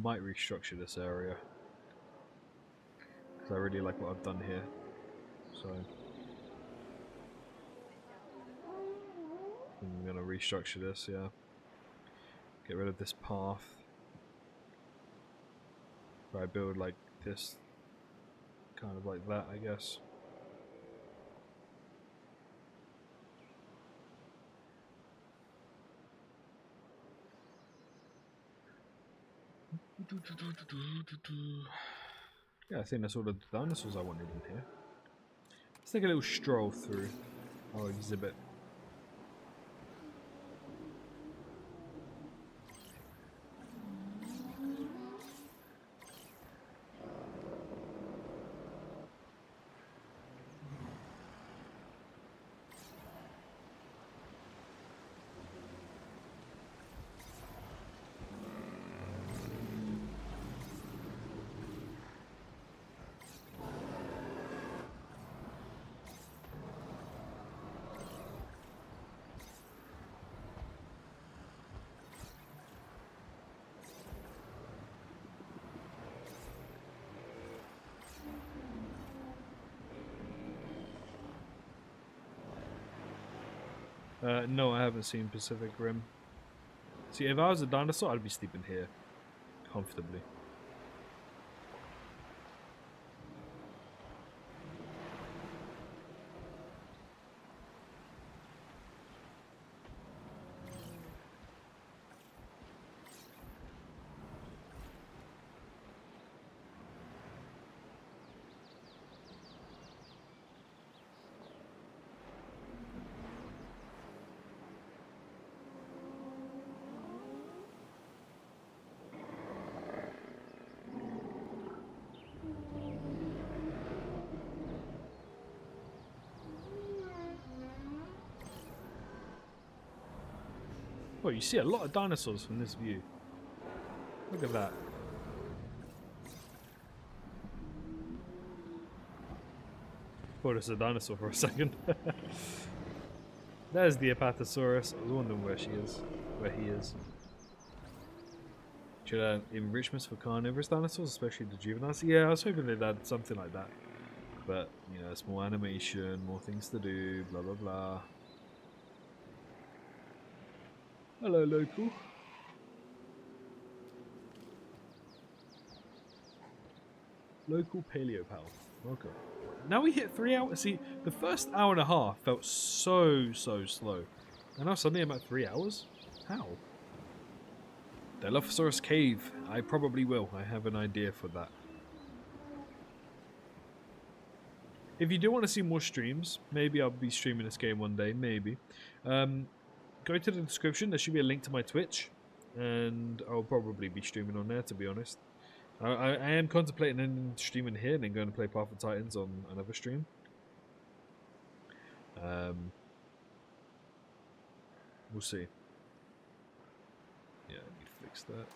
Might restructure this area because I really like what I've done here. So I'm gonna restructure this. Yeah. Get rid of this path. Where I build like this, kind of like that, I guess. Yeah, I think that's all the dinosaurs I wanted in here. Let's take a little stroll through our exhibit. No, I haven't seen Pacific Rim. See, if I was a dinosaur, I'd be sleeping here comfortably. Well, you see a lot of dinosaurs from this view. Look at that. Thought it's a dinosaur for a second. There's the Apatosaurus. I was wondering where she is. Where he is. Should enrichments for carnivorous dinosaurs, especially the juveniles? Yeah, I was hoping they'd add something like that. But, you know, it's more animation, more things to do, blah blah blah. Hello, local. Local paleo pal. Welcome. Now we hit 3 hours. See, the first hour and a half felt so slow. And now suddenly I'm at 3 hours? How? Dilophosaurus Cave. I probably will. I have an idea for that. If you do want to see more streams, maybe I'll be streaming this game one day. Maybe. Go to the description. There should be a link to my Twitch. And I'll probably be streaming on there, to be honest. I am contemplating streaming here and then going to play Path of Titans on another stream. We'll see. Yeah, I need to fix that.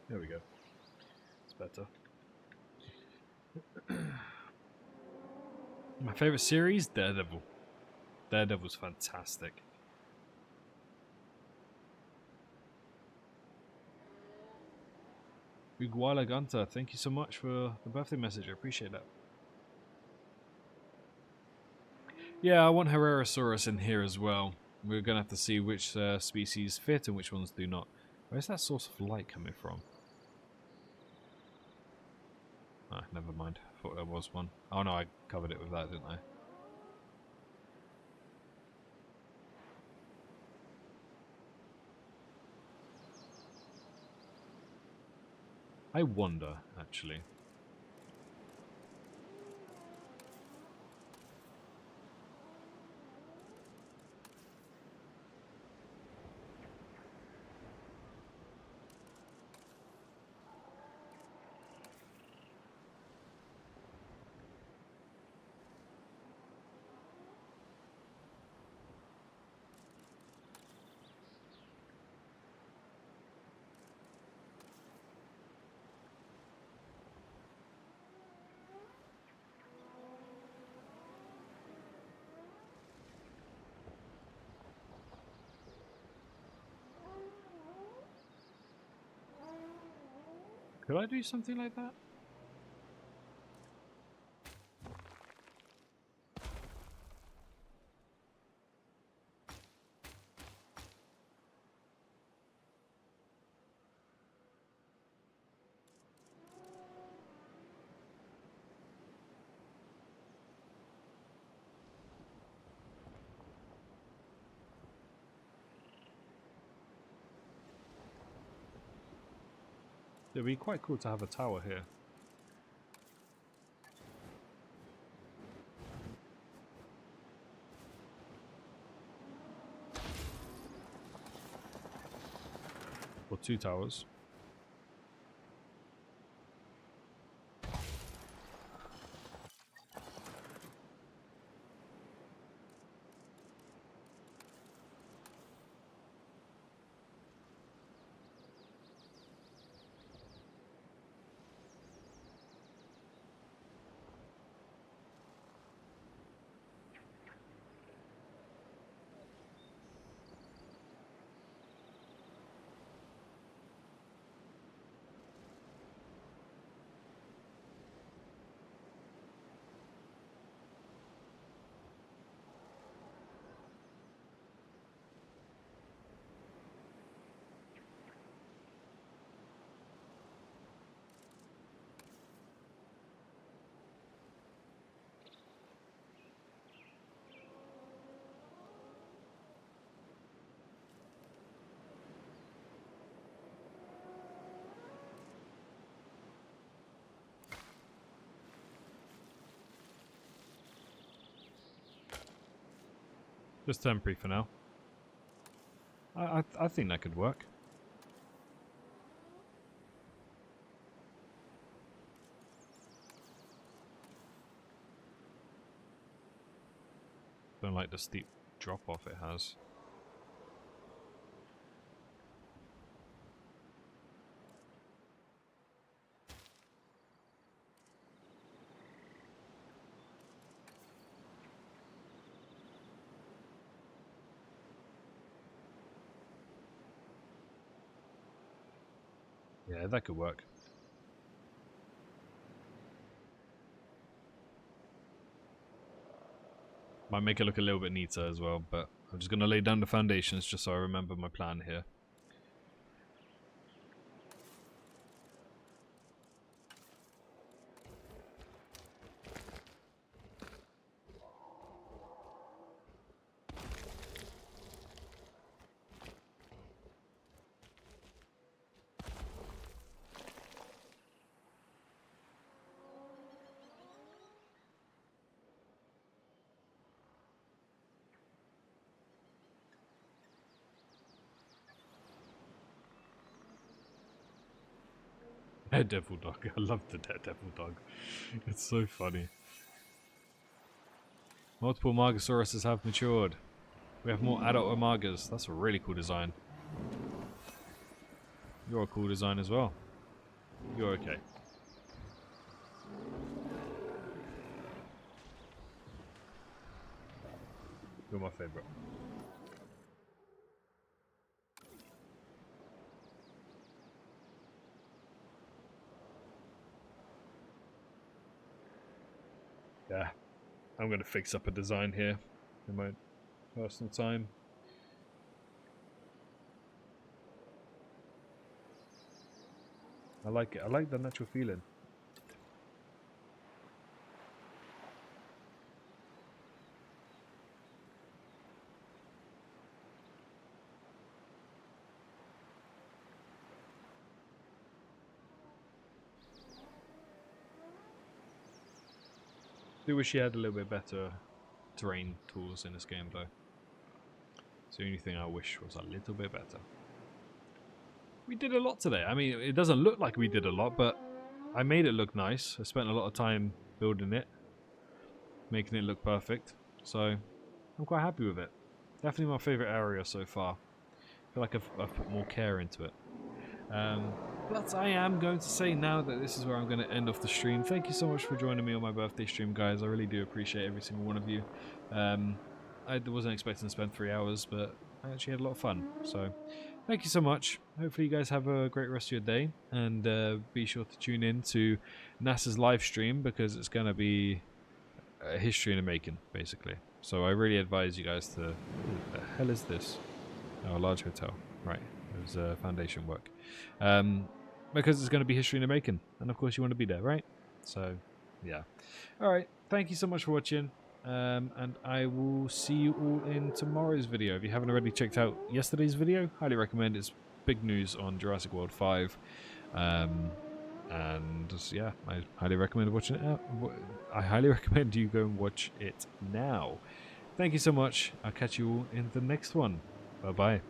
There we go. It's better. My favorite series, Daredevil. Daredevil's fantastic. Iguala Gunter, thank you so much for the birthday message. I appreciate that. Yeah, I want Herrerasaurus in here as well. We're going to have to see which species fit and which ones do not. Where's that source of light coming from? Ah, never mind. I thought there was one. Oh no, I covered it with that, didn't I? I wonder, actually. Could I do something like that? It'd be quite cool to have a tower here. Or two towers. Just temporary for now. I think that could work. Don't like the steep drop off it has. Yeah, that could work. Might make it look a little bit neater as well, but I'm just going to lay down the foundations just so I remember my plan here. Daredevil dog. I love the Daredevil dog. It's so funny. Multiple Margosauruses have matured. We have more adult Omargas. That's a really cool design. You're a cool design as well. You're okay. You're my favorite. Yeah, I'm going to fix up a design here in my personal time. I like it. I like the natural feeling. Do wish you had a little bit better terrain tools in this game though. It's the only thing I wish was a little bit better. We did a lot today. I mean, it doesn't look like we did a lot, but I made it look nice. I spent a lot of time building it, making it look perfect. So I'm quite happy with it. Definitely my favourite area so far. I feel like I've put more care into it. But I am going to say now that this is where I'm going to end off the stream. Thank you so much for joining me on my birthday stream, guys. I really do appreciate every single one of you. I wasn't expecting to spend 3 hours, but I actually had a lot of fun. So thank you so much. Hopefully you guys have a great rest of your day. And be sure to tune in to NASA's live stream because it's going to be a history in the making, basically. So I really advise you guys to... What the hell is this? Oh, a large hotel. Right. There's foundation work. Because it's going to be history in the making. And of course you want to be there, right? So, yeah. Alright, thank you so much for watching. And I will see you all in tomorrow's video. If you haven't already checked out yesterday's video, highly recommend. It's big news on Jurassic World 5. And yeah, I highly recommend watching it out. I highly recommend you go and watch it now. Thank you so much. I'll catch you all in the next one. Bye-bye.